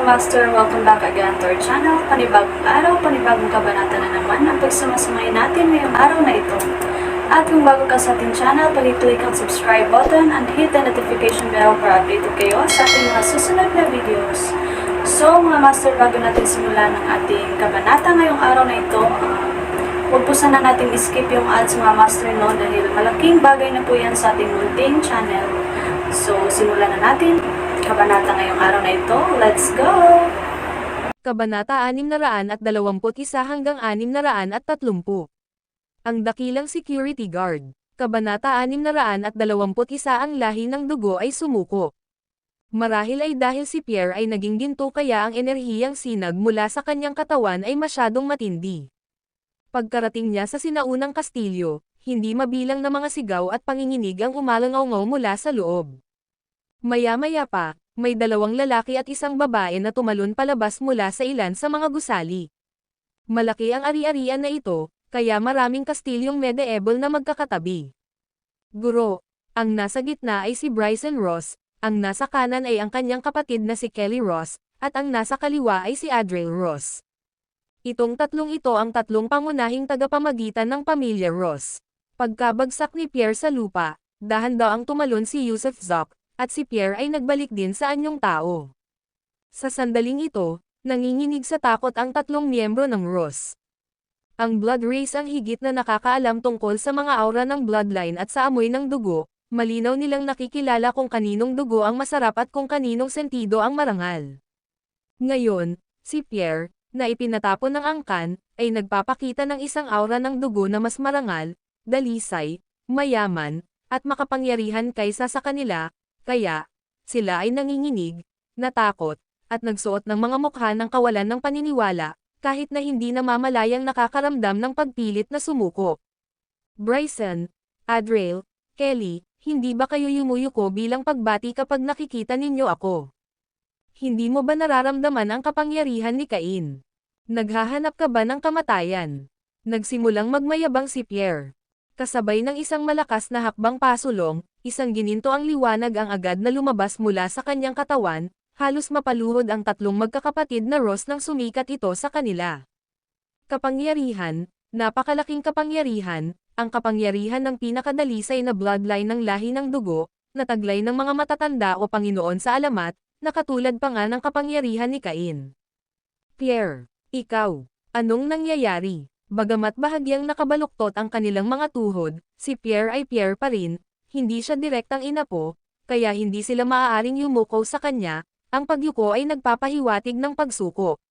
Master, welcome back again to our channel. Panibagong araw, panibagong kabanata na naman ang pagsumasamayin natin ngayong araw na ito. At kung bago ka sa ating channel, pag-click ang subscribe button and hit the notification bell para updated kayo sa ating mga susunod na videos. So mga Master, bago natin simulan ang ating kabanata ngayong araw na ito, huwag po sana natin skip yung ads mga Master, no, dahil malaking bagay na po yan sa ating munting channel. So simulan na natin kabanata ngayong araw na ito. Let's go! Kabanata 621 hanggang 630. Ang dakilang security guard. Kabanata 621 ang lahi ng dugo ay sumuko. Marahil ay dahil si Pierre ay naging ginto kaya ang enerhiyang sinag mula sa kanyang katawan ay masyadong matindi. Pagkarating niya sa sinaunang kastilyo, hindi mabilang na mga sigaw at panginginig ang umalangaw mula sa loob. Maya-maya pa, may dalawang lalaki at isang babae na tumalon palabas mula sa ilan sa mga gusali. Malaki ang ari-arian na ito, kaya maraming kastilyong medieval na magkakatabi. Guro, ang nasa gitna ay si Bryson Ross, ang nasa kanan ay ang kanyang kapatid na si Kelly Ross, at ang nasa kaliwa ay si Adriel Ross. Itong tatlong ito ang tatlong pangunahing tagapamagitan ng pamilya Ross. Pagkabagsak ni Pierre sa lupa, dahan daw ang tumalon si Yusuf Zoc, at si Pierre ay nagbalik din sa anyong tao. Sa sandaling ito, nanginginig sa takot ang tatlong miyembro ng Ross. Ang Blood Race ang higit na nakakaalam tungkol sa mga aura ng bloodline at sa amoy ng dugo, malinaw nilang nakikilala kung kaninong dugo ang masarap at kung kaninong sentido ang marangal. Ngayon, si Pierre, na ipinatapon ng angkan, ay nagpapakita ng isang aura ng dugo na mas marangal, dalisay, mayaman, at makapangyarihan kaysa sa kanila, kaya, sila ay nanginginig, natakot, at nagsuot ng mga mukha ng kawalan ng paniniwala, kahit na hindi namamalayang nakakaramdam ng pagpilit na sumuko. Bryson, Adriel, Kelly, hindi ba kayo yumuyuko bilang pagbati kapag nakikita ninyo ako? Hindi mo ba nararamdaman ang kapangyarihan ni Cain? Naghahanap ka ba ng kamatayan? Nagsimulang magmayabang si Pierre. Kasabay ng isang malakas na hakbang pasulong, isang gininto ang liwanag ang agad na lumabas mula sa kanyang katawan, halos mapaluhod ang tatlong magkakapatid na Ross nang sumikat ito sa kanila. Kapangyarihan, napakalaking kapangyarihan, ang kapangyarihan ng pinakadalisay na bloodline ng lahi ng dugo, na taglay ng mga matatanda o Panginoon sa alamat, na katulad pa nga ng kapangyarihan ni Cain. Pierre, ikaw, anong nangyayari? Bagamat bahagyang nakabaluktot ang kanilang mga tuhod, si Pierre ay Pierre pa rin, hindi siya direktang inapo, kaya hindi sila maaaring yumuko sa kanya, ang pagyuko ay nagpapahiwatig ng pagsuko.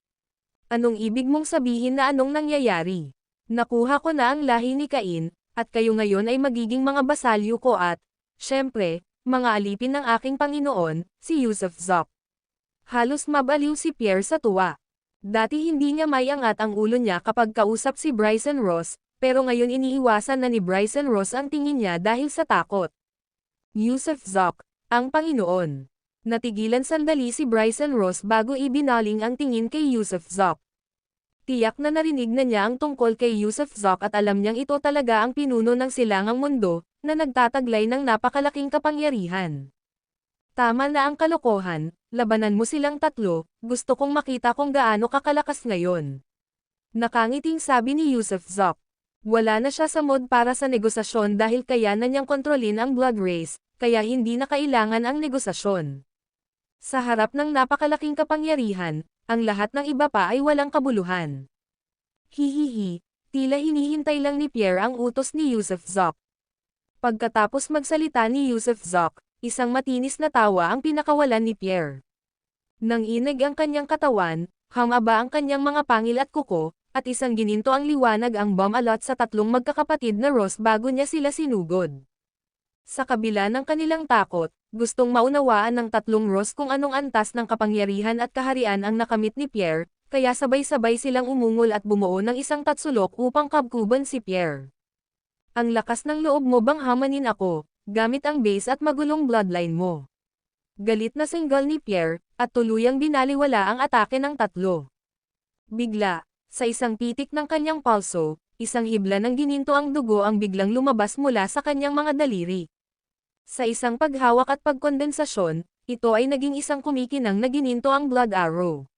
Anong ibig mong sabihin na anong nangyayari? Nakuha ko na ang lahi ni Cain, at kayo ngayon ay magiging mga basalyo ko at, syempre, mga alipin ng aking Panginoon, si Yusuf Zoc. Halos mabaliw si Pierre sa tuwa. Dati hindi niya maiangat ang ulo niya kapag kausap si Bryson Ross, pero ngayon iniiwasan na ni Bryson Ross ang tingin niya dahil sa takot. Yusuf Zoc, ang Panginoon. Natigilan sandali si Bryson Ross bago ibinaling ang tingin kay Yusuf Zoc. Tiyak na narinig na niya ang tungkol kay Yusuf Zoc at alam niyang ito talaga ang pinuno ng silangang mundo, na nagtataglay ng napakalaking kapangyarihan. Tama na ang kalokohan, labanan mo silang tatlo, gusto kong makita kung gaano kakalakas ngayon. Nakangiting sabi ni Yusuf Zoc. Wala na siya sa mood para sa negosasyon dahil kaya na niyang kontrolin ang blood race, kaya hindi na kailangan ang negosasyon. Sa harap ng napakalaking kapangyarihan, ang lahat ng iba pa ay walang kabuluhan. Hihihi, tila hinihintay lang ni Pierre ang utos ni Yusuf Zoc. Pagkatapos magsalita ni Yusuf Zoc, isang matinis na tawa ang pinakawalan ni Pierre. Nang inig ang kanyang katawan, hamaba ang kanyang mga pangil at kuko, at isang gininto ang liwanag ang bumalot sa tatlong magkakapatid na Ross bago niya sila sinugod. Sa kabila ng kanilang takot, gustong maunawaan ng tatlong Ross kung anong antas ng kapangyarihan at kaharian ang nakamit ni Pierre, kaya sabay-sabay silang umungol at bumuo ng isang tatsulok upang kabkuban si Pierre. Ang lakas ng loob mo bang hamanin ako, gamit ang base at magulong bloodline mo? Galit na singal ni Pierre, at tuluyang binaliwala ang atake ng tatlo. Bigla, sa isang pitik ng kanyang palso, isang hibla ng gininto ang dugo ang biglang lumabas mula sa kanyang mga daliri. Sa isang paghawak at pagkondensasyon, Ito ay naging isang kumikinang na gininto ang Blood Arrow.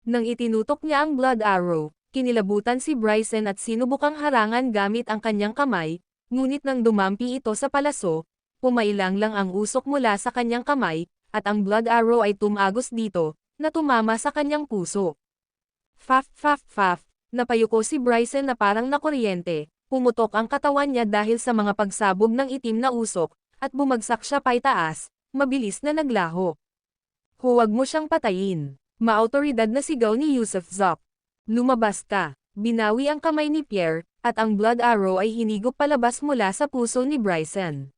Nang itinutok niya ang Blood Arrow, kinilabutan si Bryson at sinubukang harangan gamit ang kanyang kamay, ngunit nang dumampi ito sa palaso, pumailang lang ang usok mula sa kanyang kamay, at ang Blood Arrow ay tumagos dito, na tumama sa kanyang puso. Faf faf faf, napayuko si Bryson na parang nakuryente, pumutok ang katawan niya dahil sa mga pagsabog ng itim na usok, at bumagsak siya paitaas, mabilis na naglaho. Huwag mo siyang patayin. Maautoridad na sigaw ni Yusuf Zok. Lumabas ka. Binawi ang kamay ni Pierre, at ang Blood Arrow ay hinigop palabas mula sa puso ni Bryson.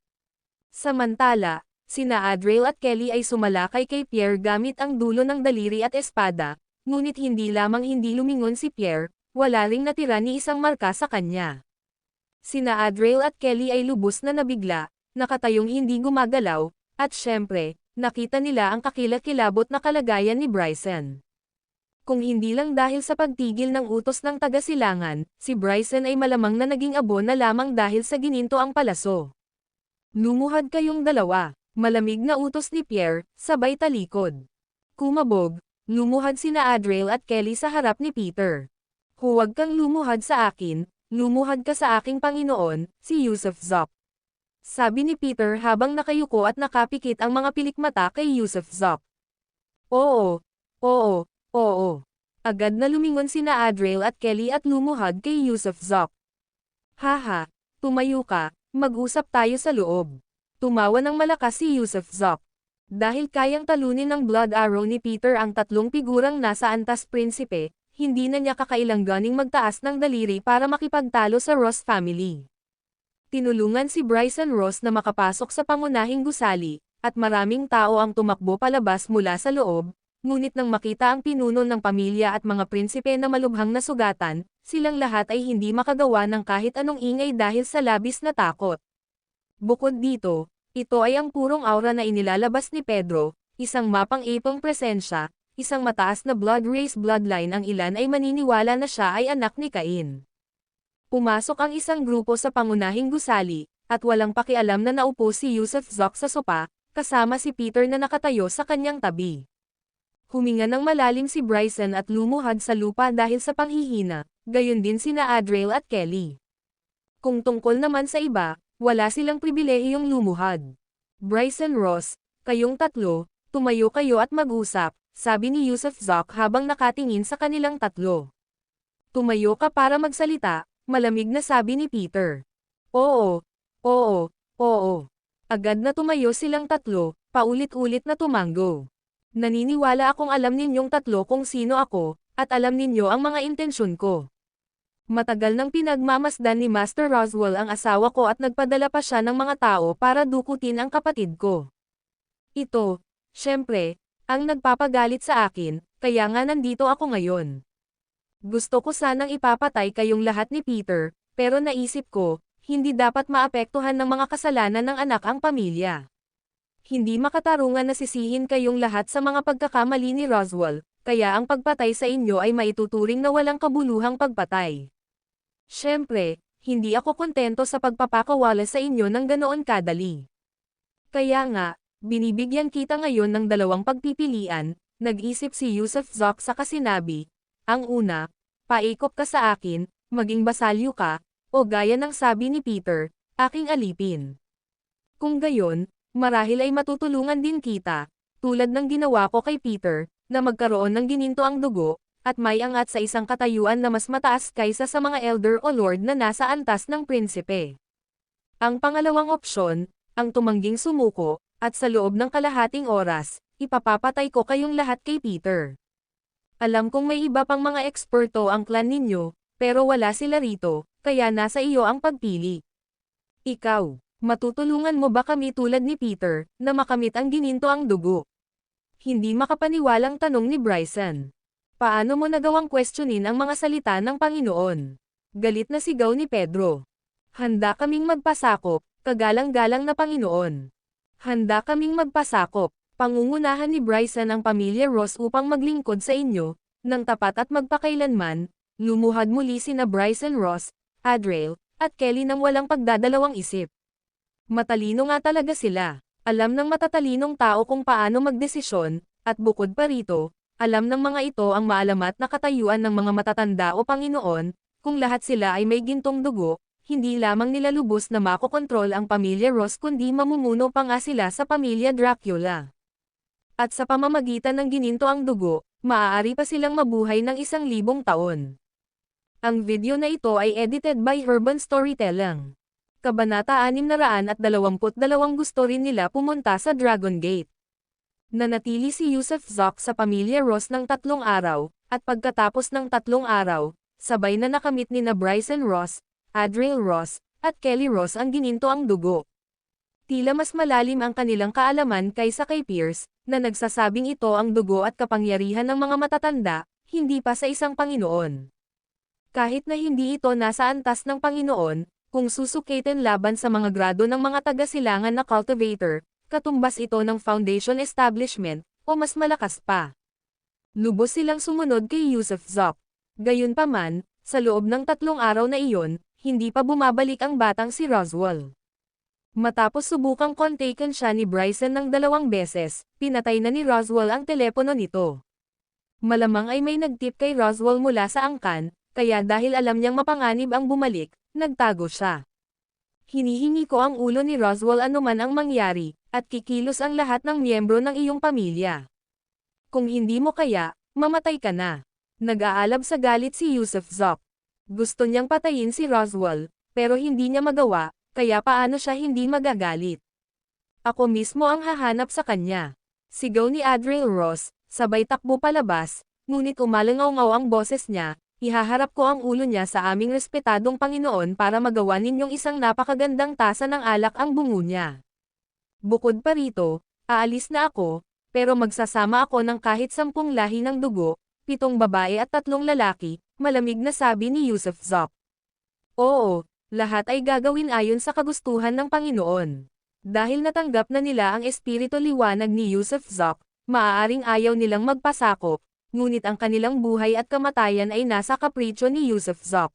Samantala, sina Adriel at Kelly ay sumalakay kay Pierre gamit ang dulo ng daliri at espada, ngunit hindi lamang hindi lumingon si Pierre, wala ring natira ni isang marka sa kanya. Sina Adriel at Kelly ay lubos na nabigla, nakatayong hindi gumagalaw, at syempre, nakita nila ang kakilakilabot na kalagayan ni Bryson. Kung hindi lang dahil sa pagtigil ng utos ng taga-silangan, si Bryson ay malamang na naging abo na lamang dahil sa gininto ang palaso. Lumuhad kayong dalawa, malamig na utos ni Pierre, sabay talikod. Kumabog, lumuhad sina Adriel at Kelly sa harap ni Peter. Huwag kang lumuhad sa akin, lumuhad ka sa aking Panginoon, si Yusuf Zok. Sabi ni Peter habang nakayuko at nakapikit ang mga pilikmata kay Yusuf Zok. Oo, oo, oo. Agad na lumingon sina Adriel at Kelly at lumuhad kay Yusuf Zok. Haha, tumayo ka, mag-usap tayo sa loob. Tumawa ng malakas si Yusuf Zok. Dahil kayang talunin ng Blood Arrow ni Peter ang tatlong figurang nasa antas prinsipe, hindi na niya kakailanganing magtaas ng daliri para makipagtalo sa Ross family. Tinulungan si Bryson Ross na makapasok sa pangunahing gusali, at maraming tao ang tumakbo palabas mula sa loob, ngunit nang makita ang pinuno ng pamilya at mga prinsipe na malubhang nasugatan, silang lahat ay hindi makagawa ng kahit anong ingay dahil sa labis na takot. Bukod dito, ito ay ang purong aura na inilalabas ni Pedro, isang mapang-ipong presensya, isang mataas na blood race bloodline. Ang ilan ay maniniwala na siya ay anak ni Cain. Pumasok ang isang grupo sa pangunahing gusali, at walang pakialam na naupo si Yusuf Zok sa sopa, kasama si Peter na nakatayo sa kanyang tabi. Huminga ng malalim si Bryson at lumuhad sa lupa dahil sa panghihina, gayon din sina Adriel at Kelly. Kung tungkol naman sa iba, wala silang pribilehiyong lumuhad. Bryson Ross, kayong tatlo, tumayo kayo at mag-usap, sabi ni Yusuf Zok habang nakatingin sa kanilang tatlo. Tumayo ka para magsalita, malamig na sabi ni Peter. Oo, oo, oo. Agad na tumayo silang tatlo, paulit-ulit na tumango. Naniniwala akong alam ninyong tatlo kung sino ako, at alam ninyo ang mga intensyon ko. Matagal nang pinagmamasdan ni Master Roswell ang asawa ko at nagpadala pa siya ng mga tao para dukutin ang kapatid ko. Ito, syempre, ang nagpapagalit sa akin, kaya nga nandito ako ngayon. Gusto ko sanang ipapatay kayong lahat ni Peter, pero naisip ko, hindi dapat maapektuhan ng mga kasalanan ng anak ang pamilya. Hindi makatarungan na sisihin kayong lahat sa mga pagkakamali ni Roswell, kaya ang pagpatay sa inyo ay maituturing na walang kabuluhang pagpatay. Siyempre, hindi ako kontento sa pagpapakawala sa inyo ng ganoon kadali. Kaya nga, binibigyan kita ngayon ng dalawang pagpipilian, nag-isip si Yusuf Zok sa kasinabi. Ang una, paikop ka sa akin, maging basalyo ka, o gaya ng sabi ni Peter, aking alipin. Kung gayon, marahil ay matutulungan din kita, tulad ng ginawa ko kay Peter, na magkaroon ng gininto ang dugo, at may angat sa isang katayuan na mas mataas kaysa sa mga elder o lord na nasa antas ng prinsipe. Ang pangalawang opsyon, ang tumangging sumuko, at sa loob ng kalahating oras, ipapapatay ko kayong lahat kay Peter. Alam kong may iba pang mga eksperto ang clan ninyo, pero wala sila rito, kaya nasa iyo ang pagpili. Ikaw, matutulungan mo ba kami tulad ni Peter, na makamit ang gininto ang dugo? Hindi makapaniwalang tanong ni Bryson. Paano mo nagawang questionin ang mga salita ng Panginoon? Galit na sigaw ni Pedro. Handa kaming magpasakop, kagalang-galang na Panginoon. Handa kaming magpasakop. Pangungunahan ni Bryson ang pamilya Ross upang maglingkod sa inyo, ng tapat at magpakailanman. Lumuhad muli sina Bryson Ross, Adriel, at Kelly nang walang pagdadalawang isip. Matalino nga talaga sila. Alam ng matatalinong tao kung paano magdesisyon, at bukod pa rito, alam ng mga ito ang maalamat na katayuan ng mga matatanda o Panginoon, kung lahat sila ay may gintong dugo, hindi lamang nila lubos na makokontrol ang pamilya Ross kundi mamumuno pa nga sila sa pamilya Dracula. At sa pamamagitan ng gininto ang dugo, maaari pa silang mabuhay ng 1,000 taon. Ang video na ito ay edited by Urban Storytelling. Kabanata 622. Gusto rin nila pumunta sa Dragon Gate. Nanatili si Yusuf Zok sa pamilya Ross ng 3 araw, at pagkatapos ng 3 araw, sabay na nakamit ni na Bryson Ross, Adriel Ross, at Kelly Ross ang gininto ang dugo. Tila mas malalim ang kanilang kaalaman kaysa kay Pierce, na nagsasabing ito ang dugo at kapangyarihan ng mga matatanda, hindi pa sa isang Panginoon. Kahit na hindi ito nasa antas ng Panginoon, kung susukitin laban sa mga grado ng mga taga-silangan na cultivator, katumbas ito ng foundation establishment, o mas malakas pa. Lubos silang sumunod kay Yusuf Zok. Gayunpaman, sa loob ng 3 araw na iyon, hindi pa bumabalik ang batang si Roswell. Matapos subukang kontaken siya ni Bryson ng 2 beses, pinatay na ni Roswell ang telepono nito. Malamang ay may nagtip kay Roswell mula sa angkan, kaya dahil alam niyang mapanganib ang bumalik, nagtago siya. Hinihingi ko ang ulo ni Roswell anuman ang mangyari, at kikilos ang lahat ng miyembro ng iyong pamilya. Kung hindi mo kaya, mamatay ka na. Nag-aalab sa galit si Yusuf Zok. Gusto niyang patayin si Roswell, pero hindi niya magawa, kaya paano siya hindi magagalit? Ako mismo ang hahanap sa kanya. Sigaw ni Adriel Ross, sabay takbo palabas, ngunit umalangaw-ngaw ang boses niya, ihaharap ko ang ulo niya sa aming respetadong Panginoon para magawa ninyong isang napakagandang tasa ng alak ang bungo niya. Bukod pa rito, aalis na ako, pero magsasama ako ng kahit 10 lahi ng dugo, 7 babae at 3 lalaki, malamig na sabi ni Yusuf Zok. Oo, lahat ay gagawin ayon sa kagustuhan ng Panginoon. Dahil natanggap na nila ang espiritu liwanag ni Yusuf Zok, maaaring ayaw nilang magpasakop, ngunit ang kanilang buhay at kamatayan ay nasa kapritsyo ni Yusuf Zok.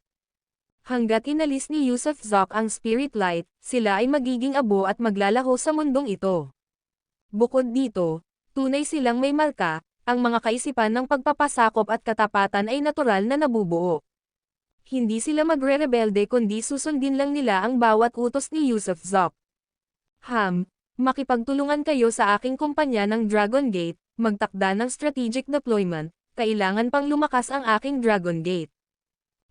Hanggat inalis ni Yusuf Zok ang spirit light, sila ay magiging abo at maglalaho sa mundong ito. Bukod dito, tunay silang may marka, ang mga kaisipan ng pagpapasakop at katapatan ay natural na nabubuo. Hindi sila magre-rebelde kundi susundin lang nila ang bawat utos ni Yusuf Zok. Makipagtulungan kayo sa aking kumpanya ng Dragon Gate, magtakda ng strategic deployment, kailangan pang lumakas ang aking Dragon Gate.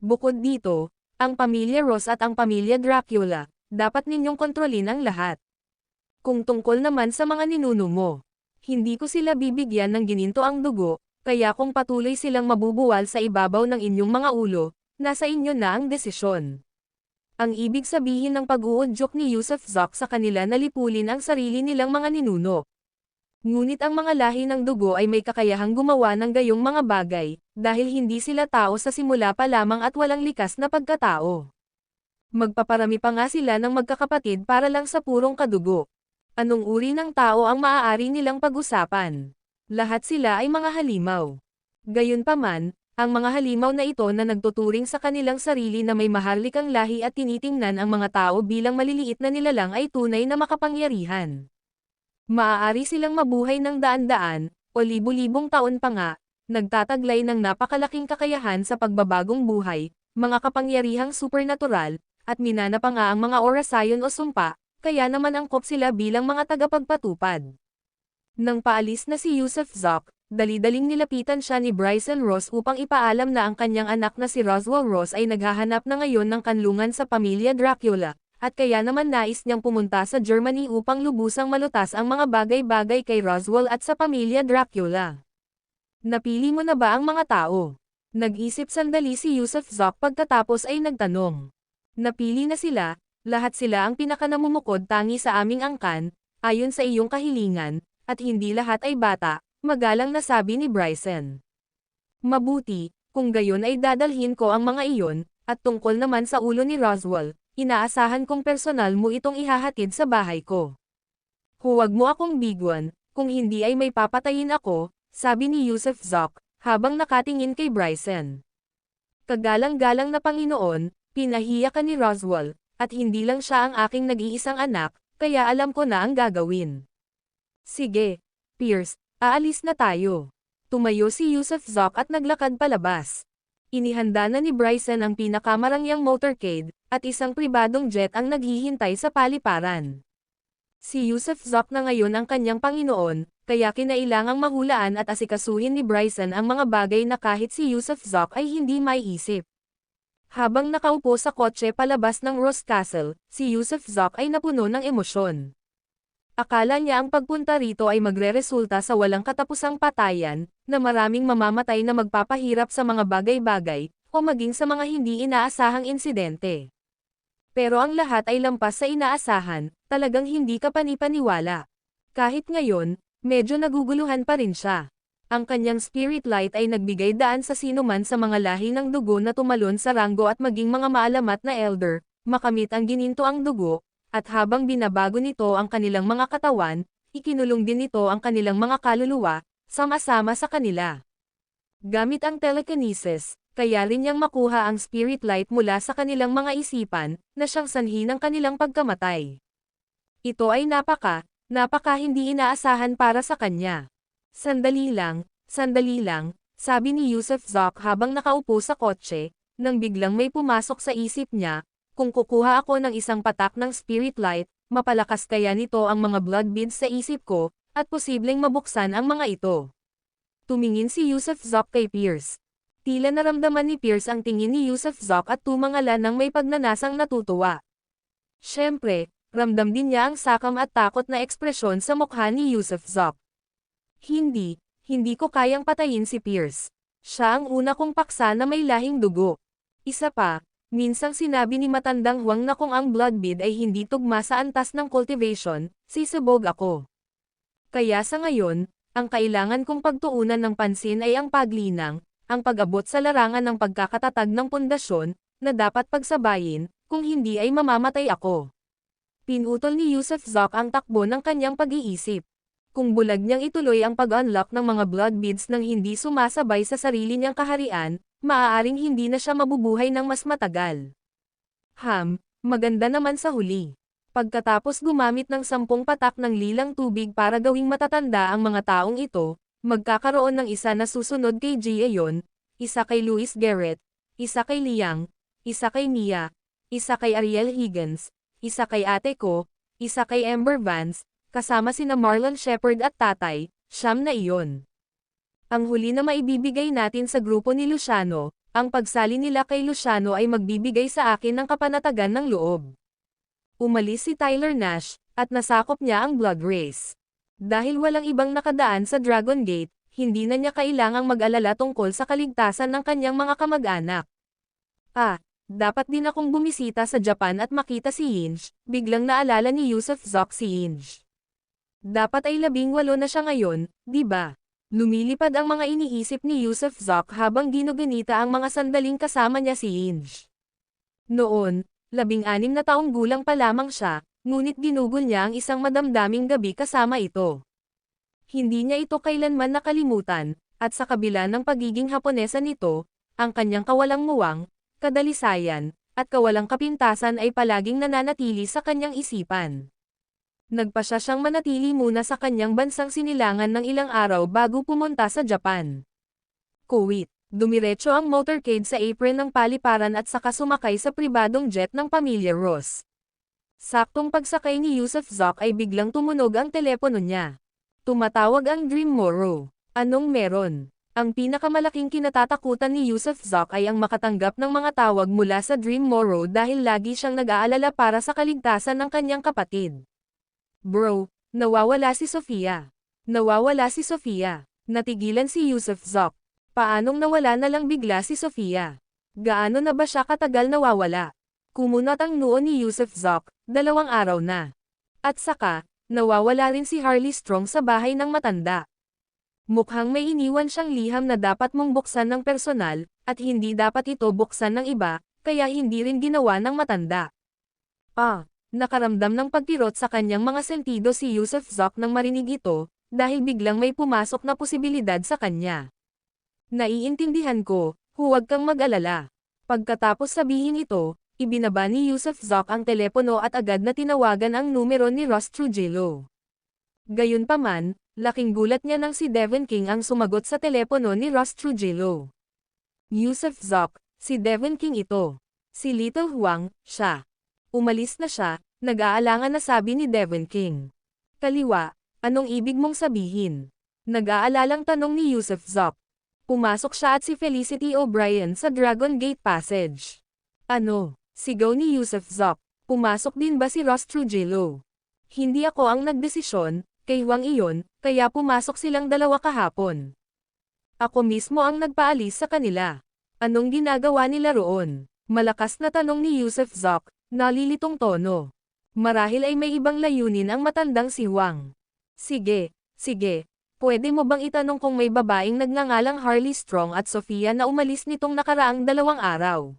Bukod dito, ang pamilya Ross at ang pamilya Dracula, dapat ninyong kontrolin ang lahat. Kung tungkol naman sa mga ninuno mo, hindi ko sila bibigyan ng gininto ang dugo, kaya kung patuloy silang mabubuwal sa ibabaw ng inyong mga ulo, nasa inyo na ang desisyon. Ang ibig sabihin ng pag-uudyok ni Yusuf Zok sa kanila na lipulin ang sarili nilang mga ninuno. Ngunit ang mga lahi ng dugo ay may kakayahang gumawa ng gayong mga bagay, dahil hindi sila tao sa simula pa lamang at walang likas na pagkatao. Magpaparami pa nga sila ng magkakapatid para lang sa purong kadugo. Anong uri ng tao ang maaari nilang pag-usapan? Lahat sila ay mga halimaw. Gayunpaman, ang mga halimaw na ito na nagtuturing sa kanilang sarili na may maharlikang lahi at tinitingnan ang mga tao bilang maliliit na nilalang ay tunay na makapangyarihan. Maaari silang mabuhay ng daan-daan, o libu-libong taon pa nga, nagtataglay ng napakalaking kakayahan sa pagbabagong buhay, mga kapangyarihang supernatural, at minana pa nga ang mga orasayon o sumpa, kaya naman angkop sila bilang mga tagapagpatupad. Nang paalis na si Yusuf Zok, dali-daling nilapitan siya ni Bryson Ross upang ipaalam na ang kanyang anak na si Roswell Ross ay naghahanap na ngayon ng kanlungan sa pamilya Dracula, at kaya naman nais niyang pumunta sa Germany upang lubusang malutas ang mga bagay-bagay kay Roswell at sa pamilya Dracula. Napili mo na ba ang mga tao? Nag-isip sandali si Yusuf Zok pagkatapos ay nagtanong. Napili na sila, lahat sila ang pinakanamumukod tangi sa aming angkan, ayon sa iyong kahilingan, at hindi lahat ay bata, magalang na sabi ni Bryson. Mabuti, kung gayon ay dadalhin ko ang mga iyon, at tungkol naman sa ulo ni Roswell, inaasahan kong personal mo itong ihahatid sa bahay ko. Huwag mo akong bigwan, kung hindi ay may papatayin ako, sabi ni Yusuf Zok, habang nakatingin kay Bryson. Kagalang-galang na Panginoon, pinahiya ka ni Roswell, at hindi lang siya ang aking nag-iisang anak, kaya alam ko na ang gagawin. Sige, Pierce, aalis na tayo. Tumayo si Yusuf Zoc at naglakad palabas. Inihanda na ni Bryson ang pinakamarangyang motorcade, at isang pribadong jet ang naghihintay sa paliparan. Si Yusuf Zoc na ngayon ang kanyang Panginoon, kaya kinailangang mahulaan at asikasuhin ni Bryson ang mga bagay na kahit si Yusuf Zoc ay hindi maiisip. Habang nakaupo sa kotse palabas ng Ross Castle, si Yusuf Zoc ay napuno ng emosyon. Akala niya ang pagpunta rito ay magreresulta sa walang katapusang patayan, na maraming mamamatay na magpapahirap sa mga bagay-bagay, o maging sa mga hindi inaasahang insidente. Pero ang lahat ay lampas sa inaasahan, talagang hindi ka panipaniwala. Kahit ngayon, medyo naguguluhan pa rin siya. Ang kanyang spirit light ay nagbigay daan sa sinuman sa mga lahi ng dugo na tumalon sa ranggo at maging mga maalamat na elder, makamit ang gininto ang dugo, at habang binabago nito ang kanilang mga katawan, ikinulong din nito ang kanilang mga kaluluwa, sama-sama sa kanila. Gamit ang telekinesis, kaya rin niyang makuha ang spirit light mula sa kanilang mga isipan, na siyang sanhi ng kanilang pagkamatay. Ito ay napaka hindi inaasahan para sa kanya. Sandali lang, sabi ni Yusuf Zoc habang nakaupo sa kotse, nang biglang may pumasok sa isip niya, kung kukuha ako ng isang patak ng spirit light, mapalakas kaya nito ang mga blood beads sa isip ko, at posibleng mabuksan ang mga ito. Tumingin si Yusuf Zoc kay Pierce. Tila naramdaman ni Pierce ang tingin ni Yusuf Zoc at tumangala ng may pagnanasang natutuwa. Siyempre, ramdam din niya ang sakam at takot na ekspresyon sa mukha ni Yusuf Zoc. Hindi ko kayang patayin si Pierce. Siya ang una kong paksa na may lahing dugo. Isa pa, minsang sinabi ni matandang Huang na kung ang blood bead ay hindi tugma sa antas ng cultivation, sisubog ako. Kaya sa ngayon, ang kailangan kong pagtuunan ng pansin ay ang paglinang, ang pag-abot sa larangan ng pagkakatatag ng pundasyon, na dapat pagsabayin, kung hindi ay mamamatay ako. Pinutol ni Yusuf Zoc ang takbo ng kanyang pag-iisip. Kung bulag niyang ituloy ang pag-unlock ng mga blood beads nang hindi sumasabay sa sarili niyang kaharian, maaaring hindi na siya mabubuhay ng mas matagal. Maganda naman sa huli. Pagkatapos gumamit ng 10 patak ng lilang tubig para gawing matatanda ang mga taong ito, magkakaroon ng isa na susunod kay Jaeyon, isa kay Louis Garrett, isa kay Liang, isa kay Mia, isa kay Ariel Higgins, isa kay ate ko, isa kay Amber Vance, kasama sina Marlon Shepard at tatay, 9 na iyon. Ang huli na maibibigay natin sa grupo ni Luciano, ang pagsali nila kay Luciano ay magbibigay sa akin ng kapanatagan ng loob. Umalis si Tyler Nash, at nasakop niya ang blood race. Dahil walang ibang nakadaan sa Dragon Gate, hindi na niya kailangang mag-alala tungkol sa kaligtasan ng kanyang mga kamag-anak. Dapat din akong bumisita sa Japan at makita si Yinj, biglang naalala ni Yusuf Zoc si Yinj. Dapat ay 18 na siya ngayon, di ba? Lumilipad ang mga iniisip ni Yusuf Zoc habang ginugunita ang mga sandaling kasama niya si Yinj. Noon, 16 na taong gulang pa lamang siya, ngunit ginugol niya ang isang madamdaming gabi kasama ito. Hindi niya ito kailanman nakalimutan, at sa kabila ng pagiging Haponesa nito, ang kanyang kawalang muwang, kadalisayan, at kawalang kapintasan ay palaging nananatili sa kanyang isipan. Nagpasya siyang manatili muna sa kanyang bansang sinilangan ng ilang araw bago pumunta sa Japan. Kuwait. Dumiretso ang motorcade sa apron ng paliparan at saka sumakay sa pribadong jet ng pamilya Ross. Saktong pagsakay ni Yusuf Zoc ay biglang tumunog ang telepono niya. Tumatawag ang Dream Morrow. Anong meron? Ang pinakamalaking kinatatakutan ni Yusuf Zoc ay ang makatanggap ng mga tawag mula sa Dream Morrow dahil lagi siyang nag-aalala para sa kaligtasan ng kanyang kapatid. Bro, nawawala si Sofia. Natigilan si Yusuf Zoc. Paanong nawala na lang bigla si Sofia? Gaano na ba siya katagal nawawala? Kumunot ang noo ni Yusuf Zoc, 2 araw na. At saka, nawawala rin si Harley Strong sa bahay ng matanda. Mukhang may iniwan siyang liham na dapat mong buksan ng personal, at hindi dapat ito buksan ng iba, kaya hindi rin ginawa ng matanda. Nakaramdam ng pagkirot sa kanyang mga sentido si Yusuf Zoc nang marinig ito, dahil biglang may pumasok na posibilidad sa kanya. Naiintindihan ko, huwag kang mag-alala. Pagkatapos sabihin ito, ibinaba ni Yusuf Zoc ang telepono at agad na tinawagan ang numero ni Ross Trujillo. Gayunpaman, laking gulat niya nang si Devon King ang sumagot sa telepono ni Ross Trujillo. Yusuf Zoc, si Devon King ito. Si Little Huang, siya. Umalis na siya, nag-aalangan na sabi ni Devon King. Kaliwa, anong ibig mong sabihin? Nag-aalalang tanong ni Yusuf Zoc. Pumasok siya at si Felicity O'Brien sa Dragon Gate Passage. Ano? Sigaw ni Yusuf Zoc. Pumasok din ba si Ross Trujillo? Hindi ako ang nagdesisyon, kay Huang iyon, kaya pumasok silang dalawa kahapon. Ako mismo ang nagpaalis sa kanila. Anong ginagawa nila roon? Malakas na tanong ni Yusuf Zoc, nalilitong tono. Marahil ay may ibang layunin ang matandang si Huang. Sige, sige. Pwede mo bang itanong kung may babaeng nagngangalang Harley Strong at Sofia na umalis nitong nakaraang 2 araw?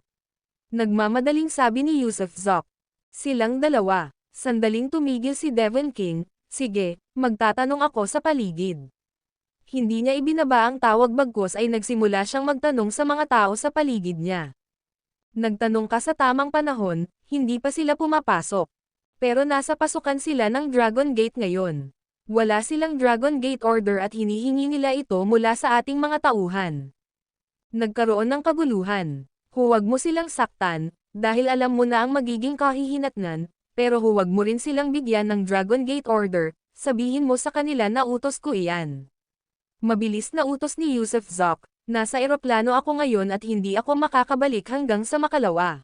Nagmamadaling sabi ni Yusuf Zoc. Silang dalawa. Sandaling tumigil si Devon King. Sige, magtatanong ako sa paligid. Hindi niya ibinaba ang tawag bagkus ay nagsimula siyang magtanong sa mga tao sa paligid niya. Nagtanong ka sa tamang panahon, hindi pa sila pumapasok. Pero nasa pasukan sila ng Dragon Gate ngayon. Wala silang Dragon Gate order at hinihingi nila ito mula sa ating mga tauhan. Nagkaroon ng kaguluhan. Huwag mo silang saktan, dahil alam mo na ang magiging kahihinatnan, pero huwag mo rin silang bigyan ng Dragon Gate order, sabihin mo sa kanila na utos ko iyan. Mabilis na utos ni Yusuf Zoc, nasa eroplano ako ngayon at hindi ako makakabalik hanggang sa makalawa.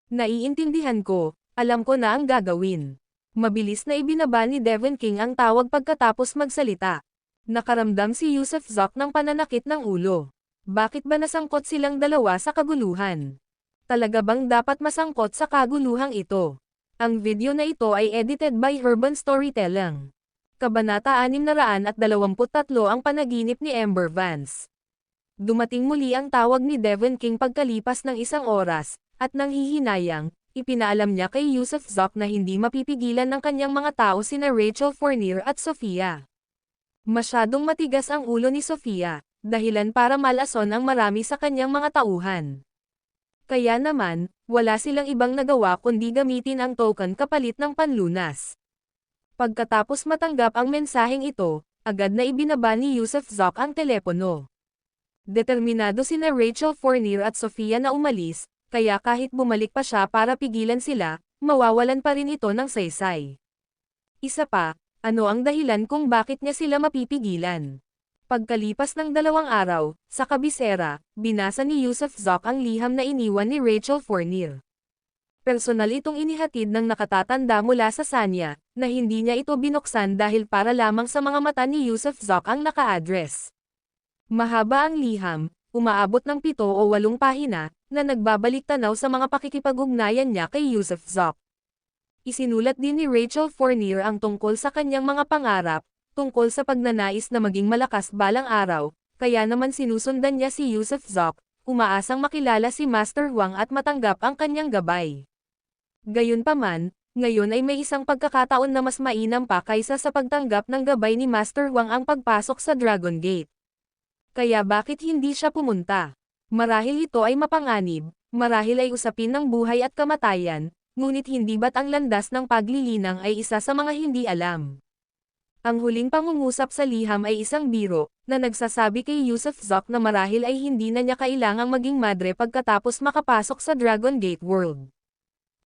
Naiintindihan ko, alam ko na ang gagawin. Mabilis na ibinaba ni Devon King ang tawag pagkatapos magsalita. Nakaramdam si Yusuf Zoc ng pananakit ng ulo. Bakit ba nasangkot silang dalawa sa kaguluhan? Talaga bang dapat masangkot sa kaguluhang ito? Ang video na ito ay edited by Urban Storytelling. Kabanata 623 ang panaginip ni Amber Vance. Dumating muli ang tawag ni Devon King pagkalipas ng 1 oras, at nang hihinayang, ipinaalam niya kay Yusuf Zoc na hindi mapipigilan ng kanyang mga tao sina Rachel Fournier at Sofia. Masyadong matigas ang ulo ni Sofia, dahilan para malason ang marami sa kanyang mga tauhan. Kaya naman, wala silang ibang nagawa kundi gamitin ang token kapalit ng panlunas. Pagkatapos matanggap ang mensaheng ito, agad na ibinaba ni Yusuf Zoc ang telepono. Determinado sina Rachel Fournier at Sofia na umalis, kaya kahit bumalik pa siya para pigilan sila, mawawalan pa rin ito ng saysay. Isa pa, ano ang dahilan kung bakit niya sila mapipigilan? Pagkalipas ng 2 araw, sa kabisera, binasa ni Yusuf Zoc ang liham na iniwan ni Rachel Fournier. Personal itong inihatid ng nakatatanda mula sa Sanya, na hindi niya ito binuksan dahil para lamang sa mga mata ni Yusuf Zoc ang naka-address. Mahaba ang liham, umaabot ng 7 o 8 pahina, na nagbabalik tanaw sa mga pakikipag-ugnayan niya kay Yusuf Zoc. Isinulat din ni Rachel Fournier ang tungkol sa kanyang mga pangarap, tungkol sa pagnanais na maging malakas balang araw, kaya naman sinusundan niya si Yusuf Zoc, umaasang makilala si Master Huang at matanggap ang kanyang gabay. Gayunpaman, ngayon ay may isang pagkakataon na mas mainam pa kaysa sa pagtanggap ng gabay ni Master Huang ang pagpasok sa Dragon Gate. Kaya bakit hindi siya pumunta? Marahil ito ay mapanganib, marahil ay usapin ng buhay at kamatayan, ngunit hindi ba't ang landas ng paglilinang ay isa sa mga hindi alam? Ang huling pangungusap sa liham ay isang biro, na nagsasabi kay Yusuf Zoc na marahil ay hindi na niya kailangang maging madre pagkatapos makapasok sa Dragon Gate World.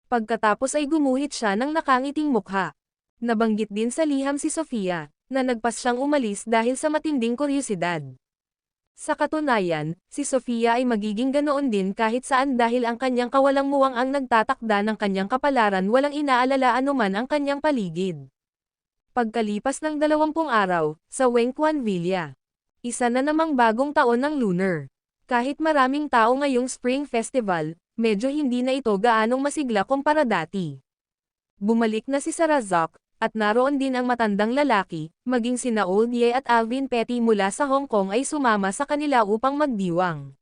Pagkatapos ay gumuhit siya ng nakangiting mukha. Nabanggit din sa liham si Sofia, na nagpas siyang umalis dahil sa matinding kuryosidad. Sa katunayan, si Sofia ay magiging ganoon din kahit saan dahil ang kanyang kawalang muwang ang nagtatakda ng kanyang kapalaran, walang inaalala anuman ang kanyang paligid. Pagkalipas ng 20 araw, sa Wengquan Villa. Isa na namang bagong taon ng Lunar. Kahit maraming tao ngayong Spring Festival, medyo hindi na ito gaanong masigla kumpara dati. Bumalik na si Sarah Zoc, at naroon din ang matandang lalaki, maging sina Old Ye at Alvin Petty mula sa Hong Kong ay sumama sa kanila upang magdiwang.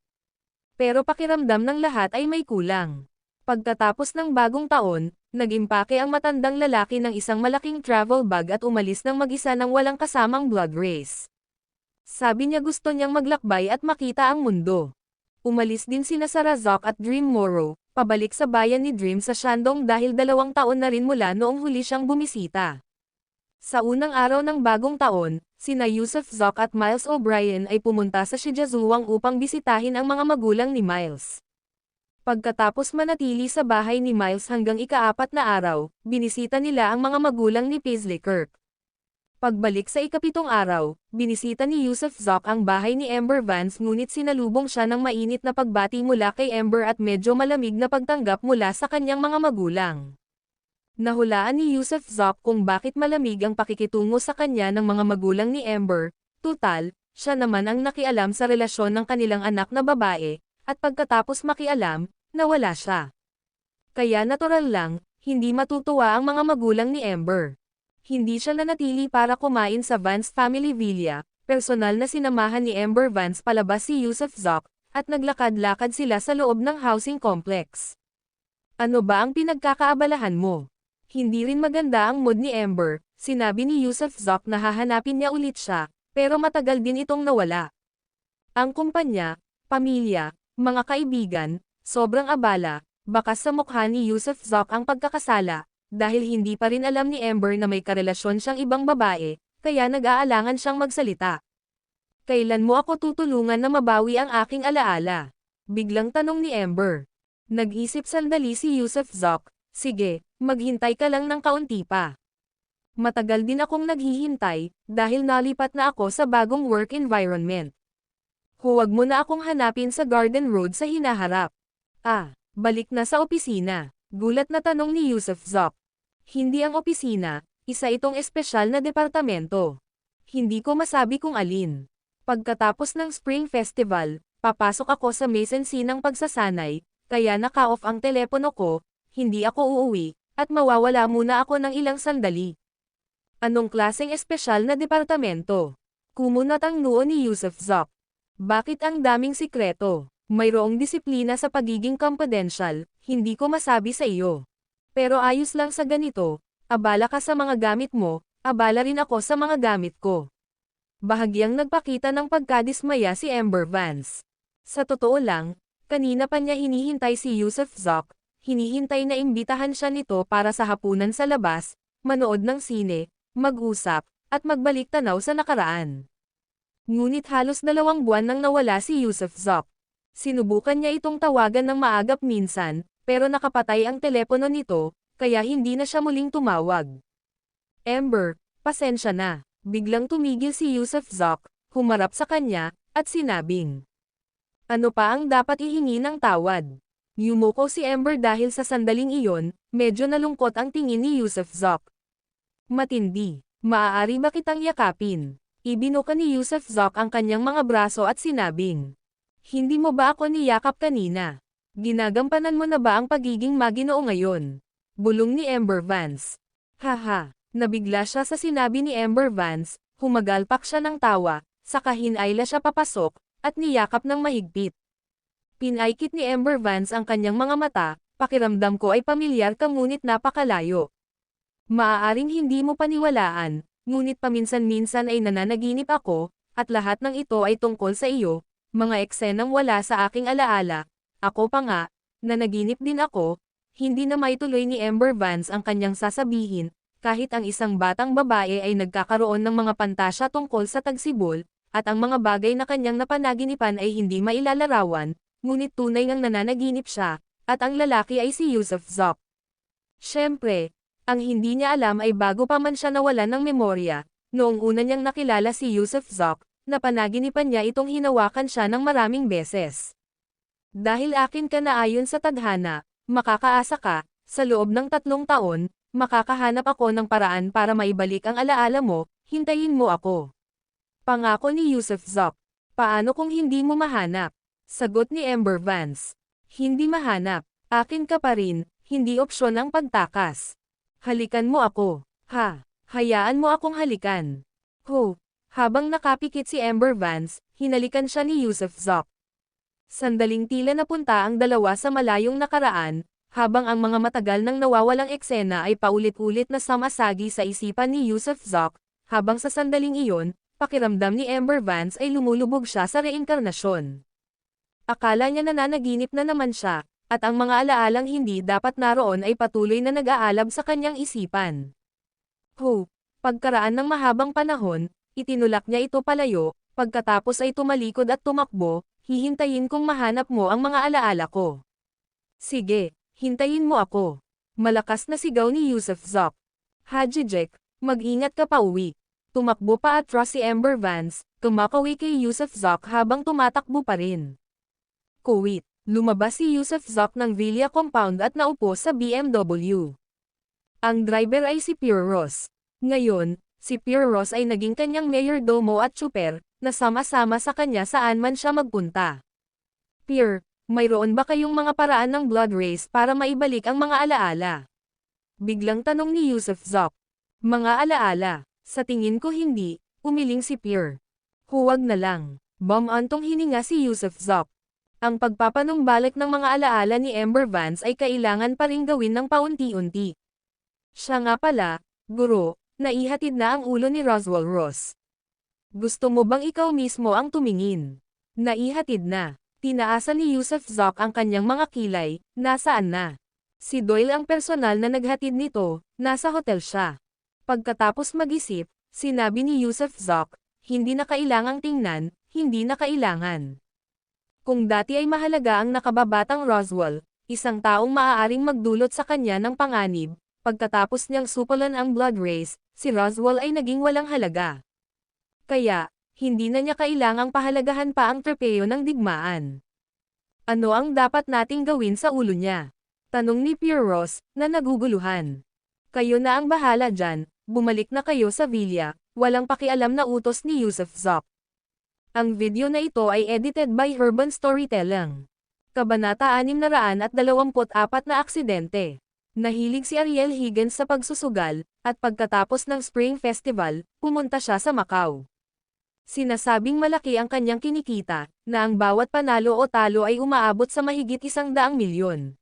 Pero pakiramdam ng lahat ay may kulang. Pagkatapos ng bagong taon, nag-impake ang matandang lalaki ng isang malaking travel bag at umalis ng mag-isa ng walang kasamang blood race. Sabi niya gusto niyang maglakbay at makita ang mundo. Umalis din sina Sarah Zoc at Dream Morrow, pabalik sa bayan ni Dream sa Shandong dahil 2 taon na rin mula noong huli siyang bumisita. Sa unang araw ng bagong taon, sina Yusuf Zoc at Miles O'Brien ay pumunta sa Shijiazhuang upang bisitahin ang mga magulang ni Miles. Pagkatapos manatili sa bahay ni Miles hanggang ika-4 na araw, binisita nila ang mga magulang ni Paisley Kirk. Pagbalik sa ika-7 araw, binisita ni Yusuf Zoc ang bahay ni Amber Vance ngunit sinalubong siya ng mainit na pagbati mula kay Amber at medyo malamig na pagtanggap mula sa kanyang mga magulang. Nahulaan ni Yusuf Zoc kung bakit malamig ang pakikitungo sa kanya ng mga magulang ni Amber, tutal, siya naman ang nakialam sa relasyon ng kanilang anak na babae, at pagkatapos makialam, nawala siya. Kaya natural lang, hindi matutuwa ang mga magulang ni Amber. Hindi siya nanatili para kumain sa Vance Family Villa, personal na sinamahan ni Amber Vance palabas si Yusuf Zoc, at naglakad-lakad sila sa loob ng housing complex. Ano ba ang pinagkakaabalahan mo? Hindi rin maganda ang mood ni Amber, sinabi ni Yusuf Zoc na hahanapin niya ulit siya, pero matagal din itong nawala. Ang kumpanya, pamilya, mga kaibigan, sobrang abala, bakas sa mukha ni Yusuf Zoc ang pagkakasala, dahil hindi pa rin alam ni Amber na may karelasyon siyang ibang babae, kaya nag-aalangan siyang magsalita. Kailan mo ako tutulungan na mabawi ang aking alaala? Biglang tanong ni Amber. Nag-isip sandali si Yusuf Zoc, sige, maghintay ka lang ng kaunti pa. Matagal din akong naghihintay, dahil nalipat na ako sa bagong work environment. Huwag mo na akong hanapin sa Garden Road sa hinaharap. Balik na sa opisina. Gulat na tanong ni Yusuf Zoc. Hindi ang opisina, isa itong espesyal na departamento. Hindi ko masabi kung alin. Pagkatapos ng Spring Festival, papasok ako sa Mason-C ng pagsasanay, kaya naka-off ang telepono ko, hindi ako uuwi, at mawawala muna ako ng ilang sandali. Anong klaseng espesyal na departamento? Kumunat ang noo ni Yusuf Zoc. Bakit ang daming sikreto? Mayroong disiplina sa pagiging confidential, hindi ko masabi sa iyo. Pero ayos lang sa ganito, abala ka sa mga gamit mo, abala rin ako sa mga gamit ko. Bahagyang nagpakita ng pagkadismaya si Amber Vance. Sa totoo lang, kanina pa niya hinihintay si Yusuf Zoc, hinihintay na imbitahan siya nito para sa hapunan sa labas, manood ng sine, mag-usap, at magbalik tanaw sa nakaraan. Ngunit halos 2 buwan nang nawala si Yusuf Zoc. Sinubukan niya itong tawagan ng maagap minsan, pero nakapatay ang telepono nito, kaya hindi na siya muling tumawag. Amber, pasensya na. Biglang tumigil si Yusuf Zoc, humarap sa kanya, at sinabing, ano pa ang dapat ihingi ng tawad? Yumuko si Amber dahil sa sandaling iyon, medyo nalungkot ang tingin ni Yusuf Zoc. Matindi, maaari ba kitang yakapin? Ibinuka ni Yusuf Zoc ang kanyang mga braso at sinabing, hindi mo ba ako niyakap kanina? Ginagampanan mo na ba ang pagiging maginoo ngayon? Bulong ni Amber Vance. Haha, nabigla siya sa sinabi ni Amber Vance, humagalpak siya ng tawa, saka hinayla siya papasok, at niyakap ng mahigpit. Pinaikit ni Amber Vance ang kanyang mga mata, pakiramdam ko ay pamilyar ka ngunit napakalayo. Maaaring hindi mo paniwalaan, ngunit paminsan-minsan ay nananaginip ako, at lahat ng ito ay tungkol sa iyo, mga eksenang wala sa aking alaala. Ako pa nga, nanaginip din ako. Hindi na maituloy ni Amber Vance ang kanyang sasabihin, kahit ang isang batang babae ay nagkakaroon ng mga pantasya tungkol sa tagsibol, at ang mga bagay na kanyang napanaginipan ay hindi mailalarawan, ngunit tunay ngang nananaginip siya, at ang lalaki ay si Yusuf Zoc. Siyempre, ang hindi niya alam ay bago pa man siya nawalan ng memorya, noong una niyang nakilala si Yusuf Zoc, napanaginipan niya itong hinawakan siya ng maraming beses. Dahil akin ka na ayon sa tadhana, makakaasa ka, sa loob ng 3 taon, makakahanap ako ng paraan para maibalik ang alaala mo, hintayin mo ako. Pangako ni Yusuf Zoc. Paano kung hindi mo mahanap? Sagot ni Amber Vance. Hindi mahanap, akin ka pa rin, hindi opsyon ang pagtakas. Halikan mo ako. Hayaan mo akong halikan. Habang nakapikit si Amber Vance, hinalikan siya ni Yusuf Zoc. Sandaling tila napunta ang dalawa sa malayong nakaraan, habang ang mga matagal nang nawawalang eksena ay paulit-ulit na samasagi sa isipan ni Yusuf Zoc, habang sa sandaling iyon, pakiramdam ni Amber Vance ay lumulubog siya sa reinkarnasyon. Akala niya nananaginip na naman siya, at ang mga alaalang hindi dapat naroon ay patuloy na nag-aalab sa kanyang isipan. Pagkaraan ng mahabang panahon, itinulak niya ito palayo, pagkatapos ay tumalikod at tumakbo, hihintayin kong mahanap mo ang mga alaala ko. Sige, hintayin mo ako. Malakas na sigaw ni Yusuf Zok. Haji Jack, mag-ingat ka pa uwi. Tumakbo pa atras si Amber Vance, kumakawi kay Yusuf Zok habang tumatakbo pa rin. Kuwit, lumabas si Yusuf Zok ng Villa Compound at naupo sa BMW. Ang driver ay si Pierre Ross. Ngayon, si Pierre Ross ay naging kanyang mayordomo at tsuper, na sama-sama sa kanya saan man siya magpunta. Pierre, mayroon ba kayong mga paraan ng blood race para maibalik ang mga alaala? Biglang tanong ni Yusuf Zok. Mga alaala, sa tingin ko hindi, umiling si Pierre. Huwag na lang. Bumantong hininga si Yusuf Zok. Ang pagpapanumbalik ng mga alaala ni Amber Vance ay kailangan pa ring gawin ng paunti-unti. Siya nga pala, guro, naihatid na ang ulo ni Roswell Ross. Gusto mo bang ikaw mismo ang tumingin? Naihatid na. Tinaasan ni Yusuf Zok ang kanyang mga kilay, nasaan na? Si Doyle ang personal na naghatid nito, nasa hotel siya. Pagkatapos mag-isip, sinabi ni Yusuf Zok, hindi na kailangang tingnan, hindi na kailangan. Kung dati ay mahalaga ang nakababatang Roswell, isang taong maaaring magdulot sa kanya ng panganib, pagkatapos niyang supulan ang blood race, si Roswell ay naging walang halaga. Kaya, hindi na niya kailangang pahalagahan pa ang trepeyo ng digmaan. Ano ang dapat nating gawin sa ulo niya? Tanong ni Pierre Ross, na naguguluhan. Kayo na ang bahala dyan, bumalik na kayo sa villa, walang pakialam na utos ni Yusuf Zok. Ang video na ito ay edited by Urban Storytelling. Kabanata 624 na aksidente. Nahilig si Ariel Higgins sa pagsusugal, at pagkatapos ng Spring Festival, pumunta siya sa Macau. Sinasabing malaki ang kanyang kinikita, na ang bawat panalo o talo ay umaabot sa mahigit 100 milyon.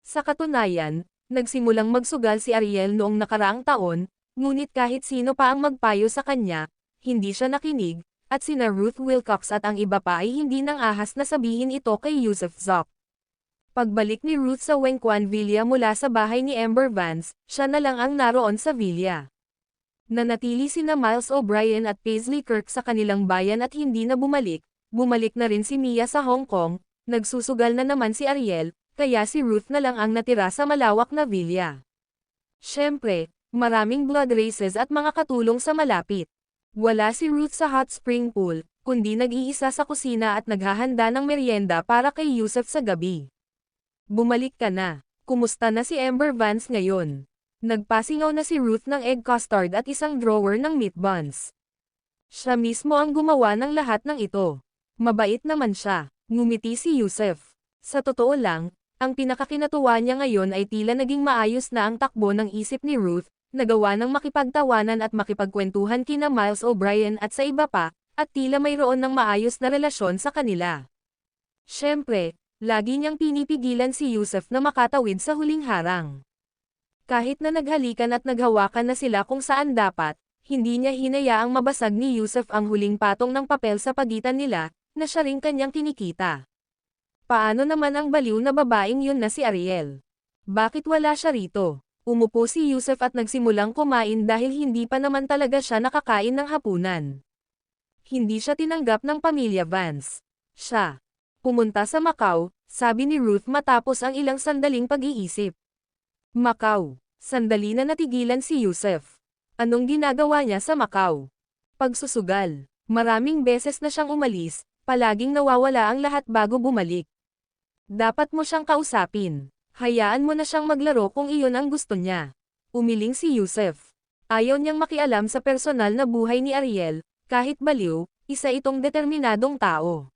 Sa katunayan, nagsimulang magsugal si Ariel noong nakaraang taon, ngunit kahit sino pa ang magpayo sa kanya, hindi siya nakinig, at sina Ruth Wilcox at ang iba pa ay hindi nang ahas na sabihin ito kay Yusuf Zok. Pagbalik ni Ruth sa Wengquan Villa mula sa bahay ni Amber Vance, siya na lang ang naroon sa villa. Nanatili sina Miles O'Brien at Paisley Kirk sa kanilang bayan at hindi na bumalik na rin si Mia sa Hong Kong, nagsusugal na naman si Ariel, kaya si Ruth na lang ang natira sa malawak na villa. Siyempre, maraming blood races at mga katulong sa malapit. Wala si Ruth sa hot spring pool, kundi nag-iisa sa kusina at naghahanda ng merienda para kay Yusuf sa gabi. Bumalik ka na. Kumusta na si Amber Vance ngayon? Nagpasingaw na si Ruth ng egg custard at isang drawer ng meat buns. Siya mismo ang gumawa ng lahat ng ito. Mabait naman siya, ngumiti si Yusuf. Sa totoo lang, ang pinakakinatuwa niya ngayon ay tila naging maayos na ang takbo ng isip ni Ruth, nagawa ng makipagtawanan at makipagkwentuhan kina Miles O'Brien at sa iba pa, at tila mayroon ng maayos na relasyon sa kanila. Siyempre, lagi niyang pinipigilan si Yusuf na makatawid sa huling harang. Kahit na naghalikan at naghawakan na sila kung saan dapat, hindi niya hinayaang mabasag ni Yusuf ang huling patong ng papel sa pagitan nila, na siya ring kanyang kinikita. Paano naman ang baliw na babaeng yun na si Ariel? Bakit wala siya rito? Umupo si Yusuf at nagsimulang kumain dahil hindi pa naman talaga siya nakakain ng hapunan. Hindi siya tinanggap ng pamilya Vance. Siya pumunta sa Macau, sabi ni Ruth matapos ang ilang sandaling pag-iisip. Macau. Sandali na natigilan si Yusuf. Anong ginagawa niya sa Macau? Pagsusugal. Maraming beses na siyang umalis, palaging nawawala ang lahat bago bumalik. Dapat mo siyang kausapin. Hayaan mo na siyang maglaro kung iyon ang gusto niya. Umiling si Yusuf. Ayaw niyang makialam sa personal na buhay ni Ariel, kahit baliw, isa itong determinadong tao.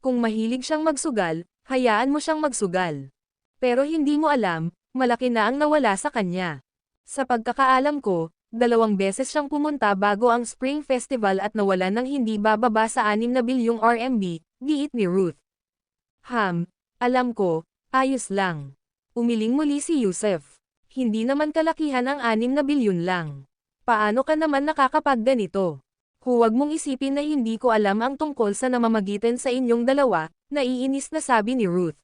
Kung mahilig siyang magsugal, hayaan mo siyang magsugal. Pero hindi mo alam, malaki na ang nawala sa kanya. Sa pagkakaalam ko, 2 beses siyang pumunta bago ang Spring Festival at nawala ng hindi bababa sa 6 na bilyong RMB, giit ni Ruth. Alam ko, ayos lang. Umiling muli si Yusuf. Hindi naman kalakihan ang 6 na bilyon lang. Paano ka naman nakakapagganito? Huwag mong isipin na hindi ko alam ang tungkol sa namamagitan sa inyong dalawa, naiinis na sabi ni Ruth.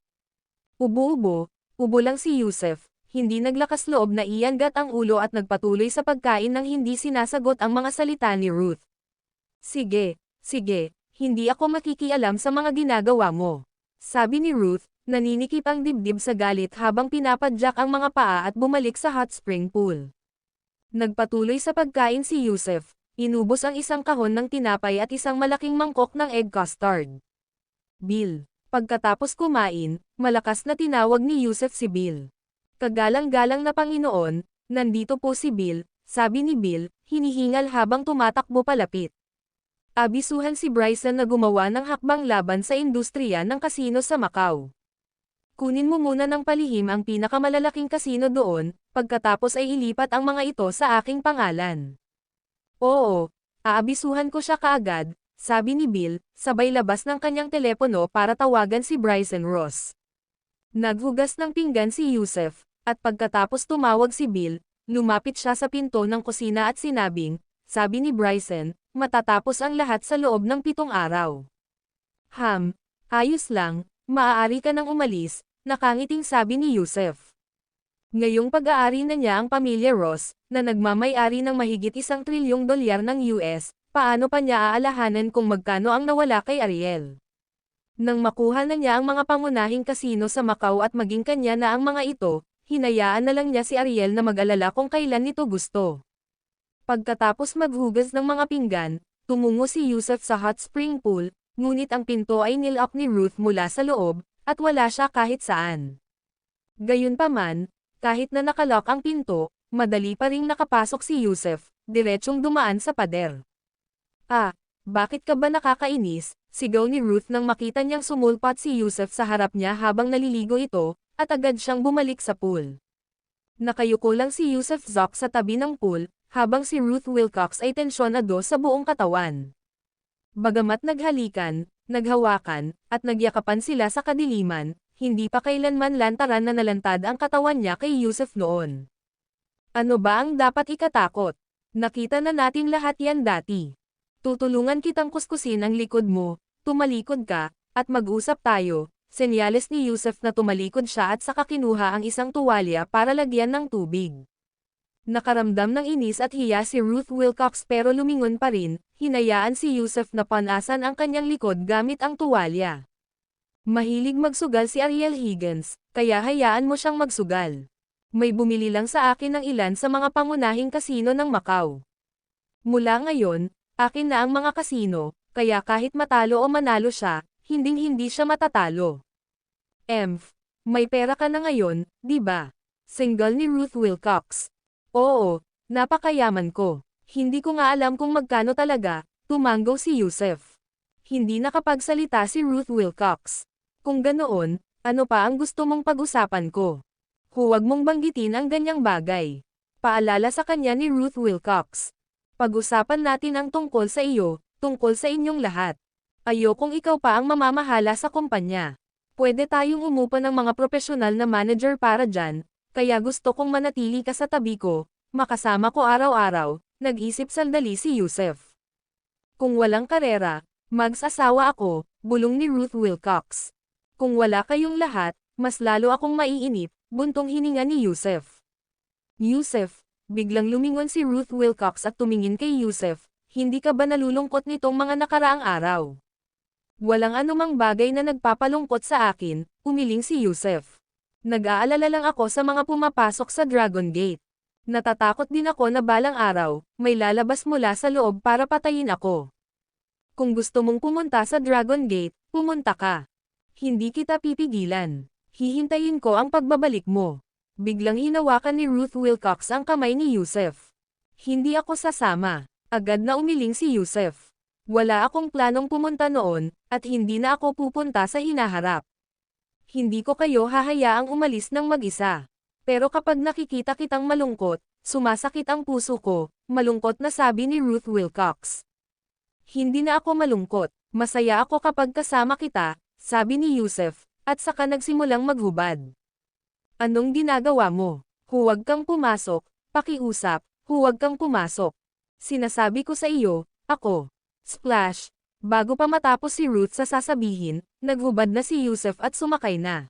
Ubo lang si Yusuf, hindi naglakas loob na iangat ang ulo at nagpatuloy sa pagkain nang hindi sinasagot ang mga salita ni Ruth. Sige, sige, hindi ako makikialam sa mga ginagawa mo. Sabi ni Ruth, naninikip ang dibdib sa galit habang pinapadyak ang mga paa at bumalik sa hot spring pool. Nagpatuloy sa pagkain si Yusef, inubos ang isang kahon ng tinapay at isang malaking mangkok ng egg custard. Bill. Pagkatapos kumain, malakas na tinawag ni Yusef si Bill. Kagalang-galang na Panginoon, nandito po si Bill, sabi ni Bill, hinihingal habang tumatakbo palapit. Abisuhan si Bryson na gumawa ng hakbang laban sa industriya ng kasino sa Macau. Kunin mo muna ng palihim ang pinakamalalaking kasino doon, pagkatapos ay ilipat ang mga ito sa aking pangalan. Oo, aabisuhan ko siya kaagad, sabi ni Bill, sabay labas ng kanyang telepono para tawagan si Bryson Ross. Naghugas ng pinggan si Yusef, at pagkatapos tumawag si Bill, lumapit siya sa pinto ng kusina at sinabing, sabi ni Bryson, matatapos ang lahat sa loob ng 7 araw. Ayos lang, maaari ka nang umalis, nakangiting sabi ni Yusef. Ngayong pag-aari na niya ang pamilya Ross, na nagmamay-ari ng mahigit $1 trilyong ng US, paano pa niya aalahanan kung magkano ang nawala kay Ariel? Nang makuha na niya ang mga pangunahing kasino sa Macau at maging kanya na ang mga ito, hinayaan na lang niya si Ariel na mag-alala kung kailan nito gusto. Pagkatapos maghugas ng mga pinggan, tumungo si Yusef sa hot spring pool, ngunit ang pinto ay nilock ni Ruth mula sa loob, at wala siya kahit saan. Gayunpaman, kahit na nakalock ang pinto, madali pa ring nakapasok si Yusef, diretsyong dumaan sa pader. Bakit ka ba nakakainis? Sigaw ni Ruth nang makita niyang sumulpat si Yusef sa harap niya habang naliligo ito, at agad siyang bumalik sa pool. Nakayuko lang si Yusef Zoc sa tabi ng pool, habang si Ruth Wilcox ay tensyonado sa buong katawan. Bagamat naghalikan, naghawakan, at nagyakapan sila sa kadiliman, hindi pa kailanman lantaran na nalantad ang katawan niya kay Yusef noon. Ano ba ang dapat ikatakot? Nakita na natin lahat yan dati. Tutulungan kitang kuskusin ang likod mo, tumalikod ka, at mag-usap tayo, senyales ni Yusef na tumalikod siya at saka kinuha ang isang tuwalya para lagyan ng tubig. Nakaramdam ng inis at hiya si Ruth Wilcox pero lumingon pa rin, hinayaan si Yusef na panasan ang kanyang likod gamit ang tuwalya. Mahilig magsugal si Ariel Higgins, kaya hayaan mo siyang magsugal. May bumili lang sa akin ng ilan sa mga pangunahing kasino ng Macau. Mula ngayon, akin na ang mga kasino, kaya kahit matalo o manalo siya, hinding-hindi siya matatalo. May pera ka na ngayon, di ba? Single ni Ruth Wilcox. Oo, napakayaman ko. Hindi ko nga alam kung magkano talaga, tumanggaw si Yusef. Hindi nakapagsalita si Ruth Wilcox. Kung ganoon, ano pa ang gusto mong pag-usapan ko? Huwag mong banggitin ang ganyang bagay. Paalala sa kanya ni Ruth Wilcox. Pag-usapan natin ang tungkol sa iyo, tungkol sa inyong lahat. Ayokong ikaw pa ang mamamahala sa kumpanya. Pwede tayong umupa ng mga profesional na manager para dyan, kaya gusto kong manatili ka sa tabi ko, makasama ko araw-araw, nag-isip sandali si Yusef. Kung walang karera, mag-asawa ako, bulong ni Ruth Wilcox. Kung wala kayong lahat, mas lalo akong maiinip, buntong hininga ni Yusef. Yusef, biglang lumingon si Ruth Wilcox at tumingin kay Yusef, hindi ka ba nalulungkot nitong mga nakaraang araw? Walang anumang bagay na nagpapalungkot sa akin, umiling si Yusef. Nag-aalala lang ako sa mga pumapasok sa Dragon Gate. Natatakot din ako na balang araw, may lalabas mula sa loob para patayin ako. Kung gusto mong pumunta sa Dragon Gate, pumunta ka. Hindi kita pipigilan. Hihintayin ko ang pagbabalik mo. Biglang hinawakan ni Ruth Wilcox ang kamay ni Yusef. Hindi ako sasama. Agad na umiling si Yusef. Wala akong planong pumunta noon, at hindi na ako pupunta sa hinaharap. Hindi ko kayo hahayaang umalis ng mag-isa. Pero kapag nakikita kitang malungkot, sumasakit ang puso ko, malungkot na sabi ni Ruth Wilcox. Hindi na ako malungkot, masaya ako kapag kasama kita, sabi ni Yusef, at saka nagsimulang maghubad. Anong ginagawa mo? Huwag kang pumasok, pakiusap, huwag kang pumasok. Sinasabi ko sa iyo, ako. Splash! Bago pa matapos si Ruth sa sasabihin, naghubad na si Yusef at sumakay na.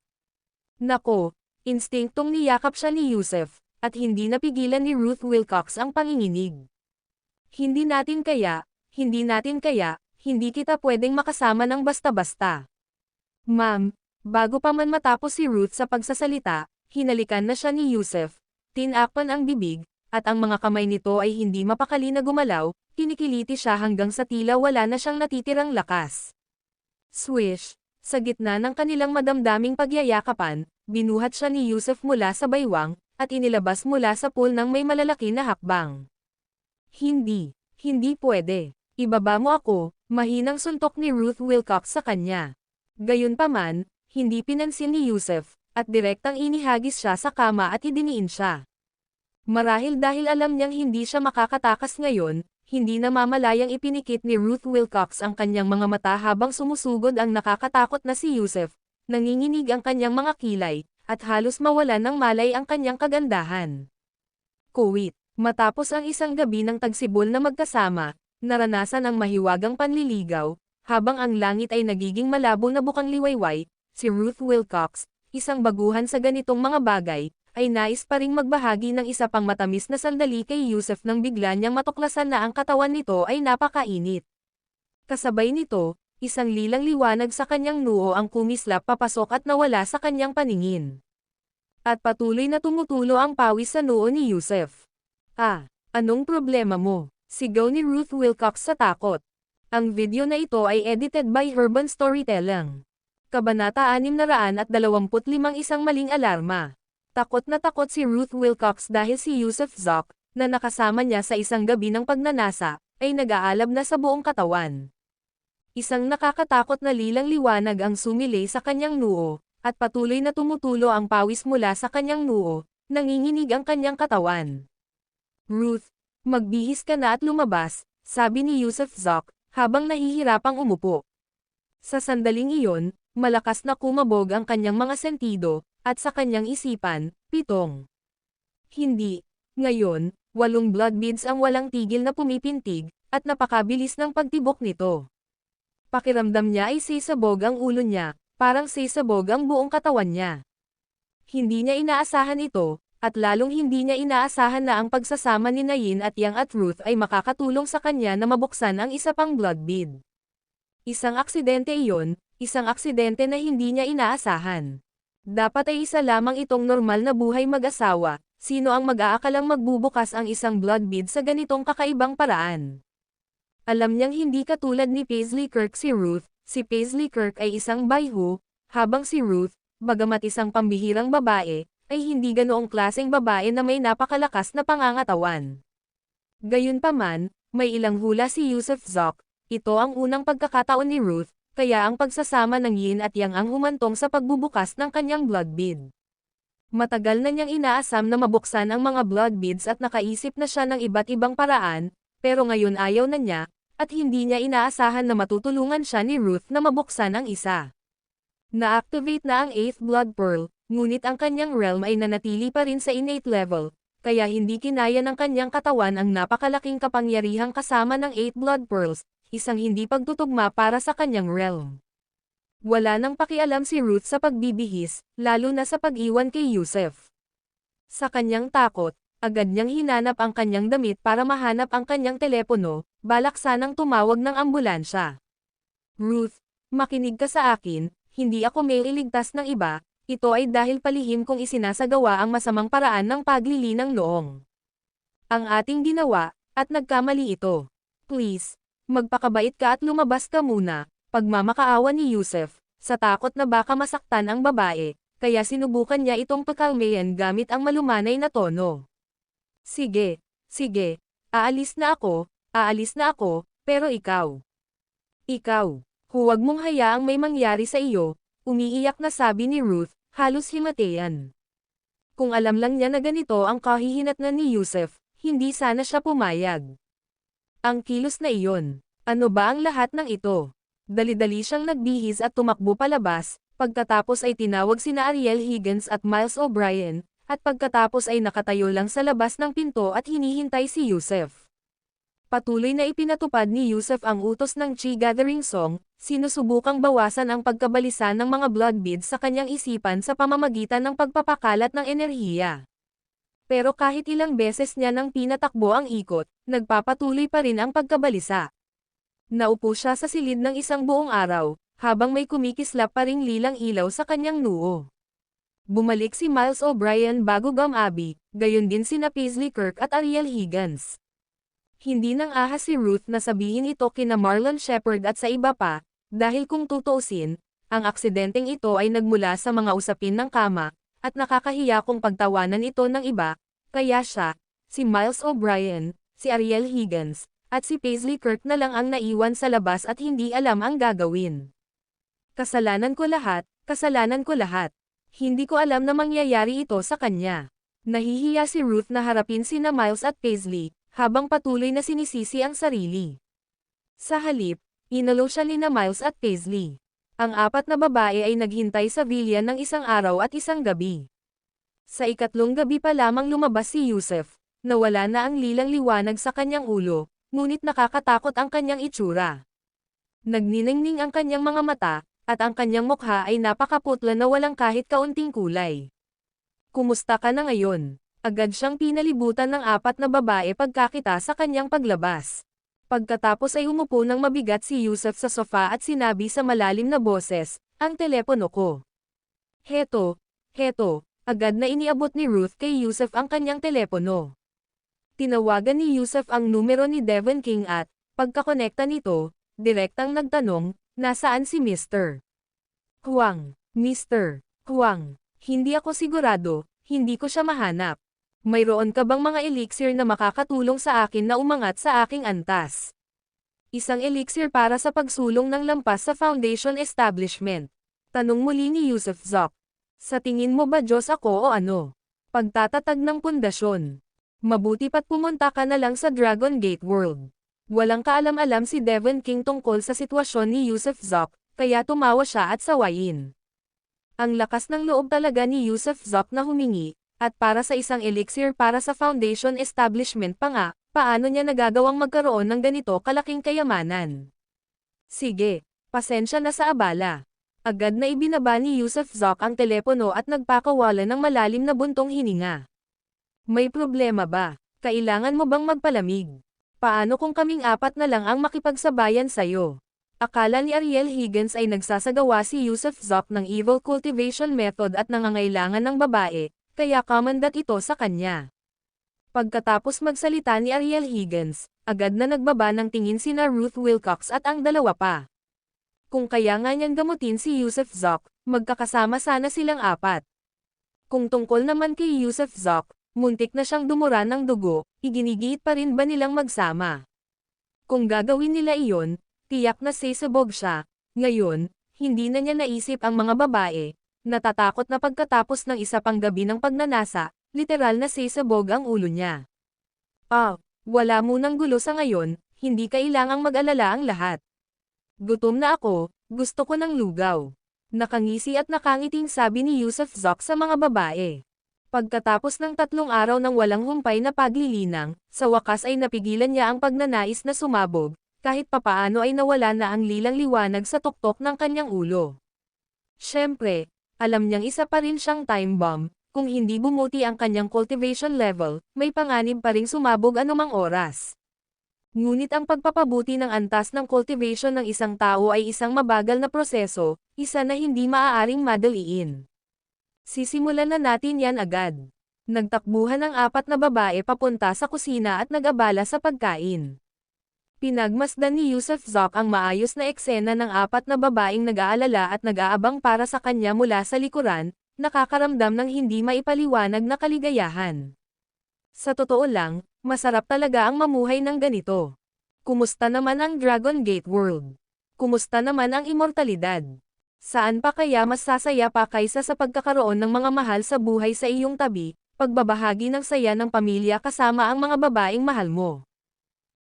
Nako, Instinktong niyakap siya ni Yusef, at hindi napigilan ni Ruth Wilcox ang panginginig. Hindi natin kaya, hindi kita pwedeng makasama ng basta-basta. Ma'am, bago pa man matapos si Ruth sa pagsasalita, hinalikan na siya ni Yusef, tinakpan ang bibig, at ang mga kamay nito ay hindi mapakali na gumalaw, kinikiliti siya hanggang sa tila wala na siyang natitirang lakas. Swish! Sa gitna ng kanilang madamdaming pagyayakapan, binuhat siya ni Yusef mula sa baywang, at inilabas mula sa pool ng may malalaki na hakbang. Hindi pwede. Ibaba mo ako, mahinang suntok ni Ruth Wilcox sa kanya. Gayunpaman, hindi pinansin ni Yusef, at direktang inihagis siya sa kama at idiniin siya. Marahil dahil alam niyang hindi siya makakatakas ngayon, hindi namamalayang ipinikit ni Ruth Wilcox ang kanyang mga mata habang sumusugod ang nakakatakot na si Yusef, nanginginig ang kanyang mga kilay, at halos mawalan ng malay ang kanyang kagandahan. Kuwit, matapos ang isang gabi ng tagsibol na magkasama, naranasan ang mahiwagang panliligaw, habang ang langit ay nagiging malabo na bukang liwayway, si Ruth Wilcox, isang baguhan sa ganitong mga bagay, ay nais pa ring magbahagi ng isa pang matamis na sandali kay Yusef nang bigla niyang matuklasan na ang katawan nito ay napakainit. Kasabay nito, isang lilang liwanag sa kanyang noo ang kumislap papasok at nawala sa kanyang paningin. At patuloy na tumutulo ang pawis sa noo ni Yusef. Anong problema mo? Sigaw ni Ruth Wilcox sa takot. Ang video na ito ay edited by Urban Storytelling. Kabanata 625 Isang maling alarma. Takot na takot si Ruth Wilcox dahil si Yusef Zoc, na nakasama niya sa isang gabi ng pagnanasa, ay nag-aalab na sa buong katawan. Isang nakakatakot na lilang liwanag ang sumilay sa kanyang noo, at patuloy na tumutulo ang pawis mula sa kanyang noo, nanginginig ang kanyang katawan. Ruth, magbihis ka na at lumabas, sabi ni Yusef Zoc, habang nahihirapang umupo. Sa sandaling iyon, malakas na kumabog ang kanyang mga sentido, at sa kanyang isipan, 7. Hindi. Ngayon, 8 blood beads ang walang tigil na pumipintig, at napakabilis ng pagtibok nito. Pakiramdam niya ay sisabog ang ulo niya, parang sisabog ang buong katawan niya. Hindi niya inaasahan ito, at lalong hindi niya inaasahan na ang pagsasama ni Yin at Yang at Ruth ay makakatulong sa kanya na mabuksan ang isa pang blood bead. Isang aksidente iyon, isang aksidente na hindi niya inaasahan. Dapat ay isa lamang itong normal na buhay mag-asawa, sino ang mag-aakalang magbubukas ang isang blood bead sa ganitong kakaibang paraan. Alam niyang hindi katulad ni Paisley Kirk si Ruth, si Paisley Kirk ay isang bayhu, habang si Ruth, bagamat isang pambihirang babae, ay hindi ganoong klaseng babae na may napakalakas na pangangatawan. Gayunpaman, may ilang hula si Yusef Zoc, ito ang unang pagkakataon ni Ruth, kaya ang pagsasama ng Yin at Yang ang humantong sa pagbubukas ng kanyang blood bead. Matagal na niyang inaasam na mabuksan ang mga blood beads at nakaisip na siya ng iba't ibang paraan, pero ngayon ayaw na niya, at hindi niya inaasahan na matutulungan siya ni Ruth na mabuksan ang isa. Na-activate na ang 8th blood pearl, ngunit ang kanyang realm ay nanatili pa rin sa innate level, kaya hindi kinaya ng kanyang katawan ang napakalaking kapangyarihang kasama ng 8 blood pearls, isang hindi pagtutugma para sa kanyang realm. Wala nang pakialam si Ruth sa pagbibihis, lalo na sa pag-iwan kay Yusef. Sa kanyang takot, agad niyang hinanap ang kanyang damit para mahanap ang kanyang telepono, balak sanang tumawag ng ambulansya. Ruth, makinig ka sa akin, hindi ako may iligtas ng iba, ito ay dahil palihim kong isinasagawa ang masamang paraan ng paglilinang noong. Ang ating ginawa, at nagkamali ito. Please, magpakabait ka at lumabas ka muna, pagmamakaawa ni Yusef, sa takot na baka masaktan ang babae, kaya sinubukan niya itong pakalmayan gamit ang malumanay na tono. Sige, aalis na ako, pero ikaw, huwag mong hayaang may mangyari sa iyo, umiiyak na sabi ni Ruth, halos himatayan. Kung alam lang niya na ganito ang kahihinatnan ni Yusef, hindi sana siya pumayag. Ang kilos na iyon, ano ba ang lahat ng ito? Dali-dali siyang nagbihis at tumakbo palabas, pagkatapos ay tinawag sina Ariel Higgins at Miles O'Brien, at pagkatapos ay nakatayo lang sa labas ng pinto at hinihintay si Yusef. Patuloy na ipinatupad ni Yusuf ang utos ng Chi Gathering Song, sinusubukang bawasan ang pagkabalisa ng mga blood beads sa kanyang isipan sa pamamagitan ng pagpapakalat ng enerhiya. Pero kahit ilang beses niya nang pinatakbo ang ikot, nagpapatuloy pa rin ang pagkabalisa. Naupo siya sa silid ng isang buong araw, habang may kumikislap pa ring lilang ilaw sa kanyang noo. Bumalik si Miles O'Brien bago gumabi, gayon din sina Paisley Kirk at Ariel Higgins. Hindi nang ahas si Ruth na sabihin ito kina Marlon Shepard at sa iba pa, dahil kung tutuusin, ang aksidenteng ito ay nagmula sa mga usapin ng kama, at nakakahiya kung pagtawanan ito ng iba, kaya siya, si Miles O'Brien, si Ariel Higgins, at si Paisley Kirk na lang ang naiwan sa labas at hindi alam ang gagawin. Kasalanan ko lahat, kasalanan ko lahat. Hindi ko alam na mangyayari ito sa kanya. Nahihiya si Ruth na harapin sina Miles at Paisley, habang patuloy na sinisisi ang sarili. Sa halip, inalo siya nina Miles at Paisley. Ang apat na babae ay naghintay sa villa ng isang araw at isang gabi. Sa ikatlong gabi pa lamang lumabas si Yusuf, nawala na ang lilang liwanag sa kanyang ulo, ngunit nakakatakot ang kanyang itsura. Nagniningning ang kanyang mga mata, at ang kanyang mukha ay napakaputla na walang kahit kaunting kulay. Kumusta ka na ngayon? Agad siyang pinalibutan ng apat na babae pagkakita sa kanyang paglabas. Pagkatapos ay umupo ng mabigat si Yusuf sa sofa at sinabi sa malalim na boses, "Ang telepono ko." Heto, agad na iniabot ni Ruth kay Yusuf ang kanyang telepono. Tinawagan ni Yusuf ang numero ni Devon King at, pagkakonekta nito, direktang nagtanong, "Nasaan si Mr. Huang?" "Mr. Huang, hindi ako sigurado, hindi ko siya mahanap. Mayroon ka bang mga elixir na makakatulong sa akin na umangat sa aking antas?" "Isang elixir para sa pagsulong ng lampas sa Foundation Establishment?" tanong muli ni Yusuf Zok. "Sa tingin mo ba Diyos ako o ano? Pagtatatag ng pundasyon. Mabuti pa't pumunta ka na lang sa Dragon Gate World." Walang kaalam-alam si Devon King tungkol sa sitwasyon ni Yusuf Zok, kaya tumawa siya at sawayin. Ang lakas ng loob talaga ni Yusuf Zok na humingi, at para sa isang elixir para sa Foundation Establishment pa nga, paano niya nagagawang magkaroon ng ganito kalaking kayamanan? "Sige, pasensya na sa abala." Agad na ibinaba ni Yusuf Zok ang telepono at nagpakawala ng malalim na buntong hininga. "May problema ba? Kailangan mo bang magpalamig? Paano kung kaming apat na lang ang makipagsabayan sa'yo?" Akala ni Ariel Higgins ay nagsasagawa si Yusuf Zok ng evil cultivation method at nangangailangan ng babae, kaya kamandat ito sa kanya. Pagkatapos magsalita ni Ariel Higgins, agad na nagbaba ng tingin sina Ruth Wilcox at ang dalawa pa. Kung kaya nga niyang gamutin si Yusuf Zok, magkakasama sana silang apat. Kung tungkol naman kay Yusuf Zok, muntik na siyang dumura ng dugo, iginigiit pa rin ba nilang magsama? Kung gagawin nila iyon, tiyak na sasabog siya. Ngayon, hindi na niya naisip ang mga babae. Natatakot na pagkatapos ng isa pang gabi ng pagnanasa, literal na sasabog ang ulo niya. Wala munang gulo sa ngayon, hindi kailangang mag-alala ang lahat. Gutom na ako, gusto ko ng lugaw. Nakangisi at nakangiting sabi ni Yusuf Zok sa mga babae. Pagkatapos ng 3 araw ng walang humpay na paglilinang, sa wakas ay napigilan niya ang pagnanais na sumabog, kahit papaano ay nawala na ang lilang liwanag sa tuktok ng kanyang ulo. Siyempre, alam niyang isa pa rin siyang time bomb, kung hindi bumuti ang kanyang cultivation level, may panganib pa ring sumabog anumang oras. Ngunit ang pagpapabuti ng antas ng cultivation ng isang tao ay isang mabagal na proseso, isa na hindi maaaring madaliin. Sisimulan na natin yan agad. Nagtakbuhan ang 4 na babae papunta sa kusina at nag-abala sa pagkain. Pinagmasdan ni Yusuf Zok ang maayos na eksena ng 4 na babaeng nag-aalala at nag-aabang para sa kanya mula sa likuran, nakakaramdam ng hindi maipaliwanag na kaligayahan. Sa totoo lang, masarap talaga ang mamuhay ng ganito. Kumusta naman ang Dragon Gate World? Kumusta naman ang immortalidad? Saan pa kaya mas sasaya pa kaysa sa pagkakaroon ng mga mahal sa buhay sa iyong tabi, pagbabahagi ng saya ng pamilya kasama ang mga babaeng mahal mo?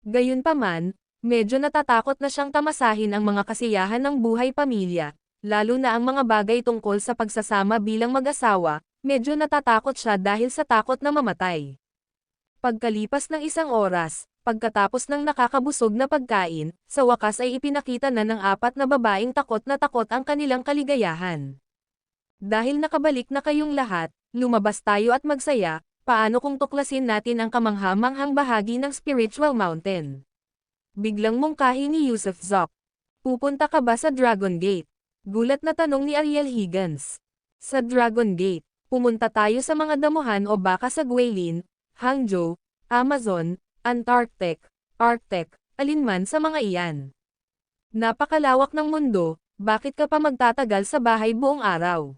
Gayunpaman, medyo natatakot na siyang tamasahin ang mga kasiyahan ng buhay pamilya, lalo na ang mga bagay tungkol sa pagsasama bilang mag-asawa, medyo natatakot siya dahil sa takot na mamatay. Pagkalipas ng 1 oras, Pagkatapos ng nakakabusog na pagkain, sa wakas ay ipinakita na ng 4 na babaeng takot na takot ang kanilang kaligayahan. Dahil nakabalik na kayong lahat, lumabas tayo at magsaya, paano kung tuklasin natin ang kamanghamanghang bahagi ng Spiritual Mountain? Biglang mungkahi ni Yusuf Zok. Pupunta ka ba sa Dragon Gate? Gulat na tanong ni Ariel Higgins. Sa Dragon Gate, pumunta tayo sa mga damuhan o baka sa Guilin, Hangzhou, Amazon, Antarctic, Arctic, alinman sa mga iyan. Napakalawak ng mundo, bakit ka pa magtatagal sa bahay buong araw?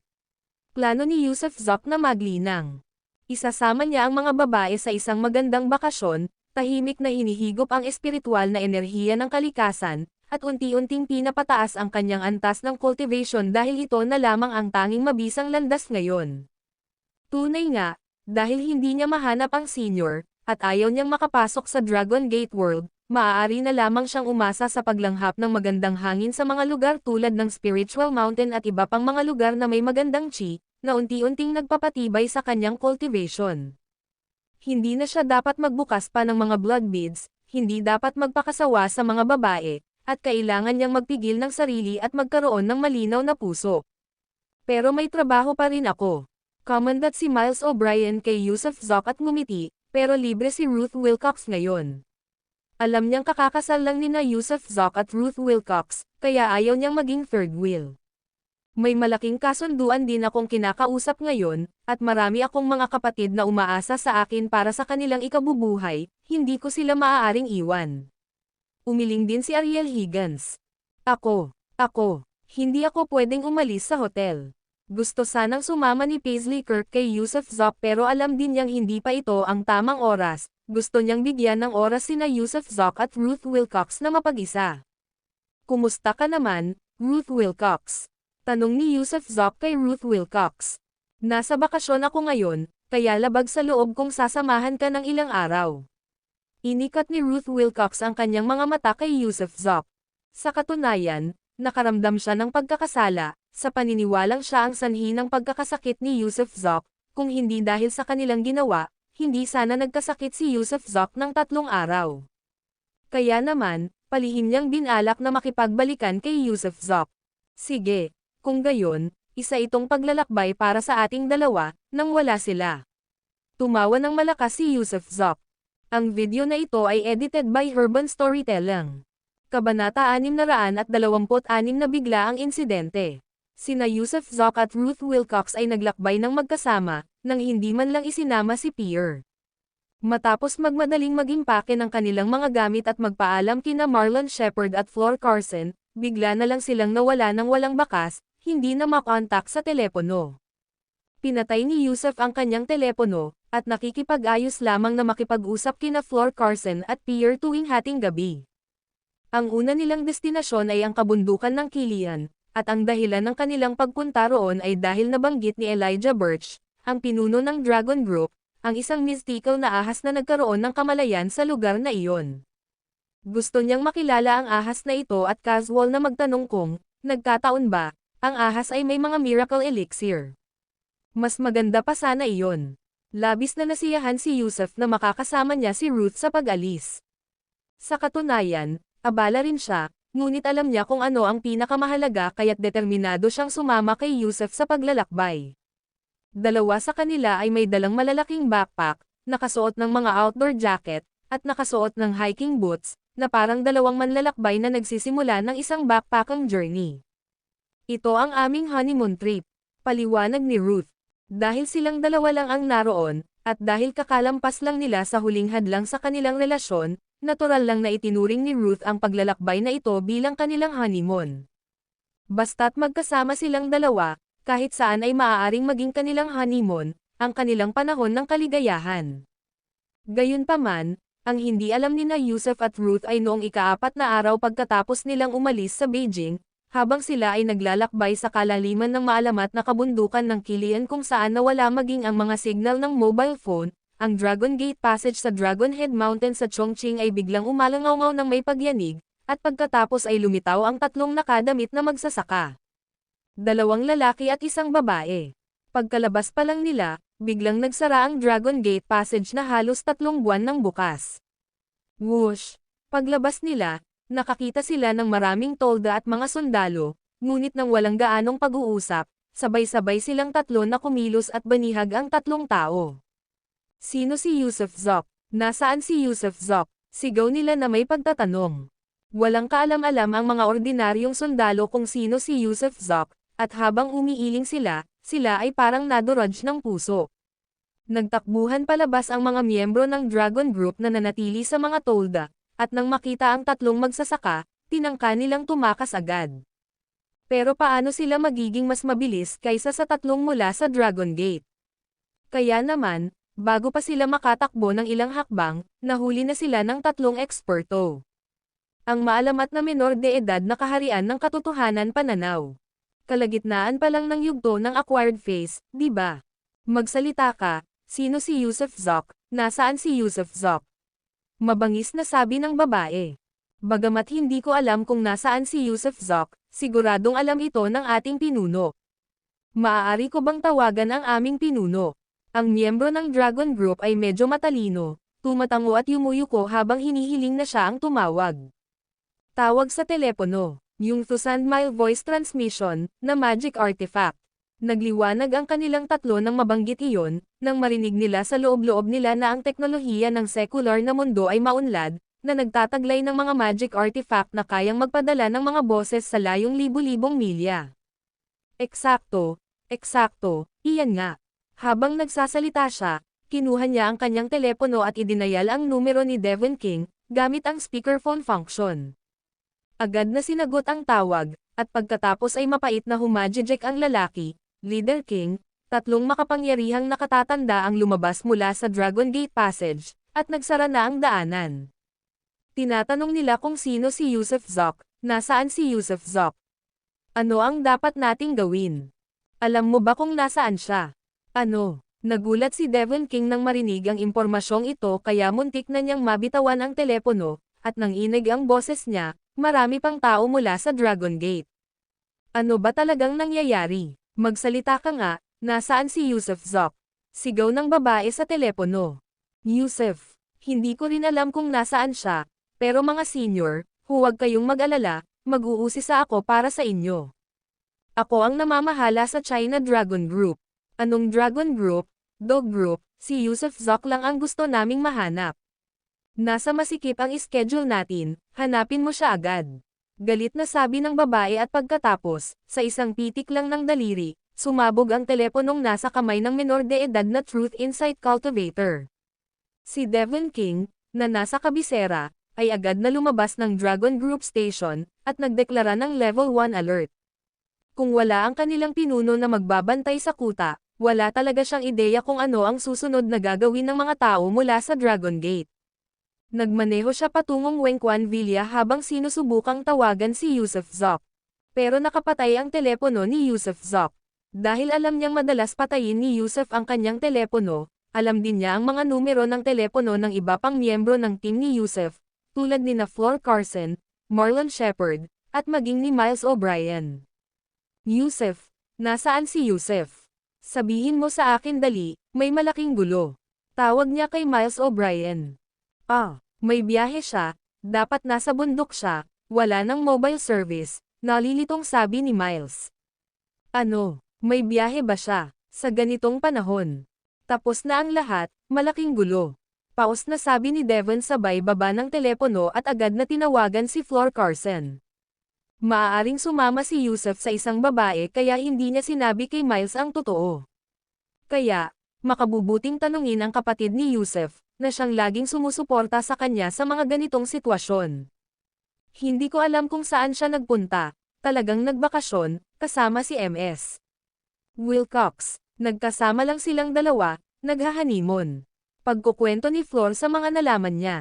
Plano ni Yusuf Zok na maglinang. Isasama niya ang mga babae sa isang magandang bakasyon, tahimik na hinihigop ang espiritual na enerhiya ng kalikasan, at unti-unting pinapataas ang kanyang antas ng cultivation dahil ito na lamang ang tanging mabisang landas ngayon. Tunay nga, dahil hindi niya mahanap ang senior, at ayaw niyang makapasok sa Dragon Gate World, maaari na lamang siyang umasa sa paglanghap ng magandang hangin sa mga lugar tulad ng Spiritual Mountain at iba pang mga lugar na may magandang chi, na unti-unting nagpapatibay sa kanyang cultivation. Hindi na siya dapat magbukas pa ng mga blood beads, hindi dapat magpakasawa sa mga babae, at kailangan niyang magpigil ng sarili at magkaroon ng malinaw na puso. Pero may trabaho pa rin ako. Commandant si Miles O'Brien kay Yusuf Zok at ngumiti, pero libre si Ruth Wilcox ngayon. Alam niyang kakakasal lang nina Yusuf Zok at Ruth Wilcox, kaya ayaw niyang maging third wheel. May malaking kasunduan din akong kinakausap ngayon, at marami akong mga kapatid na umaasa sa akin para sa kanilang ikabubuhay, hindi ko sila maaaring iwan. Umiling din si Ariel Higgins. Ako, hindi ako pwedeng umalis sa hotel. Gusto sanang sumama ni Paisley Kirk kay Yusuf Zok pero alam din niyang hindi pa ito ang tamang oras, gusto niyang bigyan ng oras sina Yusuf Zok at Ruth Wilcox na mapag-isa. Kumusta ka naman, Ruth Wilcox? Tanong ni Yusuf Zok kay Ruth Wilcox. Nasa bakasyon ako ngayon, kaya labag sa loob kong sasamahan ka ng ilang araw. Inikat ni Ruth Wilcox ang kanyang mga mata kay Yusuf Zok. Sa katunayan, nakaramdam siya ng pagkakasala, sa paniniwalang siya ang sanhi ng pagkakasakit ni Yusuf Zok, kung hindi dahil sa kanilang ginawa, hindi sana nagkasakit si Yusuf Zok ng 3 araw. Kaya naman, palihim niyang binalak na makipagbalikan kay Yusuf Zok. Sige. Kung gayon, isa itong paglalakbay para sa ating dalawa, nang wala sila. Tumawa ng malakas si Yusuf Zok. Ang video na ito ay edited by Urban Storytelling. Kabanata 626 na bigla ang insidente. Sina Yusuf Zok at Ruth Wilcox ay naglakbay ng magkasama, nang hindi man lang isinama si Pierre. Matapos magmadaling mag-impake ng kanilang mga gamit at magpaalam kina Marlon Shepard at Flor Carson, bigla na lang silang nawala ng walang bakas, hindi na makontak sa telepono. Pinatay ni Yusuf ang kanyang telepono, at nakikipag-ayos lamang na makipag-usap kina Flor Carson at Pierre tuwing hating gabi. Ang una nilang destinasyon ay ang kabundukan ng Kilian, at ang dahilan ng kanilang pagpunta roon ay dahil nabanggit ni Elijah Birch, ang pinuno ng Dragon Group, ang isang mystical na ahas na nagkaroon ng kamalayan sa lugar na iyon. Gusto niyang makilala ang ahas na ito at casual na magtanong kung, nagkataon ba, ang ahas ay may mga miracle elixir. Mas maganda pa sana iyon. Labis na nasiyahan si Yusuf na makakasama niya si Ruth sa pag-alis. Sa katunayan, abala rin siya, ngunit alam niya kung ano ang pinakamahalaga kaya't determinado siyang sumama kay Yusuf sa paglalakbay. Dalawa sa kanila ay may dalang malalaking backpack, nakasuot ng mga outdoor jacket, at nakasuot ng hiking boots, na parang dalawang manlalakbay na nagsisimula ng isang backpacking journey. Ito ang aming honeymoon trip, paliwanag ni Ruth. Dahil silang dalawa lang ang naroon, at dahil kakalampas lang nila sa huling hadlang sa kanilang relasyon, natural lang na itinuring ni Ruth ang paglalakbay na ito bilang kanilang honeymoon. Basta't magkasama silang dalawa, kahit saan ay maaaring maging kanilang honeymoon, ang kanilang panahon ng kaligayahan. Gayunpaman, ang hindi alam ni na Yusuf at Ruth ay noong ika-4 na araw pagkatapos nilang umalis sa Beijing, habang sila ay naglalakbay sa kalaliman ng maalamat na kabundukan ng Kilian kung saan nawala maging ang mga signal ng mobile phone, ang Dragon Gate Passage sa Dragon Head Mountain sa Chongqing ay biglang umalangaw ng may pagyanig, at pagkatapos ay lumitaw ang 3 nakadamit na magsasaka. 2 lalaki at 1 babae. Pagkalabas pa lang nila, biglang nagsara ang Dragon Gate Passage na halos 3 buwan nang bukas. Whoosh! Paglabas nila, nakakita sila ng maraming tolda at mga sundalo, ngunit nang walang gaanong pag-uusap, sabay-sabay silang tatlo na kumilos at banihag ang tatlong tao. Sino si Yusuf Zok? Nasaan si Yusuf Zok? Sigaw nila na may pagtatanong. Walang kaalam-alam ang mga ordinaryong sundalo kung sino si Yusuf Zok, at habang umiiling sila ay parang naduraj ng puso. Nagtakbuhan palabas ang mga miyembro ng Dragon Group na nanatili sa mga tolda, at nang makita ang tatlong magsasaka, tinangka nilang tumakas agad. Pero paano sila magiging mas mabilis kaysa sa tatlong mula sa Dragon Gate? Kaya naman, bago pa sila makatakbo ng ilang hakbang, nahuli na sila ng tatlong eksperto. Ang maalamat na menor de edad na kaharian ng katotohanan pananaw. Kalagitnaan pa lang ng yugto ng acquired face, di ba? Magsalita ka, sino si Yusuf Zok, nasaan si Yusuf Zok? Mabangis na sabi ng babae. Bagamat hindi ko alam kung nasaan si Yusuf Zok, siguradong alam ito ng ating pinuno. Maaari ko bang tawagan ang aming pinuno? Ang miyembro ng Dragon Group ay medyo matalino, tumatango at yumuyuko habang hinihiling na siya ang tumawag. Tawag sa telepono, yung Thousand-Mile Voice Transmission, na magic artifact. Nagliwanag ang kanilang tatlo nang mabanggit iyon, nang marinig nila sa loob-loob nila na ang teknolohiya ng secular na mundo ay maunlad, na nagtataglay ng mga magic artifact na kayang magpadala ng mga boses sa layong libu-libong milya. Eksakto, iyan nga. Habang nagsasalita siya, kinuha niya ang kanyang telepono at idinayal ang numero ni Devon King, gamit ang speakerphone function. Agad na sinagot ang tawag, at pagkatapos ay mapait na humajijek ang lalaki, Leader King, tatlong makapangyarihang nakatatanda ang lumabas mula sa Dragon Gate Passage, at nagsara na ang daanan. Tinatanong nila kung sino si Yusuf Zok, nasaan si Yusuf Zok? Ano ang dapat nating gawin? Alam mo ba kung nasaan siya? Ano? Nagulat si Devon King nang marinig ang impormasyong ito kaya muntik na niyang mabitawan ang telepono, at nang inig ang boses niya, marami pang tao mula sa Dragon Gate. Ano ba talagang nangyayari? Magsalita ka nga, nasaan si Yusuf Zok? Sigaw ng babae sa telepono. Yusuf, hindi ko rin alam kung nasaan siya, pero mga senior, huwag kayong mag-alala, mag-uusisa ako para sa inyo. Ako ang namamahala sa China Dragon Group. Anong Dragon Group? Dog Group, si Yusuf Zok lang ang gusto naming mahanap. Nasa masikip ang schedule natin, hanapin mo siya agad. Galit na sabi ng babae at pagkatapos, sa isang pitik lang ng daliri, sumabog ang teleponong nasa kamay ng menor de edad na Truth Insight Cultivator. Si Devon King, na nasa kabisera, ay agad na lumabas ng Dragon Group Station, at nagdeklara ng Level 1 alert. Kung wala ang kanilang pinuno na magbabantay sa kuta, wala talaga siyang ideya kung ano ang susunod na gagawin ng mga tao mula sa Dragon Gate. Nagmaneho siya patungong Wengquan Villa habang sinusubukang tawagan si Yusuf Zok. Pero nakapatay ang telepono ni Yusuf Zok. Dahil alam niyang madalas patayin ni Yusuf ang kanyang telepono, alam din niya ang mga numero ng telepono ng iba pang miyembro ng team ni Yusuf, tulad ni Flor Carson, Marlon Shepard, at maging ni Miles O'Brien. Yusuf, nasaan si Yusuf? Sabihin mo sa akin dali, may malaking gulo. Tawag niya kay Miles O'Brien. May biyahe siya, dapat nasa bundok siya, wala nang mobile service, nalilitong sabi ni Miles. Ano, may biyahe ba siya, sa ganitong panahon? Tapos na ang lahat, malaking gulo. Paus na sabi ni Devon sabay baba ng telepono at agad na tinawagan si Flor Carson. Maaaring sumama si Yusuf sa isang babae kaya hindi niya sinabi kay Miles ang totoo. Kaya, makabubuting tanungin ang kapatid ni Yusuf, na siyang laging sumusuporta sa kanya sa mga ganitong sitwasyon. Hindi ko alam kung saan siya nagpunta, talagang nagbakasyon, kasama si MS. Wilcox, nagkasama lang silang dalawa, naghahanimon. Pagkukwento ni Flor sa mga nalaman niya.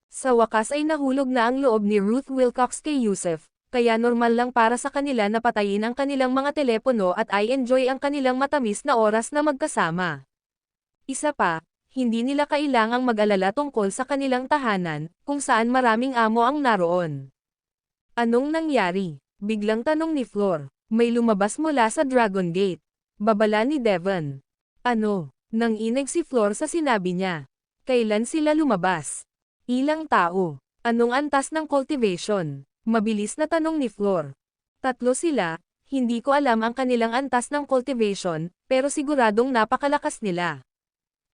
Sa wakas ay nahulog na ang loob ni Ruth Wilcox kay Yusuf, kaya normal lang para sa kanila na patayin ang kanilang mga telepono at i-enjoy ang kanilang matamis na oras na magkasama. Isa pa, hindi nila kailangang mag-alala tungkol sa kanilang tahanan, kung saan maraming amo ang naroon. Anong nangyari? Biglang tanong ni Flor. May lumabas mula sa Dragon Gate. Babala ni Devon. Ano? Nanginig si Flor sa sinabi niya. Kailan sila lumabas? Ilang tao. Anong antas ng cultivation? Mabilis na tanong ni Flor. Tatlo sila, hindi ko alam ang kanilang antas ng cultivation, pero siguradong napakalakas nila.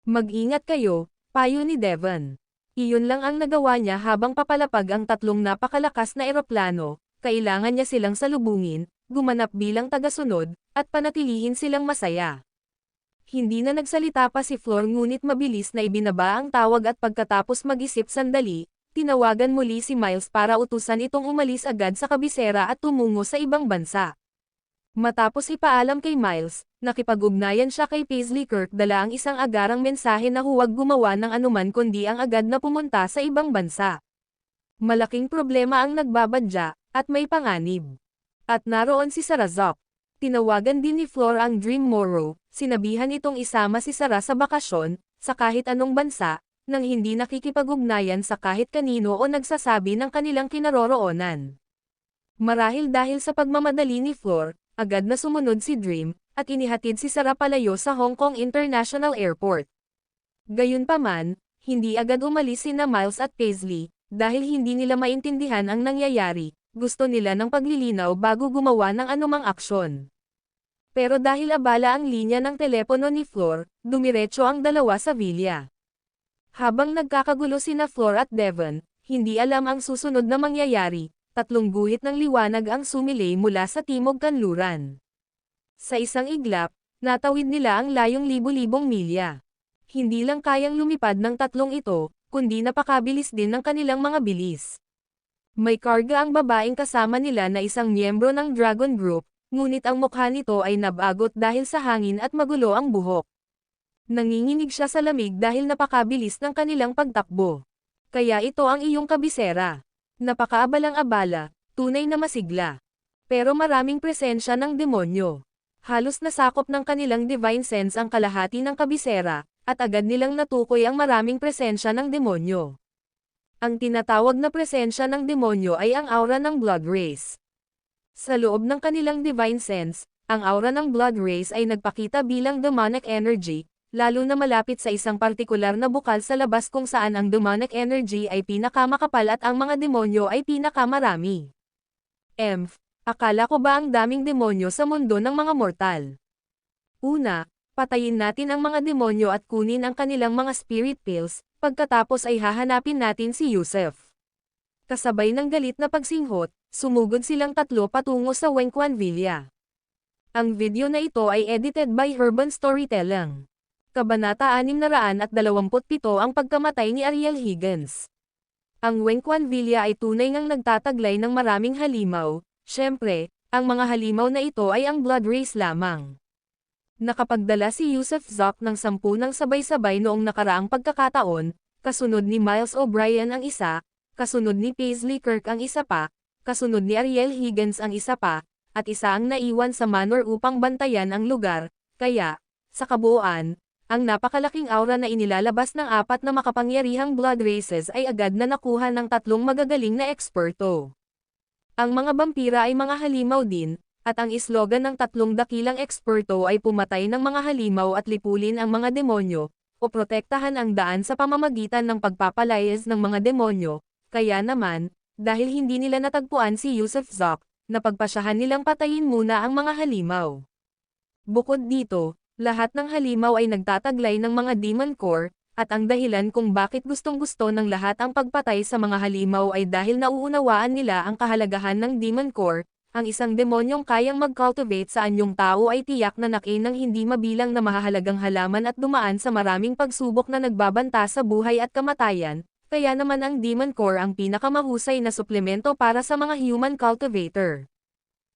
Mag-ingat kayo, payo ni Devon. Iyon lang ang nagawa niya habang papalapag ang tatlong napakalakas na eroplano, kailangan niya silang salubungin, gumanap bilang tagasunod, at panatilihin silang masaya. Hindi na nagsalita pa si Flor ngunit mabilis na ibinaba ang tawag at pagkatapos mag-isip sandali, tinawagan muli si Miles para utusan itong umalis agad sa kabisera at tumungo sa ibang bansa. Matapos ipaalam kay Miles, nakipag-ugnayan siya kay Paisley Kirk dala ang isang agarang mensahe na huwag gumawa ng anuman kundi ang agad na pumunta sa ibang bansa. Malaking problema ang nagbabadya, at may panganib. At naroon si Sarazok. Tinawagan din ni Flor ang Dream Morrow, sinabihan itong isama si Sarah sa bakasyon, sa kahit anong bansa, nang hindi nakikipag-ugnayan sa kahit kanino o nagsasabi ng kanilang kinaroroonan. Marahil dahil sa pagmamadali ni Flor, agad na sumunod si Dream, at inihatid si Sarah palayo sa Hong Kong International Airport. Gayunpaman, hindi agad umalis sina Miles at Paisley, dahil hindi nila maintindihan ang nangyayari. Gusto nila ng paglilinaw bago gumawa ng anumang aksyon. Pero dahil abala ang linya ng telepono ni Flor, dumiretso ang dalawa sa villa. Habang nagkakagulo sina Flor at Devon, hindi alam ang susunod na mangyayari, tatlong guhit ng liwanag ang sumilay mula sa timog kanluran. Sa isang iglap, natawid nila ang layong libu-libong milya. Hindi lang kayang lumipad ng tatlong ito, kundi napakabilis din ng kanilang mga bilis. May karga ang babaeng kasama nila na isang miyembro ng Dragon Group, ngunit ang mukha nito ay nabagot dahil sa hangin at magulo ang buhok. Nanginginig siya sa lamig dahil napakabilis ng kanilang pagtakbo. Kaya ito ang iyong kabisera. Napakaabalang-abala, tunay na masigla. Pero maraming presensya ng demonyo. Halos nasakop ng kanilang divine sense ang kalahati ng kabisera, at agad nilang natukoy ang maraming presensya ng demonyo. Ang tinatawag na presensya ng demonyo ay ang aura ng blood race. Sa loob ng kanilang divine sense, ang aura ng blood race ay nagpakita bilang demonic energy, lalo na malapit sa isang partikular na bukal sa labas kung saan ang demonic energy ay pinakamakapal at ang mga demonyo ay pinakamarami. Akala ko ba ang daming demonyo sa mundo ng mga mortal? Una, patayin natin ang mga demonyo at kunin ang kanilang mga spirit pills, pagkatapos ay hahanapin natin si Yusef. Kasabay ng galit na pagsinghot, sumugod silang tatlo patungo sa Wengquan Villa. Ang video na ito ay edited by Urban Storytelling. Kabanata 627 ang pagkamatay ni Ariel Higgins. Ang Wengquan Villa ay tunay ngang nagtataglay ng maraming halimaw, syempre, ang mga halimaw na ito ay ang blood race lamang. Nakapagdala si Yusef Zoc ng 10 ng sabay-sabay noong nakaraang pagkakataon, kasunod ni Miles O'Brien ang isa, kasunod ni Paisley Kirk ang isa pa, kasunod ni Ariel Higgins ang isa pa, at isa ang naiwan sa manor upang bantayan ang lugar, kaya, sa kabuuan, ang napakalaking aura na inilalabas ng 4 na makapangyarihang blood races ay agad na nakuha ng 3 magagaling na eksperto. Ang mga vampira ay mga halimaw din, at ang islogan ng 3 dakilang eksperto ay pumatay ng mga halimaw at lipulin ang mga demonyo, o protektahan ang daan sa pamamagitan ng pagpapalayas ng mga demonyo, kaya naman, dahil hindi nila natagpuan si Yusef Zoc, napagpasyahan nilang patayin muna ang mga halimaw. Bukod dito, lahat ng halimaw ay nagtataglay ng mga demon core, at ang dahilan kung bakit gustong-gusto ng lahat ang pagpatay sa mga halimaw ay dahil nauunawaan nila ang kahalagahan ng demon core. Ang isang demonyong kayang mag-cultivate sa anyong tao ay tiyak na nakin ng hindi mabilang na mahahalagang halaman at dumaan sa maraming pagsubok na nagbabanta sa buhay at kamatayan, kaya naman ang demon core ang pinakamahusay na suplemento para sa mga human cultivator.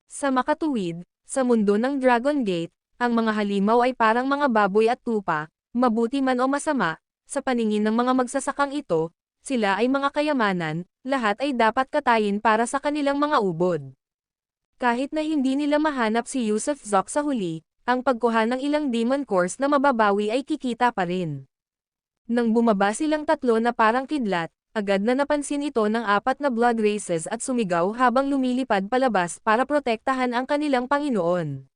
Sa makatuwid, sa mundo ng Dragon Gate, ang mga halimaw ay parang mga baboy at tupa, mabuti man o masama, sa paningin ng mga magsasakang ito, sila ay mga kayamanan, lahat ay dapat katayin para sa kanilang mga ubod. Kahit na hindi nila mahanap si Yusef Zoc sa huli, ang pagkuha ng ilang demon cores na mababawi ay kikita pa rin. Nang bumaba silang tatlo na parang kidlat, agad na napansin ito ng 4 na blood races at sumigaw habang lumilipad palabas para protektahan ang kanilang Panginoon.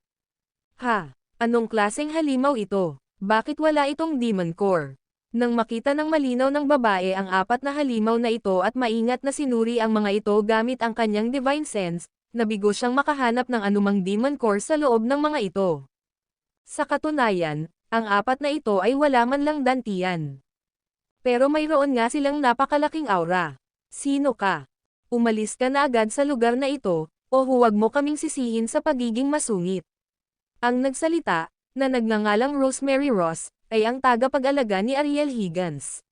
Anong klaseng halimaw ito? Bakit wala itong demon core? Nang makita ng malinaw ng babae ang 4 na halimaw na ito at maingat na sinuri ang mga ito gamit ang kanyang divine sense, nabigo siyang makahanap ng anumang demon core sa loob ng mga ito. Sa katunayan, ang 4 na ito ay wala man lang dantian. Pero mayroon nga silang napakalaking aura. Sino ka? Umalis ka na agad sa lugar na ito, o huwag mo kaming sisihin sa pagiging masungit. Ang nagsalita, na nagngangalang Rosemary Ross, ay ang tagapag-alaga ni Ariel Higgins.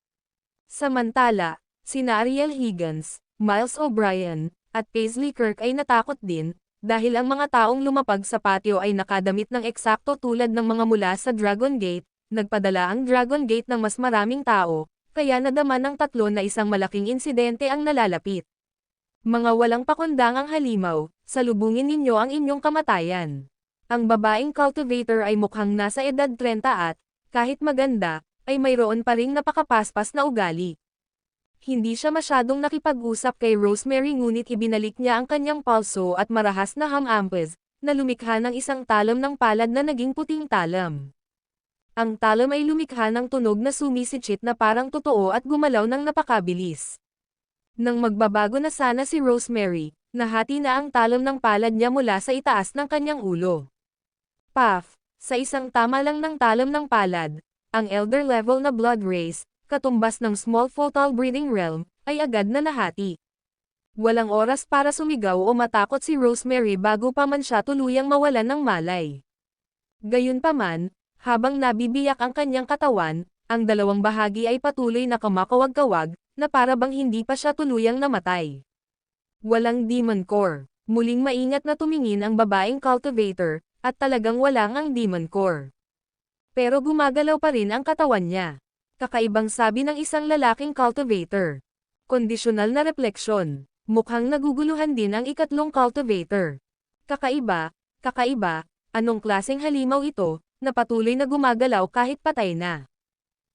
Samantala, sina Ariel Higgins, Miles O'Brien, at Paisley Kirk ay natakot din, dahil ang mga taong lumapag sa patio ay nakadamit ng eksakto tulad ng mga mula sa Dragon Gate, nagpadala ang Dragon Gate ng mas maraming tao, kaya nadama ng tatlo na isang malaking insidente ang nalalapit. Mga walang pakundangang halimaw, salubungin ninyo ang inyong kamatayan. Ang babaeng cultivator ay mukhang nasa edad 30 at, kahit maganda, ay mayroon pa ring napakapaspas na ugali. Hindi siya masyadong nakipag-usap kay Rosemary ngunit ibinalik niya ang kanyang palso at marahas na hamampes, na lumikha ng isang talam ng palad na naging puting talam. Ang talam ay lumikha ng tunog na sumisitsit na parang totoo at gumalaw ng napakabilis. Nang magbabago na sana si Rosemary, nahati na ang talam ng palad niya mula sa itaas ng kanyang ulo. Puff! Sa isang tama lang ng talam ng palad, ang elder level na blood race, katumbas ng small fatal breeding realm, ay agad na nahati. Walang oras para sumigaw o matakot si Rosemary bago pa man siya tuluyang mawalan ng malay. Gayunpaman, habang nabibiyak ang kanyang katawan, ang dalawang bahagi ay patuloy na kumakawag-kawag, na para bang hindi pa siya tuluyang namatay. Walang demon core. Muling maingat na tumingin ang babaeng cultivator, at talagang wala ngang demon core. Pero gumagalaw pa rin ang katawan niya. Kakaibang sabi ng isang lalaking cultivator. Kondisyonal na refleksyon. Mukhang naguguluhan din ang ikatlong cultivator. Kakaiba, anong klaseng halimaw ito, na patuloy na gumagalaw kahit patay na.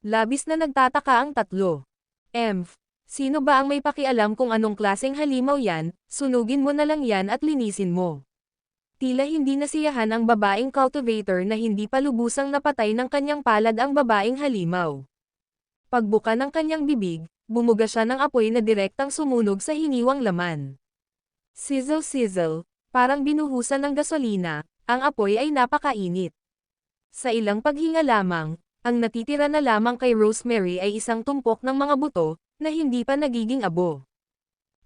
Labis na nagtataka ang tatlo. Sino ba ang may pakialam kung anong klaseng halimaw yan, sunugin mo na lang yan at linisin mo. Tila hindi nasiyahan ang babaeng cultivator na hindi pa lubusang napatay ng kanyang palad ang babaeng halimaw. Pagbuka ng kanyang bibig, bumuga siya ng apoy na direktang sumunog sa hiniwang laman. Sizzle sizzle, parang binuhusan ng gasolina, ang apoy ay napakainit. Sa ilang paghinga lamang, ang natitira na lamang kay Rosemary ay isang tumpok ng mga buto, na hindi pa nagiging abo.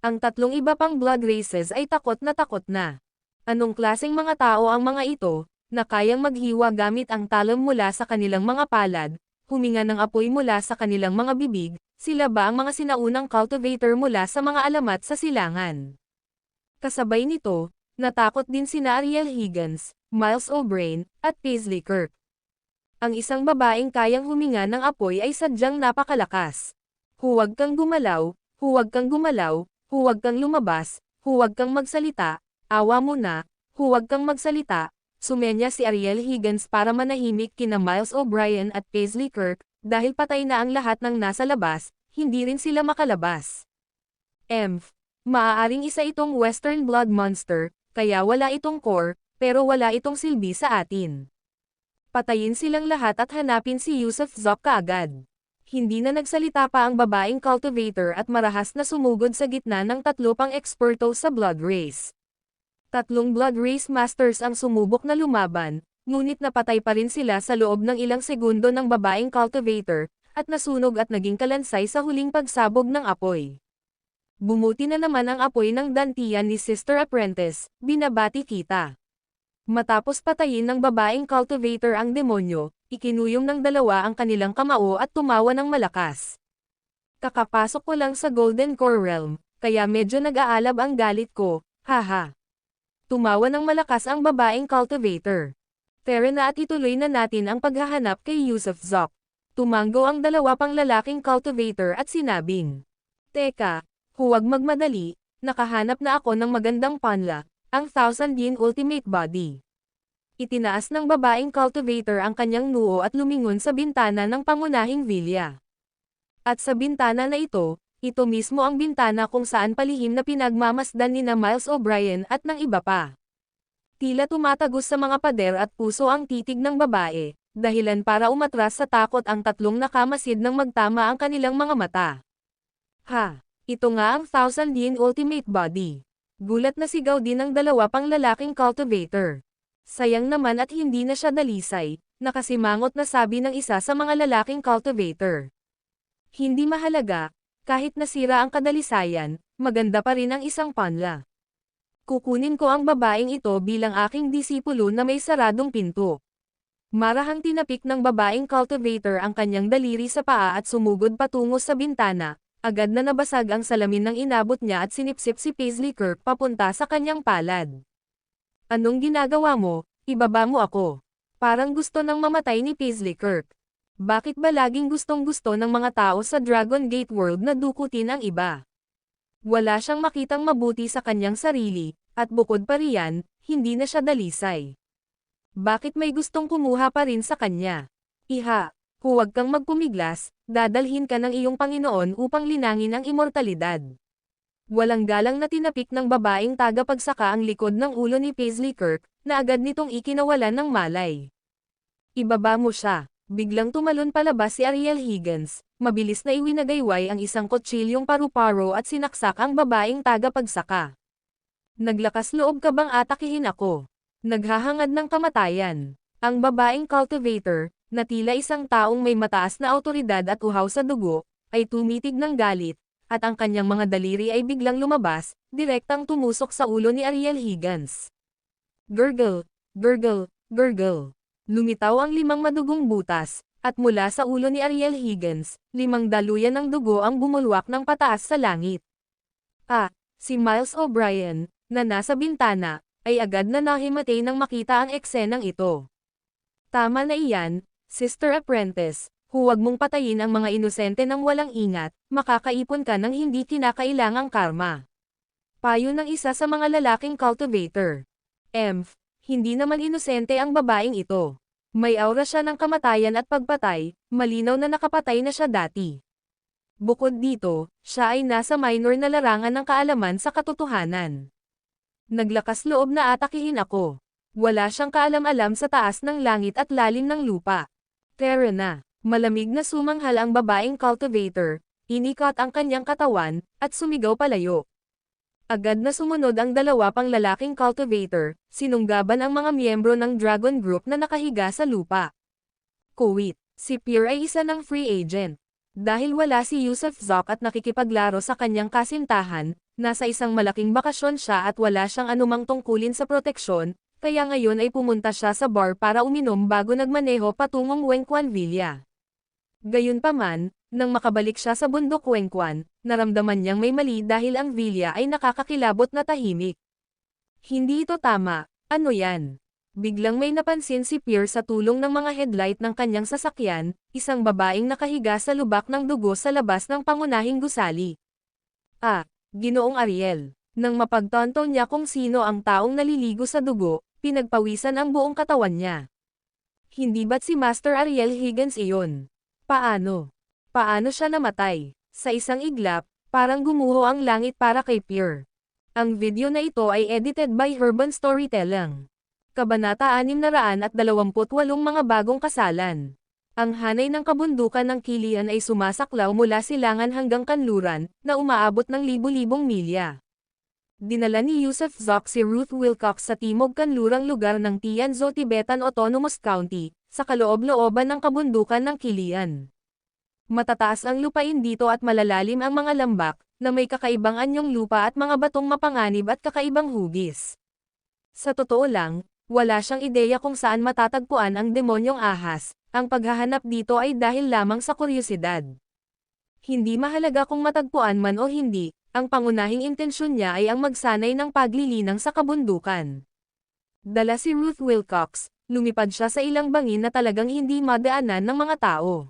Ang tatlong iba pang blood races ay takot na. Anong klaseng mga tao ang mga ito, na kayang maghiwa gamit ang talam mula sa kanilang mga palad, huminga ng apoy mula sa kanilang mga bibig, sila ba ang mga sinaunang cultivator mula sa mga alamat sa silangan? Kasabay nito, natakot din sina Ariel Higgins, Miles O'Brien, at Paisley Kirk. Ang isang babaeng kayang huminga ng apoy ay sadyang napakalakas. Huwag kang gumalaw, huwag kang gumalaw, huwag kang lumabas, huwag kang magsalita, awa mo na, huwag kang magsalita, sumenya si Ariel Higgins para manahimik kina Miles O'Brien at Paisley Kirk, dahil patay na ang lahat ng nasa labas, hindi rin sila makalabas. Maaaring isa itong Western Blood Monster, kaya wala itong core, pero wala itong silbi sa atin. Patayin silang lahat at hanapin si Yusuf Zop kaagad. Hindi na nagsalita pa ang babaeng cultivator at marahas na sumugod sa gitna ng tatlo pang eksperto sa blood race. Tatlong blood race masters ang sumubok na lumaban, ngunit napatay pa rin sila sa loob ng ilang segundo ng babaeng cultivator, at nasunog at naging kalansay sa huling pagsabog ng apoy. Bumuti na naman ang apoy ng dantian ni Sister Apprentice, binabati kita. Matapos patayin ng babaeng cultivator ang demonyo, ikinuyong ng dalawa ang kanilang kamao at tumawa ng malakas. Kakapasok ko lang sa Golden Core Realm, kaya medyo nag-aalab ang galit ko, haha. Tumawa ng malakas ang babaeng cultivator. Tara na at ituloy na natin ang paghahanap kay Yusuf Zop. Tumango ang dalawa pang lalaking cultivator at sinabing, Teka, huwag magmadali, nakahanap na ako ng magandang panla, ang 1,000 Yin Ultimate Body. Itinaas ng babaeng cultivator ang kanyang noo at lumingon sa bintana ng pangunahing vilya. At sa bintana na ito mismo ang bintana kung saan palihim na pinagmamasdan nina Miles O'Brien at ng iba pa. Tila tumatagos sa mga pader at puso ang titig ng babae, dahilan para umatras sa takot ang tatlong nakamasid nang magtama ang kanilang mga mata. Ha! Ito nga ang Thousand Yin Ultimate Body. Gulat na sigaw din ng dalawa pang lalaking cultivator. Sayang naman at hindi na siya dalisay, nakasimangot na sabi ng isa sa mga lalaking cultivator. Hindi mahalaga, kahit nasira ang kadalisayan, maganda pa rin ang isang panla. Kukunin ko ang babaeng ito bilang aking disipulo na may saradong pinto. Marahang tinapik ng babaeng cultivator ang kanyang daliri sa paa at sumugod patungo sa bintana. Agad na nabasag ang salamin ng inabot niya at sinipsip si Paisley Kirk papunta sa kanyang palad. Anong ginagawa mo? Ibaba mo ako. Parang gusto nang mamatay ni Paisley Kirk. Bakit ba laging gustong-gusto ng mga tao sa Dragon Gate World na dukutin ang iba? Wala siyang makitang mabuti sa kanyang sarili, at bukod pa riyan, hindi na siya dalisay. Bakit may gustong kumuha pa rin sa kanya? Iha, huwag kang magpumiglas, dadalhin ka ng iyong Panginoon upang linangin ang immortalidad. Walang galang na tinapik ng babaeng tagapagsaka ang likod ng ulo ni Paisley Kirk, na agad nitong ikinawalan ng malay. Ibaba mo siya. Biglang tumalon palabas si Ariel Higgins, mabilis na iwinagayway ang isang kutsilyong paru-paro at sinaksak ang babaeng tagapagsaka. Naglakas loob ka bang atakihin ako? Naghahangad ng kamatayan. Ang babaeng cultivator, na tila isang taong may mataas na awtoridad at uhaw sa dugo, ay tumitig ng galit, at ang kanyang mga daliri ay biglang lumabas, direktang tumusok sa ulo ni Ariel Higgins. Gurgle, gurgle, gurgle. Lumitaw ang 5 madugong butas, at mula sa ulo ni Ariel Higgins, 5 daluyan ng dugo ang bumulwak ng pataas sa langit. Si Miles O'Brien, na nasa bintana, ay agad na nahimatay nang makita ang eksenang ito. Tama na iyan, Sister Apprentice, huwag mong patayin ang mga inosente ng walang ingat, makakaipon ka ng hindi kinakailangang karma. Payo ng isa sa mga lalaking cultivator. Hindi naman inosente ang babaeng ito. May aura siya ng kamatayan at pagpatay, malinaw na nakapatay na siya dati. Bukod dito, siya ay nasa minor na larangan ng kaalaman sa katotohanan. Naglakas loob na atakihin ako. Wala siyang kaalam-alam sa taas ng langit at lalim ng lupa. Tara na, malamig na sumanghal ang babaeng cultivator, inikot ang kanyang katawan, at sumigaw palayo. Agad na sumunod ang 2 pang lalaking cultivator, sinunggaban ang mga miyembro ng Dragon Group na nakahiga sa lupa. Kuwit, si Pierre ay isa ng free agent. Dahil wala si Yusuf Zoc at nakikipaglaro sa kanyang kasintahan, nasa isang malaking bakasyon siya at wala siyang anumang tungkulin sa proteksyon, kaya ngayon ay pumunta siya sa bar para uminom bago nagmaneho patungong Wengquan Villa. Gayunpaman, nang makabalik siya sa bundok Wengquan, naramdaman niyang may mali dahil ang villa ay nakakakilabot na tahimik. Hindi ito tama, ano yan? Biglang may napansin si Pierre sa tulong ng mga headlight ng kanyang sasakyan, isang babaeng nakahiga sa lubak ng dugo sa labas ng pangunahing gusali. Ginoong Ariel. Nang mapagtanto niya kung sino ang taong naliligo sa dugo, pinagpawisan ang buong katawan niya. Hindi ba't si Master Ariel Higgins iyon? Paano siya namatay? Sa isang iglap, parang gumuho ang langit para kay Pierre. Ang video na ito ay edited by Urban Storytelling. Kabanata 628 mga bagong kasalan. Ang hanay ng kabundukan ng Kilian ay sumasaklaw mula silangan hanggang kanluran, na umaabot ng libu-libong milya. Dinala ni Yusuf Zoc si Ruth Wilcox sa timog kanlurang lugar ng Tianzhou Tibetan Autonomous County, sa kaloob-looban ng kabundukan ng Kilian. Matataas ang lupain dito at malalalim ang mga lambak, na may kakaibang anyong lupa at mga batong mapanganib at kakaibang hugis. Sa totoo lang, wala siyang ideya kung saan matatagpuan ang demonyong ahas, ang paghahanap dito ay dahil lamang sa kuryosidad. Hindi mahalaga kung matagpuan man o hindi, ang pangunahing intensyon niya ay ang magsanay ng paglilinang sa kabundukan. Dala si Ruth Wilcox, lumipad siya sa ilang bangin na talagang hindi madaanan ng mga tao.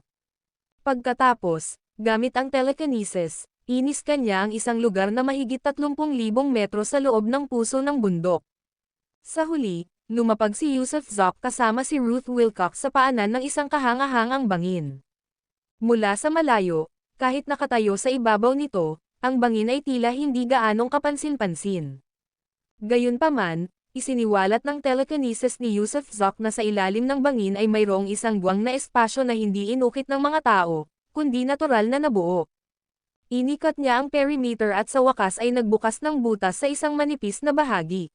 Pagkatapos, gamit ang telekinesis, iniskan niya ang isang lugar na mahigit 30,000 metro sa loob ng puso ng bundok. Sa huli, lumapag si Yusuf Zoc kasama si Ruth Wilcox sa paanan ng isang kahanga-hangang bangin. Mula sa malayo, kahit nakatayo sa ibabaw nito, ang bangin ay tila hindi gaanong kapansin-pansin. Gayunpaman, Isiniwalat ng telekinesis ni Yusuf Zok na sa ilalim ng bangin ay mayroong isang buwang na espasyo na hindi inukit ng mga tao, kundi natural na nabuo. Inikat niya ang perimeter at sa wakas ay nagbukas ng butas sa isang manipis na bahagi.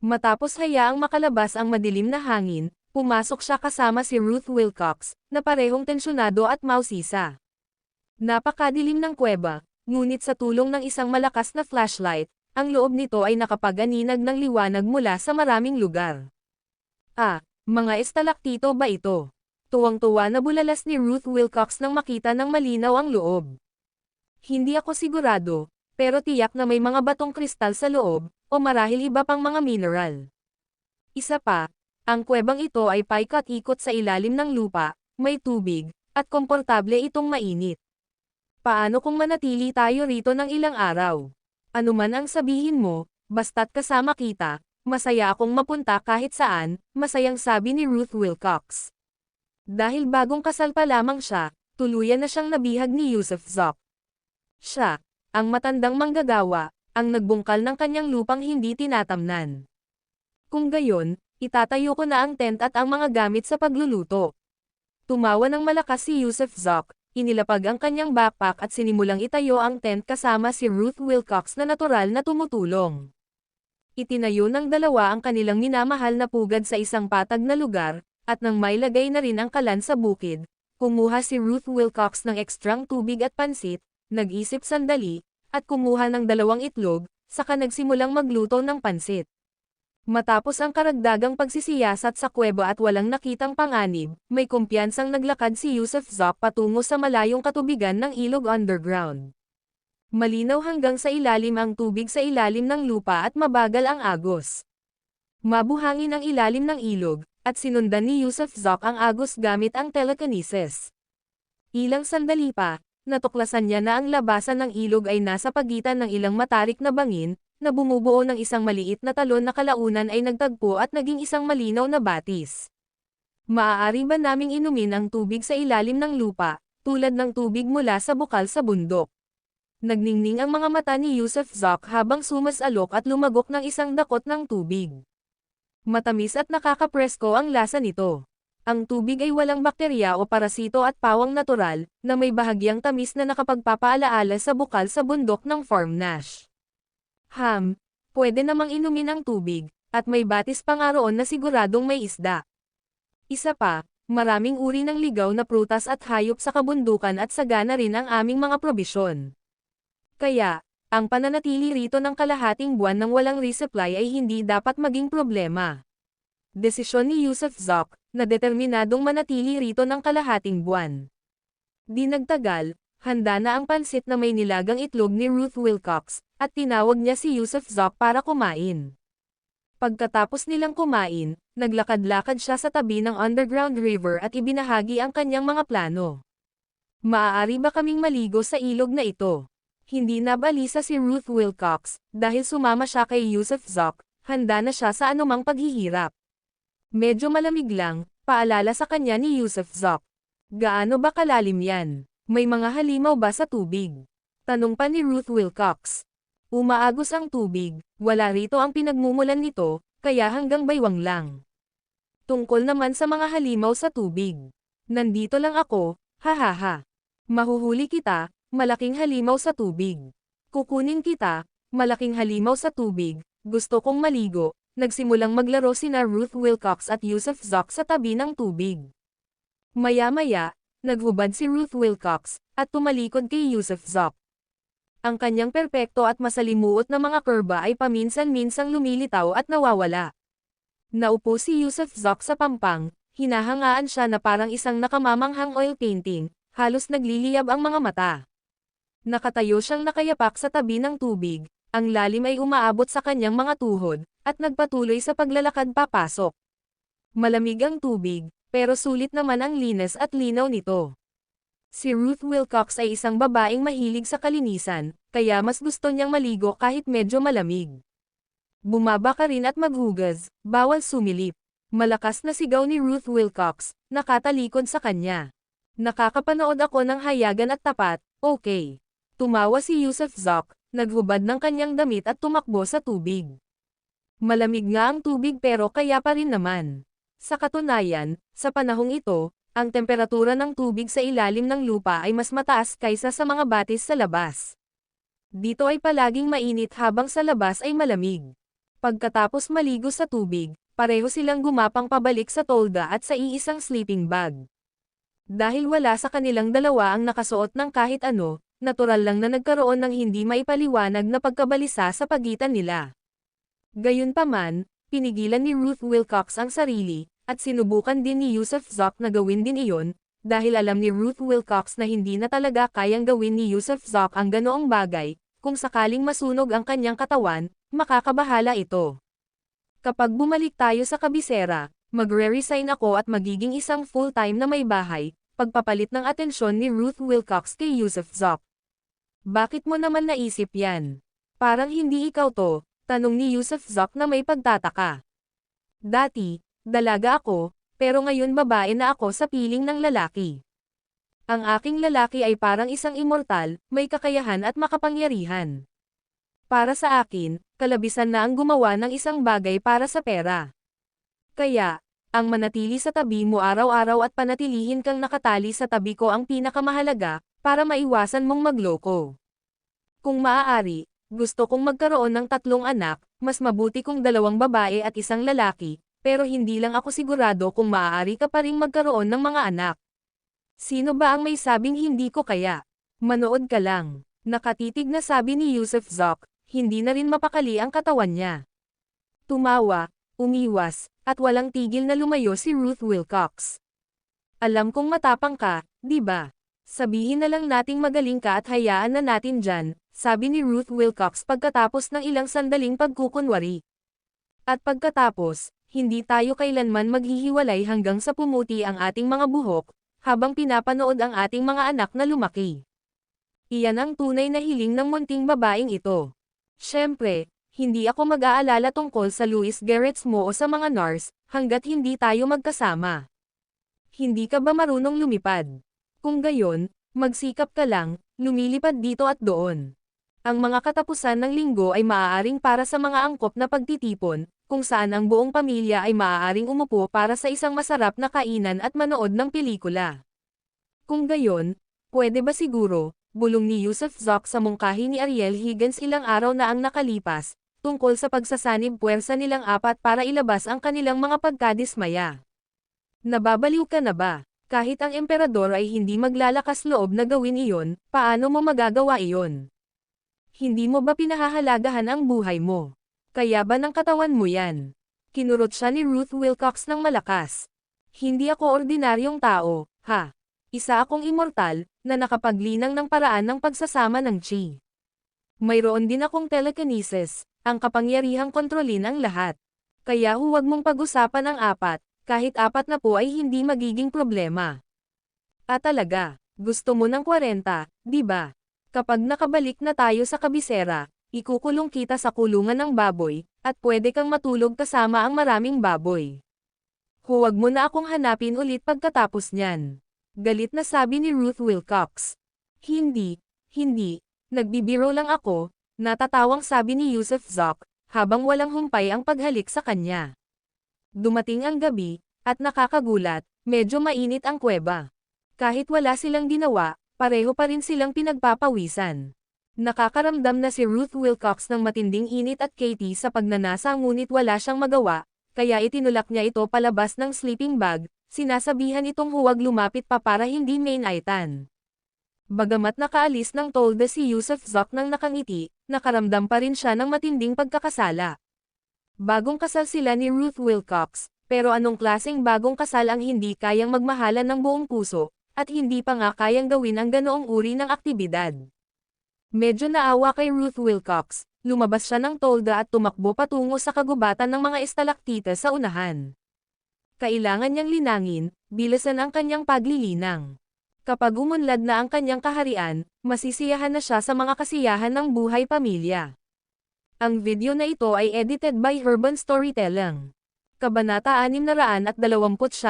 Matapos hayaang makalabas ang madilim na hangin, pumasok siya kasama si Ruth Wilcox, na parehong tensyonado at mausisa. Napakadilim ng kuweba, ngunit sa tulong ng isang malakas na flashlight, ang loob nito ay nakapag-aninag ng liwanag mula sa maraming lugar. Mga estalaktito ba ito? Tuwang-tuwa na bulalas ni Ruth Wilcox nang makita ng malinaw ang loob. Hindi ako sigurado, pero tiyak na may mga batong kristal sa loob, o marahil iba pang mga mineral. Isa pa, ang kuwebang ito ay paikot-ikot sa ilalim ng lupa, may tubig, at komportable itong mainit. Paano kung manatili tayo rito ng ilang araw? Ano man ang sabihin mo, basta't kasama kita, masaya akong mapunta kahit saan, masayang sabi ni Ruth Wilcox. Dahil bagong kasal pa lamang siya, tuluyan na siyang nabihag ni Yusuf Zok. Siya, ang matandang manggagawa, ang nagbungkal ng kanyang lupang hindi tinatamnan. Kung gayon, itatayo ko na ang tent at ang mga gamit sa pagluluto. Tumawa ng malakas si Yusuf Zok. Inilapag ang kanyang backpack at sinimulang itayo ang tent kasama si Ruth Wilcox na natural na tumutulong. Itinayo ng dalawa ang kanilang minamahal na pugad sa isang patag na lugar, at nang mailagay na rin ang kalan sa bukid, kumuha si Ruth Wilcox ng ekstrang tubig at pansit, nag-isip sandali, at kumuha ng 2 itlog, saka nagsimulang magluto ng pansit. Matapos ang karagdagang pagsisiyasat sa kuweba at walang nakitang panganib, may kumpiyansang naglakad si Yusuf Zok patungo sa malayong katubigan ng ilog underground. Malinaw hanggang sa ilalim ang tubig sa ilalim ng lupa at mabagal ang agos. Mabuhangin ang ilalim ng ilog, at sinundan ni Yusuf Zok ang agos gamit ang telekinesis. Ilang sandali pa, natuklasan niya na ang labasan ng ilog ay nasa pagitan ng ilang matarik na bangin, na bumubuo ng isang maliit na talon na kalaunan ay nagtagpo at naging isang malinaw na batis. Maaari ba naming inumin ang tubig sa ilalim ng lupa, tulad ng tubig mula sa bukal sa bundok? Nagningning ang mga mata ni Yusuf Zok habang sumas-alok at lumagok ng isang dakot ng tubig. Matamis at nakakapresko ang lasa nito. Ang tubig ay walang bakterya o parasito at pawang natural, na may bahagyang tamis na nakapagpapaalaala sa bukal sa bundok ng Farm Nash. Pwede namang inumin ang tubig, at may batis pa nga roon na siguradong may isda. Isa pa, maraming uri ng ligaw na prutas at hayop sa kabundukan at sagana rin ang aming mga probisyon. Kaya, ang pananatili rito ng kalahating buwan ng walang resupply ay hindi dapat maging problema. Desisyon ni Yusuf Zok, na determinadong manatili rito ng kalahating buwan. Di nagtagal, handa na ang pansit na may nilagang itlog ni Ruth Wilcox, at tinawag niya si Yusuf Zok para kumain. Pagkatapos nilang kumain, naglakad-lakad siya sa tabi ng underground river at ibinahagi ang kanyang mga plano. Maaari ba kaming maligo sa ilog na ito? Hindi nabalisa si Ruth Wilcox, dahil sumama siya kay Yusuf Zok, handa na siya sa anumang paghihirap. Medyo malamig lang, paalala sa kanya ni Yusuf Zok. Gaano ba kalalim yan? May mga halimaw ba sa tubig? Tanong pa ni Ruth Wilcox. Umaagos ang tubig, wala rito ang pinagmumulan nito, kaya hanggang baywang lang. Tungkol naman sa mga halimaw sa tubig. Nandito lang ako, hahaha. Mahuhuli kita, malaking halimaw sa tubig. Kukunin kita, malaking halimaw sa tubig, gusto kong maligo. Nagsimulang maglaro sina Ruth Wilcox at Yusuf Zok sa tabi ng tubig. Maya-maya, naghubad si Ruth Wilcox, at tumalikod kay Yusuf Zok. Ang kanyang perpekto at masalimuot na mga kurba ay paminsan-minsang lumilitaw at nawawala. Naupo si Yusuf Zok sa pampang, hinahangaan siya na parang isang nakamamanghang oil painting, halos nagliliyab ang mga mata. Nakatayo siyang nakayapak sa tabi ng tubig, ang lalim ay umaabot sa kanyang mga tuhod, at nagpatuloy sa paglalakad papasok. Malamig ang tubig, pero sulit naman ang linis at linaw nito. Si Ruth Wilcox ay isang babaeng mahilig sa kalinisan, kaya mas gusto niyang maligo kahit medyo malamig. Bumaba ka rin at maghugas, bawal sumilip. Malakas na sigaw ni Ruth Wilcox, nakatalikod sa kanya. Nakakapanood ako ng hayagan at tapat, okay. Tumawa si Yusuf Zok, naghubad ng kanyang damit at tumakbo sa tubig. Malamig nga ang tubig pero kaya pa rin naman. Sa katunayan, sa panahong ito, ang temperatura ng tubig sa ilalim ng lupa ay mas mataas kaysa sa mga batis sa labas. Dito ay palaging mainit habang sa labas ay malamig. Pagkatapos maligo sa tubig, pareho silang gumapang pabalik sa tolda at sa iisang sleeping bag. Dahil wala sa kanilang dalawa ang nakasuot ng kahit ano, natural lang na nagkaroon ng hindi maipaliwanag na pagkabalisa sa pagitan nila. Gayunpaman, pinigilan ni Ruth Wilcox ang sarili, at sinubukan din ni Yusuf Zoc na gawin din iyon, dahil alam ni Ruth Wilcox na hindi na talaga kayang gawin ni Yusuf Zoc ang ganoong bagay, kung sakaling masunog ang kanyang katawan, makakabahala ito. Kapag bumalik tayo sa kabisera, magre-resign ako at magiging isang full-time na may bahay, pagpapalit ng atensyon ni Ruth Wilcox kay Yusuf Zoc. Bakit mo naman naisip yan? Parang hindi ikaw to, tanong ni Yusuf Zoc na may pagtataka. Dati, dalaga ako, pero ngayon babae na ako sa piling ng lalaki. Ang aking lalaki ay parang isang immortal, may kakayahan at makapangyarihan. Para sa akin, kalabisan na ang gumawa ng isang bagay para sa pera. Kaya, ang manatili sa tabi mo araw-araw at panatilihin kang nakatali sa tabi ko ang pinakamahalaga, para maiwasan mong magloko. Kung maaari, gusto kong magkaroon ng 3 anak, mas mabuti kung 2 babae at 1 lalaki, pero hindi lang ako sigurado kung maaari ka pa ring magkaroon ng mga anak. Sino ba ang may sabing hindi ko kaya? Manood ka lang. Nakatitig na sabi ni Yusuf Zoc, hindi na rin mapakali ang katawan niya. Tumawa, umiwas, at walang tigil na lumayo si Ruth Wilcox. Alam kong matapang ka, di ba? Sabihin na lang nating magaling ka at hayaan na natin dyan, sabi ni Ruth Wilcox pagkatapos ng ilang sandaling pagkukunwari. At pagkatapos, hindi tayo kailanman maghihiwalay hanggang sa pumuti ang ating mga buhok, habang pinapanood ang ating mga anak na lumaki. Iyan ang tunay na hiling ng munting babaeng ito. Siyempre, hindi ako mag-aalala tungkol sa Louis Garrett's mo o sa mga NARS, hanggat hindi tayo magkasama. Hindi ka ba marunong lumipad? Kung gayon, magsikap ka lang, lumilipad dito at doon. Ang mga katapusan ng linggo ay maaaring para sa mga angkop na pagtitipon, kung saan ang buong pamilya ay maaaring umupo para sa isang masarap na kainan at manood ng pelikula. Kung gayon, pwede ba siguro, bulong ni Yusuf Zoc sa mungkahi ni Ariel Higgins ilang araw na ang nakalipas, tungkol sa pagsasanib puwersa nilang 4 para ilabas ang kanilang mga pagkadismaya. Nababaliw ka na ba? Kahit ang emperador ay hindi maglalakas loob na gawin iyon, paano mo magagawa iyon? Hindi mo ba pinahahalagahan ang buhay mo? Kaya ba ng katawan mo yan? Kinurot siya ni Ruth Wilcox ng malakas. Hindi ako ordinaryong tao, ha? Isa akong immortal, na nakapaglinang ng paraan ng pagsasama ng chi. Mayroon din akong telekinesis, ang kapangyarihang kontrolin ang lahat. Kaya huwag mong pag-usapan ang 4, kahit 4 na po ay hindi magiging problema. At talaga, gusto mo ng 40, di ba? Kapag nakabalik na tayo sa kabisera, ikukulong kita sa kulungan ng baboy, at pwede kang matulog kasama ang maraming baboy. Huwag mo na akong hanapin ulit pagkatapos niyan. Galit na sabi ni Ruth Wilcox. Hindi, nagbibiro lang ako, natatawang sabi ni Yusuf Zoc, habang walang humpay ang paghalik sa kanya. Dumating ang gabi, at nakakagulat, medyo mainit ang kuweba. Kahit wala silang ginawa, pareho pa rin silang pinagpapawisan. Nakakaramdam na si Ruth Wilcox ng matinding init at Katie sa pagnanasa ngunit wala siyang magawa, kaya itinulak niya ito palabas ng sleeping bag, sinasabihan itong huwag lumapit pa para hindi mainaitan. Bagamat nakaalis ng tolda si Yusuf Zoc nang nakangiti, nakaramdam pa rin siya ng matinding pagkakasala. Bagong kasal sila ni Ruth Wilcox, pero anong klaseng bagong kasal ang hindi kayang magmahalan ng buong puso, at hindi pa nga kayang gawin ang ganoong uri ng aktibidad. Medyo naawa kay Ruth Wilcox, lumabas siya ng tolda at tumakbo patungo sa kagubatan ng mga estalaktites sa unahan. Kailangan niyang linangin, bilisan ang kanyang paglilinang. Kapag umunlad na ang kanyang kaharian, masisiyahan na siya sa mga kasiyahan ng buhay pamilya. Ang video na ito ay edited by Urban Storytelling. Kabanata 629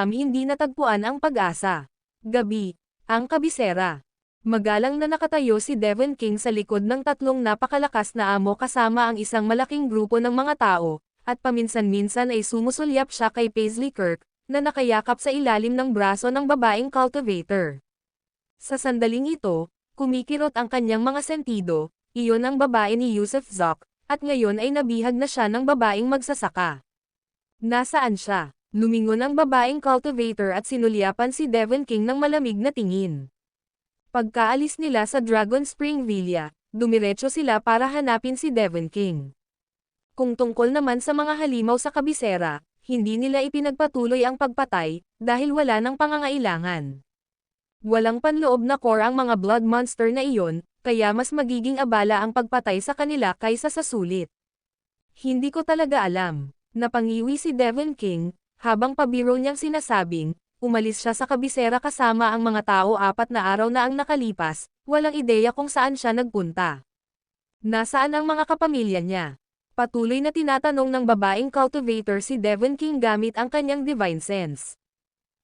Hindi natagpuan ang pag-asa. Gabi, ang kabisera. Magalang na nakatayo si Devon King sa likod ng 3 napakalakas na amo kasama ang isang malaking grupo ng mga tao, At paminsan-minsan ay sumusulyap siya kay Paisley Kirk, na nakayakap sa ilalim ng braso ng babaeng cultivator. Sa sandaling ito, kumikirot ang kanyang mga sentido, iyon ang babae ni Yusuf Zok, at ngayon ay nabihag na siya ng babaeng magsasaka. Nasaan siya? Lumingon ang babaeng cultivator at sinulyapan si Devon King ng malamig na tingin. Pagkaalis nila sa Dragon Spring Villa, dumiretso sila para hanapin si Devon King. Kung tungkol naman sa mga halimaw sa kabisera, hindi nila ipinagpatuloy ang pagpatay, dahil wala ng pangangailangan. Walang panloob na core ang mga blood monster na iyon, kaya mas magiging abala ang pagpatay sa kanila kaysa sa sulit. Hindi ko talaga alam. Napangiwi si Devon King, habang pabiro niyang sinasabing, umalis siya sa kabisera kasama ang mga tao 4 na araw na ang nakalipas, walang ideya kung saan siya nagpunta. Nasaan ang mga kapamilya niya? Patuloy na tinatanong ng babaeng cultivator si Devon King gamit ang kanyang divine sense.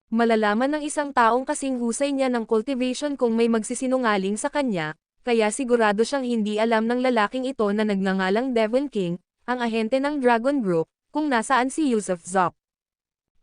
Malalaman ng isang taong kasing husay niya ng cultivation kung may magsisinungaling sa kanya, kaya sigurado siyang hindi alam ng lalaking ito na nagngangalang Devon King, ang ahente ng Dragon Group, kung nasaan si Yusuf Zok.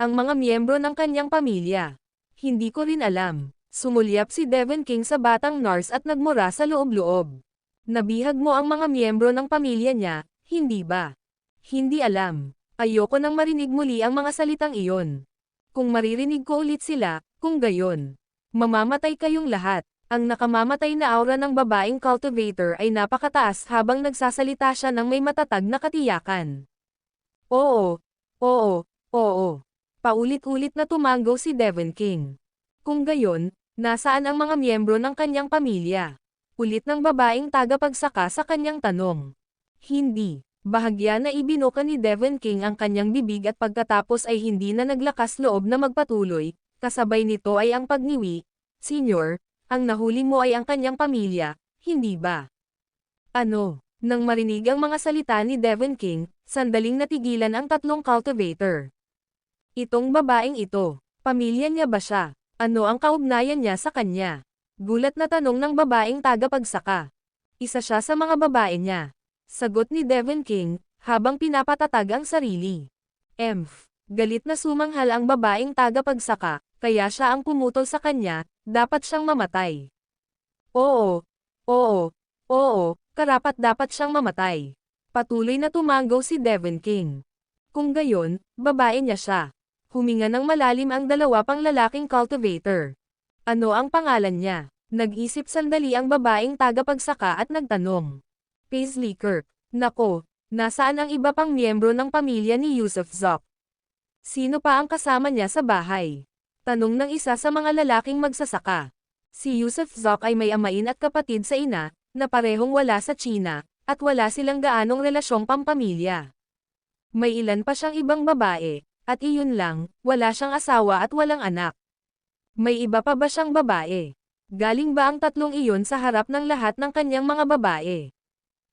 Ang mga miyembro ng kanyang pamilya. Hindi ko rin alam. Sumulyap si Devon King sa batang nurse at nagmura sa loob-loob. Nabihag mo ang mga miyembro ng pamilya niya, hindi ba? Hindi alam. Ayoko nang marinig muli ang mga salitang iyon. Kung maririnig ko ulit sila, kung gayon, mamamatay kayong lahat. Ang nakamamatay na aura ng babaeng cultivator ay napakataas habang nagsasalita siya ng may matatag na katiyakan. Oo, oo, oo. Paulit-ulit na tumango si Devon King. Kung gayon, nasaan ang mga miyembro ng kanyang pamilya? Ulit ng babaeng tagapagsaka sa kanyang tanong. Hindi. Bahagya na ibinuka ni Devon King ang kanyang bibig at pagkatapos ay hindi na naglakas loob na magpatuloy, kasabay nito ay ang pagniwi, Senyor, ang nahuli mo ay ang kanyang pamilya, hindi ba? Ano? Nang marinig ang mga salita ni Devon King, sandaling natigilan ang 3 cultivator. Itong babaeng ito, pamilya niya ba siya? Ano ang kaugnayan niya sa kanya? Gulat na tanong ng babaeng tagapagsaka. Isa siya sa mga babae niya. Sagot ni Devon King, habang pinapatatag ang sarili. Galit na sumanghal ang babaeng tagapagsaka, kaya siya ang pumutol sa kanya, dapat siyang mamatay. Oo, oo, oo, karapat-dapat siyang mamatay. Patuloy na tumango si Devon King. Kung gayon, babae niya siya. Huminga ng malalim ang 2 pang lalaking cultivator. Ano ang pangalan niya? Nag-isip sandali ang babaeng tagapagsaka at nagtanong. Paisley Kirk. Nako, nasaan ang iba pang miyembro ng pamilya ni Yusuf Zok? Sino pa ang kasama niya sa bahay? Tanong ng isa sa mga lalaking magsasaka. Si Yusuf Zok ay may amain at kapatid sa ina, na parehong wala sa China, at wala silang gaanong relasyong pampamilya. May ilan pa siyang ibang babae, at iyon lang, wala siyang asawa at walang anak. May iba pa ba siyang babae? Galing ba ang 3 iyon sa harap ng lahat ng kanyang mga babae?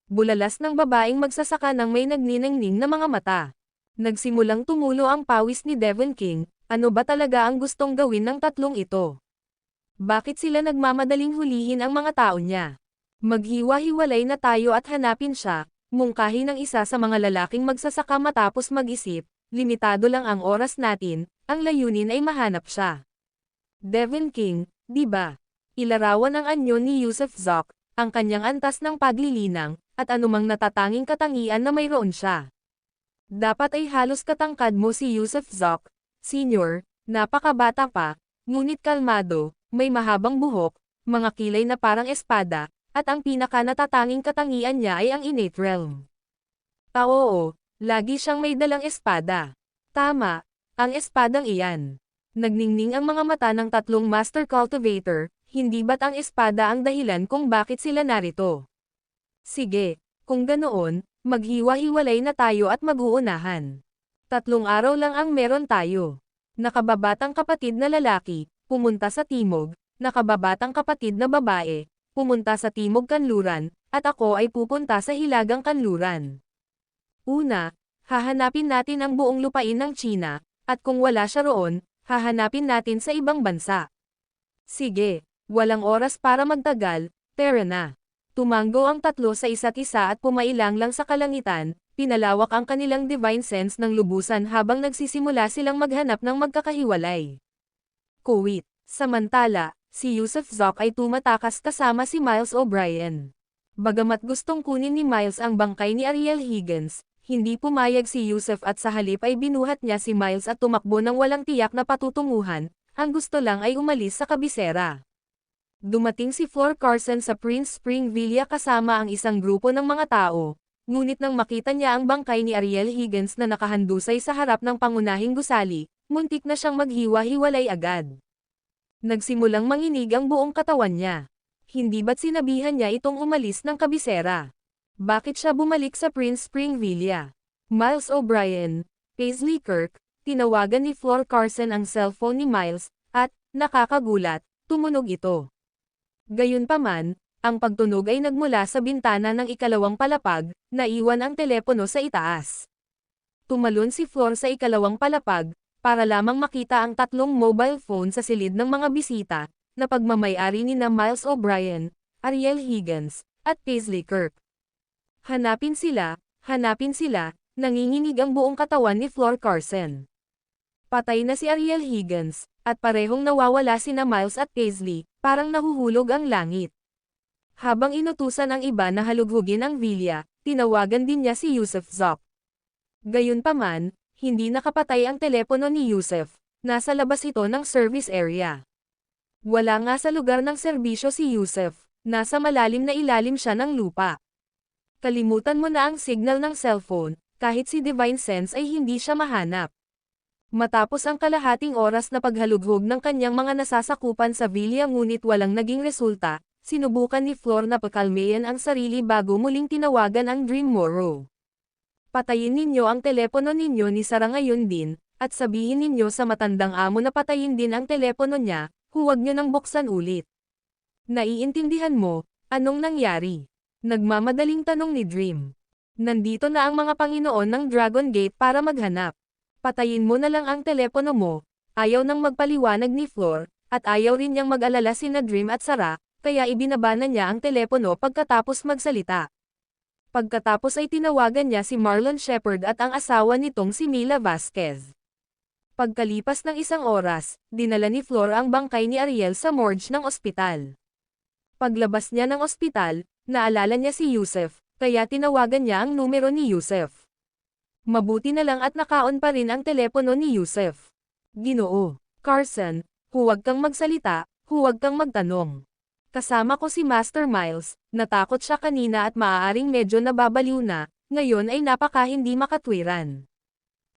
Bulalas ng babaeng magsasaka ng may nagniningning na mga mata. Nagsimulang tumulo ang pawis ni Devon King, ano ba talaga ang gustong gawin ng 3 ito? Bakit sila nagmamadaling hulihin ang mga tao niya? Maghiwa-hiwalay na tayo at hanapin siya, mungkahi ng isa sa mga lalaking magsasaka matapos mag-isip, limitado lang ang oras natin, ang layunin ay mahanap siya. Devon King, di ba? Ilarawan ang anyo ni Yusuf Zok, ang kanyang antas ng paglilinang, at anumang natatanging katangian na mayroon siya. Dapat ay halos katangkad mo si Yusuf Zok, Senyor, napakabata pa, ngunit kalmado, may mahabang buhok, mga kilay na parang espada, at ang pinaka-natatanging katangian niya ay ang innate realm. Oo, lagi siyang may dalang espada. Tama, ang espadang iyan. Nagningning ang mga mata ng 3 master cultivator, hindi ba't ang espada ang dahilan kung bakit sila narito? Sige, kung ganoon, maghiwa-hiwalay na tayo at mag-uunahan. 3 araw lang ang meron tayo. Nakababatang kapatid na lalaki, pumunta sa timog, nakababatang kapatid na babae, pumunta sa timog kanluran, at ako ay pupunta sa hilagang kanluran. Una, hahanapin natin ang buong lupain ng China, at kung wala siya roon, hahanapin natin sa ibang bansa. Sige, walang oras para magtagal, tara na. Tumango ang 3 sa isa't isa at pumailang lang sa kalangitan, pinalawak ang kanilang divine sense ng lubusan habang nagsisimula silang maghanap ng magkakahiwalay. Kuwait. Samantala, si Yusuf Zoc ay tumatakas kasama si Miles O'Brien. Bagamat gustong kunin ni Miles ang bangkay ni Ariel Higgins, hindi pumayag si Yusuf at sa halip ay binuhat niya si Miles at tumakbo ng walang tiyak na patutunguhan, ang gusto lang ay umalis sa kabisera. Dumating si Flor Carson sa Prince Spring Villa kasama ang isang grupo ng mga tao, ngunit nang makita niya ang bangkay ni Ariel Higgins na nakahandusay sa harap ng pangunahing gusali, muntik na siyang maghiwa-hiwalay agad. Nagsimulang manginig ang buong katawan niya. Hindi ba't sinabihan niya itong umalis ng kabisera? Bakit siya bumalik sa Prince Spring Villa? Miles O'Brien, Paisley Kirk, tinawagan ni Flor Carson ang cellphone ni Miles, at, nakakagulat, tumunog ito. Gayunpaman, ang pagtunog ay nagmula sa bintana ng ikalawang palapag, naiwan ang telepono sa itaas. Tumalon si Flor sa ikalawang palapag, para lamang makita ang tatlong mobile phone sa silid ng mga bisita, na pagmamay-ari ni na Miles O'Brien, Ariel Higgins, at Paisley Kirk. Hanapin sila, nanginginig ang buong katawan ni Flor Carson. Patay na si Ariel Higgins, at parehong nawawala sina Miles at Paisley, parang nahuhulog ang langit. Habang inutusan ang iba na halughugin ang villa, tinawagan din niya si Yusuf Zoc. Gayunpaman, hindi nakapatay ang telepono ni Yusuf, nasa labas ito ng service area. Wala nga sa lugar ng serbisyo si Yusuf, nasa malalim na ilalim siya ng lupa. Kalimutan mo na ang signal ng cellphone, kahit si Divine Sense ay hindi siya mahanap. Matapos ang kalahating oras na paghalughog ng kanyang mga nasasakupan sa villa ngunit walang naging resulta, sinubukan ni Flor na pakalmayan ang sarili bago muling tinawagan ang Dream Morrow. Patayin ninyo ang telepono ninyo ni Sarah ngayon din, at sabihin ninyo sa matandang amo na patayin din ang telepono niya, huwag nyo nang buksan ulit. Naiintindihan mo, anong nangyari? Nagmamadaling tanong ni Dream. Nandito na ang mga Panginoon ng Dragon Gate para maghanap. Patayin mo na lang ang telepono mo, ayaw nang magpaliwanag ni Flor, at ayaw rin niyang mag-alala sina Dream at Sarah, kaya ibinaba na niya ang telepono pagkatapos magsalita. Pagkatapos ay tinawagan niya si Marlon Shepard at ang asawa nitong si Mila Vasquez. Pagkalipas ng isang oras, dinala ni Flor ang bangkay ni Ariel sa morgue ng ospital. Paglabas niya ng ospital, naalala niya si Yusuf, kaya tinawagan niya ang numero ni Yusuf. Mabuti na lang at nakaon pa rin ang telepono ni Yusuf. Ginoo, Carson, huwag kang magsalita, huwag kang magtanong. Kasama ko si Master Miles, natakot siya kanina at maaaring medyo nababaliw na, ngayon ay napaka hindi makatwiran.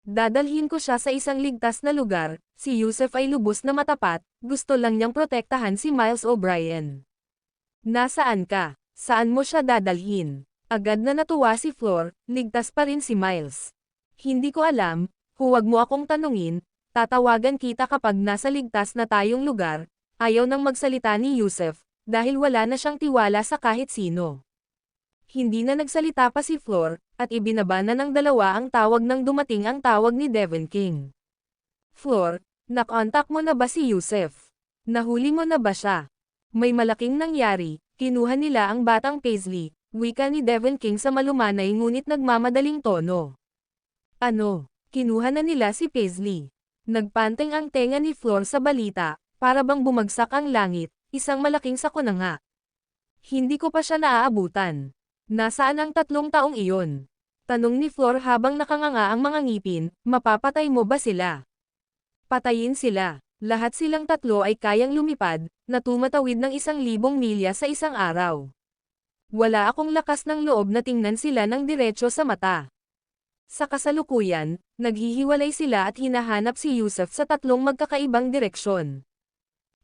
Dadalhin ko siya sa isang ligtas na lugar, si Yusuf ay lubos na matapat, gusto lang niyang protektahan si Miles O'Brien. Nasaan ka? Saan mo siya dadalhin? Agad na natuwa si Flor, ligtas pa rin si Miles. Hindi ko alam, huwag mo akong tanungin, tatawagan kita kapag nasa ligtas na tayong lugar, ayaw nang magsalita ni Yusuf. Dahil wala na siyang tiwala sa kahit sino. Hindi na nagsalita pa si Flor, at ibinaba na ng dalawa ang tawag nang dumating ang tawag ni Devon King. Flor, nakontak mo na ba si Yusuf? Nahuli mo na ba siya? May malaking nangyari, kinuha nila ang batang Paisley, wika ni Devon King sa malumanay ngunit nagmamadaling tono. Ano, kinuha na nila si Paisley? Nagpanteng ang tenga ni Flor sa balita, para bang bumagsak ang langit. Isang malaking sako na nga. Hindi ko pa siya naaabutan. Nasaan ang 3 taong iyon? Tanong ni Flor habang nakanganga ang mga ngipin, mapapatay mo ba sila? Patayin sila. Lahat silang 3 ay kayang lumipad, na tumatawid ng 1,000 milya sa isang araw. Wala akong lakas ng loob na tingnan sila ng diretso sa mata. Sa kasalukuyan, naghihiwalay sila at hinahanap si Yusuf sa 3 magkakaibang direksyon.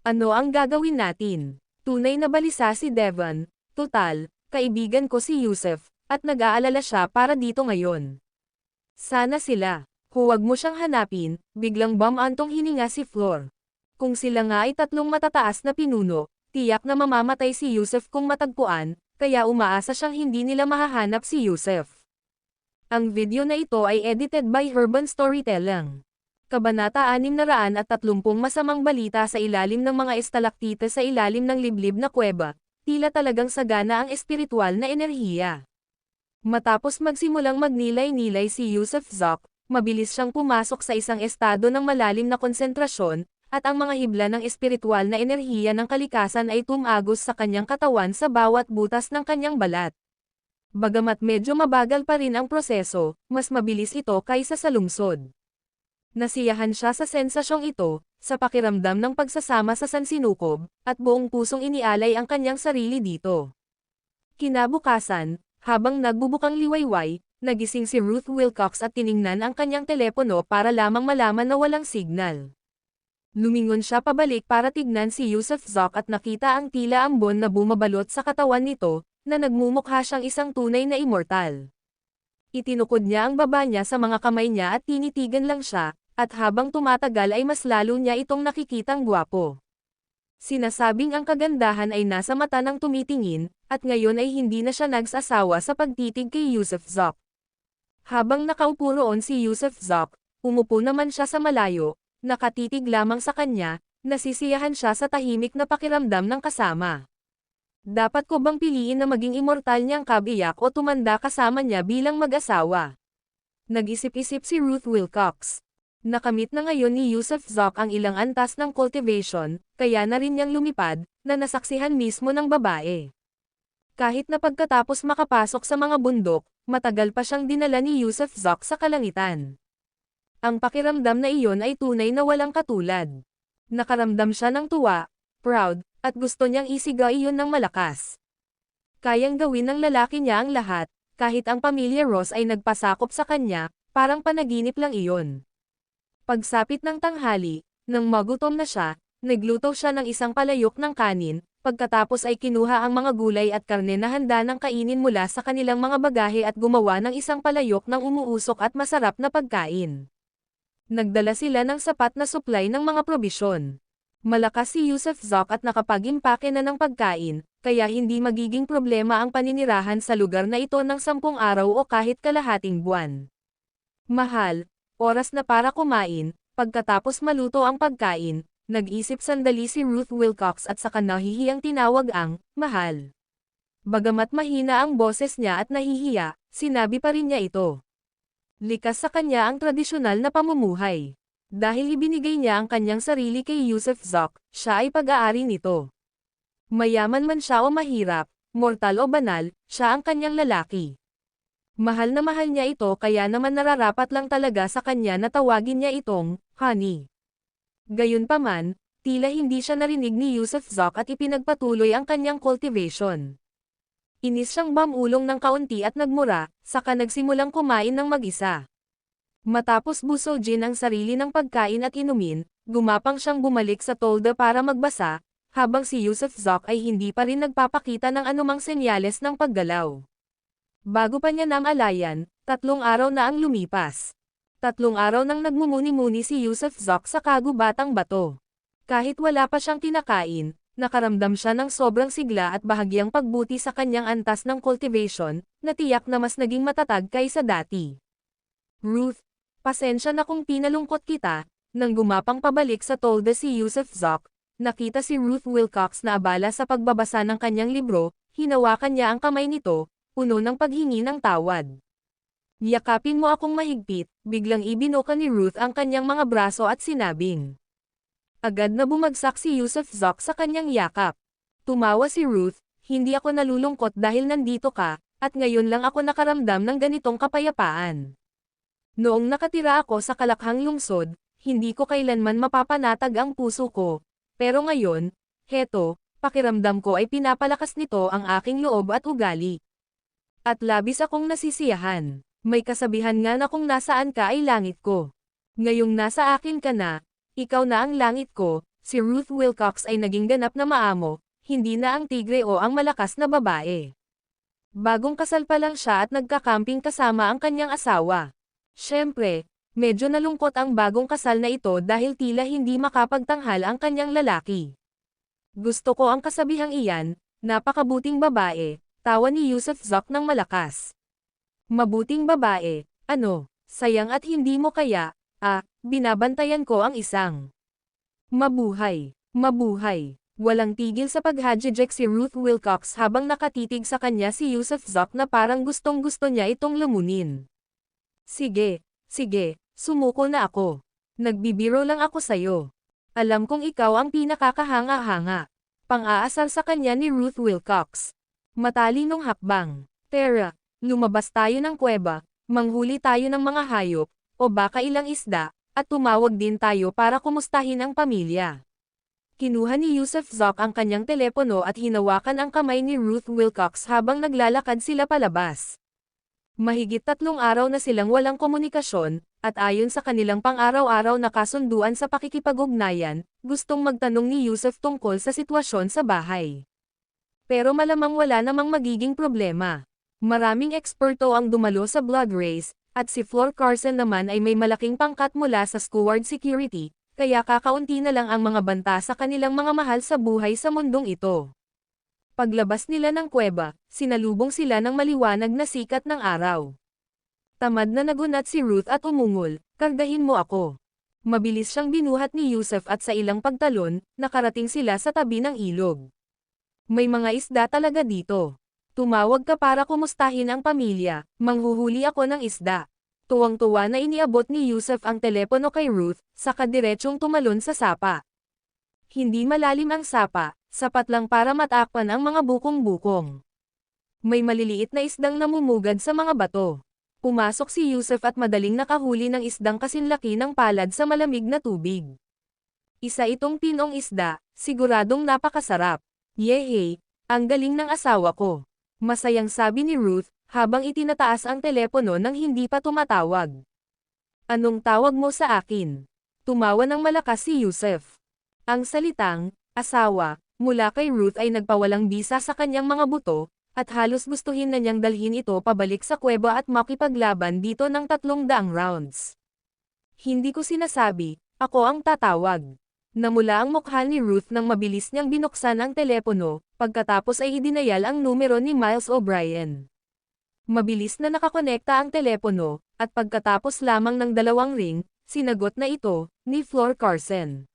Ano ang gagawin natin? Tunay na balisa si Devon, total, kaibigan ko si Yusuf, at nag-aalala siya para dito ngayon. Sana sila. Huwag mo siyang hanapin, biglang bumantong hininga si Flor. Kung sila nga ay 3 matataas na pinuno, tiyak na mamamatay si Yusuf kung matagpuan, kaya umaasa siyang hindi nila mahahanap si Yusuf. Ang video na ito ay edited by Urban Storytelling. Kabanata 630 masamang balita sa ilalim ng mga estalaktite sa ilalim ng liblib na kuweba, tila talagang sagana ang espiritual na enerhiya. Matapos magsimulang magnilay-nilay si Yusuf Zok, mabilis siyang pumasok sa isang estado ng malalim na konsentrasyon, at ang mga hibla ng espiritual na enerhiya ng kalikasan ay tumagos sa kanyang katawan sa bawat butas ng kanyang balat. Bagamat medyo mabagal pa rin ang proseso, mas mabilis ito kaysa sa lungsod. Nasiyahan siya sa sensasyong ito, sa pakiramdam ng pagsasama sa sansinukob, at buong pusong inialay ang kanyang sarili dito. Kinabukasan, habang nagbubukang liwayway, nagising si Ruth Wilcox at tiningnan ang kanyang telepono para lamang malaman na walang signal. Lumingon siya pabalik para tignan si Yusuf Zok at nakita ang tila ambon na bumabalot sa katawan nito, na nagmumukha siyang isang tunay na immortal. Itinukod niya ang baba niya sa mga kamay niya at tinitigan lang siya, at habang tumatagal ay mas lalo niya itong nakikitang gwapo. Sinasabing ang kagandahan ay nasa mata ng tumitingin, at ngayon ay hindi na siya nagsasawa sa pagtitig kay Yusuf Zok. Habang nakaupo roon si Yusuf Zok, umupo naman siya sa malayo, nakatitig lamang sa kanya, nasisiyahan siya sa tahimik na pakiramdam ng kasama. Dapat ko bang piliin na maging immortal niyang kabiyak o tumanda kasama niya bilang mag-asawa? Nag-isip-isip si Ruth Wilcox. Nakamit na ngayon ni Yusuf Zok ang ilang antas ng cultivation, kaya na rin niyang lumipad, na nasaksihan mismo ng babae. Kahit na pagkatapos makapasok sa mga bundok, matagal pa siyang dinala ni Yusuf Zok sa kalangitan. Ang pakiramdam na iyon ay tunay na walang katulad. Nakaramdam siya ng tuwa, proud, at gusto niyang isigaw iyon ng malakas. Kayang gawin ng lalaki niya ang lahat, kahit ang pamilya Ross ay nagpasakop sa kanya, parang panaginip lang iyon. Pagsapit ng tanghali, nang magutom na siya, nagluto siya ng isang palayok ng kanin, pagkatapos ay kinuha ang mga gulay at karne na handa ng kainin mula sa kanilang mga bagahe at gumawa ng isang palayok ng umuusok at masarap na pagkain. Nagdala sila ng sapat na supply ng mga probisyon. Malakas si Yusuf Zok at nakapag-impake na ng pagkain, kaya hindi magiging problema ang paninirahan sa lugar na ito ng 10 araw o kahit kalahating buwan. Mahal, oras na para kumain. Pagkatapos maluto ang pagkain, nag-isip sandali si Ruth Wilcox at saka nahihiyang tinawag ang mahal. Bagamat mahina ang boses niya at nahihiya, sinabi pa rin niya ito. Likas sa kanya ang tradisyonal na pamumuhay. Dahil ibinigay niya ang kanyang sarili kay Yusuf Zok, siya ay pag-aari nito. Mayaman man siya o mahirap, mortal o banal, siya ang kanyang lalaki. Mahal na mahal niya ito kaya naman nararapat lang talaga sa kanya na tawagin niya itong honey. Gayunpaman, tila hindi siya narinig ni Yusuf Zok at ipinagpatuloy ang kanyang cultivation. Inis siyang bamulong ng kaunti at nagmura, saka nagsimulang kumain ng mag-isa. Matapos busogin ang sarili ng pagkain at inumin, gumapang siyang bumalik sa tolda para magbasa, habang si Yusuf Zok ay hindi pa rin nagpapakita ng anumang senyales ng paggalaw. Bago pa niya namalayan, 3 araw na ang lumipas. 3 araw nang nagmumuni-muni si Yusuf Zok sa kagubatang bato. Kahit wala pa siyang kinakain, nakaramdam siya ng sobrang sigla at bahagyang pagbuti sa kanyang antas ng cultivation, na tiyak na mas naging matatag kaysa dati. Ruth, pasensya na kung pinalungkot kita. Nang gumapang pabalik sa tolda si Yusuf Zok, nakita si Ruth Wilcox na abala sa pagbabasa ng kanyang libro, hinawakan niya ang kamay nito, puno ng paghingi ng tawad. Yakapin mo akong mahigpit, biglang ibinuka ni Ruth ang kanyang mga braso at sinabing. Agad na bumagsak si Yusuf Zok sa kanyang yakap. Tumawa si Ruth, hindi ako nalulungkot dahil nandito ka, at ngayon lang ako nakaramdam ng ganitong kapayapaan. Noong nakatira ako sa kalakhang lungsod, hindi ko kailanman mapapanatag ang puso ko. Pero ngayon, heto, pakiramdam ko ay pinapalakas nito ang aking loob at ugali. At labis akong nasisiyahan. May kasabihan nga na kung nasaan ka ay langit ko. Ngayong nasa akin ka na, ikaw na ang langit ko. Si Ruth Wilcox ay naging ganap na maamo, hindi na ang tigre o ang malakas na babae. Bagong kasal pa lang siya at nagkakamping kasama ang kanyang asawa. Siyempre, medyo nalungkot ang bagong kasal na ito dahil tila hindi makapagtanghal ang kanyang lalaki. Gusto ko ang kasabihang iyan, napakabuting babae, tawa ni Yusuf Zok ng malakas. Mabuting babae, ano, sayang at hindi mo kaya, binabantayan ko ang isang. Mabuhay, mabuhay. Walang tigil sa paghadjejek si Ruth Wilcox habang nakatitig sa kanya si Yusuf Zoc na parang gustong-gusto niya itong lumunin. Sige, sige, sumuko na ako. Nagbibiro lang ako sayo. Alam kong ikaw ang pinakakahanga-hanga. Pang-aasar sa kanya ni Ruth Wilcox. Matalinong hakbang. Tara, lumabas tayo ng kuweba, manghuli tayo ng mga hayop, o baka ilang isda, at tumawag din tayo para kumustahin ang pamilya. Kinuha ni Yusuf Zoc ang kanyang telepono at hinawakan ang kamay ni Ruth Wilcox habang naglalakad sila palabas. Mahigit 3 araw na silang walang komunikasyon, at ayon sa kanilang pang-araw-araw na kasunduan sa pakikipag-ugnayan, gustong magtanong ni Yusuf tungkol sa sitwasyon sa bahay. Pero malamang wala namang magiging problema. Maraming eksperto ang dumalo sa blood race, at si Flor Carson naman ay may malaking pangkat mula sa Skyward Security, kaya kakaunti na lang ang mga banta sa kanilang mga mahal sa buhay sa mundong ito. Paglabas nila ng kuweba, sinalubong sila ng maliwanag na sikat ng araw. Tamad na nagunat si Ruth at umungol, "Kargahin mo ako." Mabilis siyang binuhat ni Yusuf at sa ilang pagtalon, nakarating sila sa tabi ng ilog. "May mga isda talaga dito. Tumawag ka para kumustahin ang pamilya, manghuhuli ako ng isda." Tuwang-tuwa na iniabot ni Yusuf ang telepono kay Ruth, saka diretsong tumalon sa sapa. Hindi malalim ang sapa, sapat lang para matakpan ang mga bukong-bukong. May maliliit na isdang namumugad sa mga bato. Pumasok si Yusuf at madaling nakahuli ng isdang kasinlaki ng palad sa malamig na tubig. Isa itong pinong isda, siguradong napakasarap. "Yehey, ang galing ng asawa ko." Masayang sabi ni Ruth, habang itinataas ang telepono nang hindi pa tumatawag. "Anong tawag mo sa akin?" Tumawa ng malakas si Yusuf. Ang salitang, asawa, mula kay Ruth ay nagpawalang bisa sa kanyang mga buto, at halos gustuhin na niyang dalhin ito pabalik sa kuweba at makipaglaban dito ng 300 rounds. "Hindi ko sinasabi, ako ang tatawag." Namula ang mukha ni Ruth nang mabilis niyang binuksan ang telepono, pagkatapos ay idinayal ang numero ni Miles O'Brien. Mabilis na nakakonekta ang telepono, at pagkatapos lamang ng 2 ring, sinagot na ito, ni Flor Carson.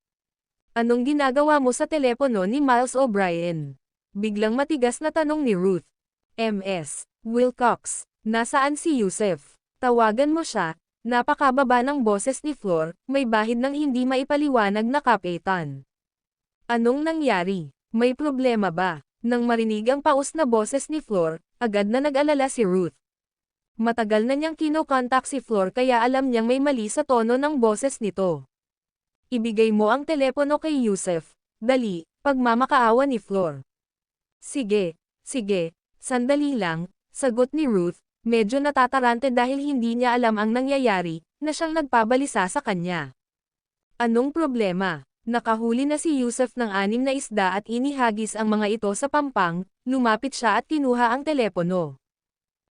"Anong ginagawa mo sa telepono ni Miles O'Brien?" Biglang matigas na tanong ni Ruth. "Ms. Wilcox, nasaan si Yusuf? Tawagan mo siya." Napakababa ng boses ni Flor, may bahid ng hindi maipaliwanag na kapitan. "Anong nangyari? May problema ba?" Nang marinig ang paus na boses ni Flor, agad na nag-alala si Ruth. Matagal na niyang kinokontak si Flor kaya alam niyang may mali sa tono ng boses nito. "Ibigay mo ang telepono kay Yusuf, dali," pagmamakaawa ni Flor. Sige, sandali lang," sagot ni Ruth, medyo natatarante dahil hindi niya alam ang nangyayari, na siyang nagpabalisa sa kanya. "Anong problema?" Nakahuli na si Yusuf ng 6 na isda at inihagis ang mga ito sa pampang, lumapit siya at kinuha ang telepono.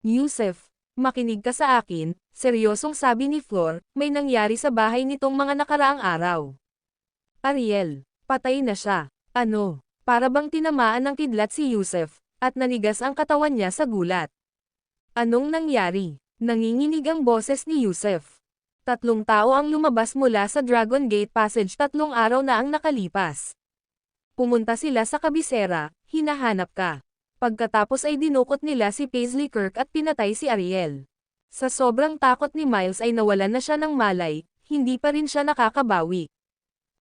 "Yusuf, makinig ka sa akin," seryosong sabi ni Flor, "may nangyari sa bahay nitong mga nakaraang araw. Ariel, patay na siya." "Ano?" Para bang tinamaan ng kidlat si Yusuf, at nanigas ang katawan niya sa gulat. "Anong nangyari?" Nanginginig ang boses ni Yusuf. 3 tao ang lumabas mula sa Dragon Gate Passage 3 araw na ang nakalipas. Pumunta sila sa kabisera, hinahanap ka. Pagkatapos ay dinukot nila si Paisley Kirk at pinatay si Ariel. Sa sobrang takot ni Miles ay nawalan na siya ng malay, hindi pa rin siya nakakabawi.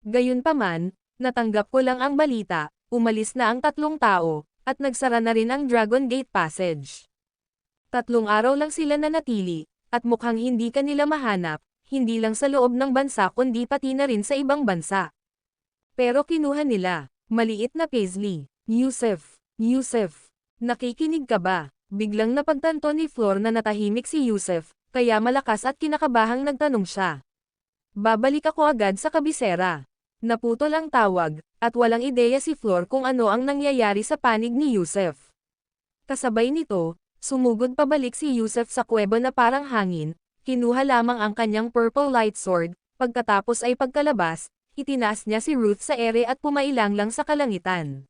Gayunpaman, natanggap ko lang ang balita, umalis na ang 3 tao, at nagsara na rin ang Dragon Gate Passage. 3 araw lang sila nanatili, at mukhang hindi kanila mahanap, hindi lang sa loob ng bansa kundi pati na rin sa ibang bansa. Pero kinuha nila, maliit na Paisley. "Yusuf, nakikinig ka ba?" Biglang napagtanto ni Flor na natahimik si Yusuf, kaya malakas at kinakabahang nagtanong siya. "Babalik ako agad sa kabisera." Naputol ang tawag, at walang ideya si Flor kung ano ang nangyayari sa panig ni Yusuf. Kasabay nito, sumugod pabalik si Yusuf sa kuweba na parang hangin, kinuha lamang ang kanyang purple light sword, pagkatapos ay pagkalabas, itinaas niya si Ruth sa ere at pumailanglang sa kalangitan.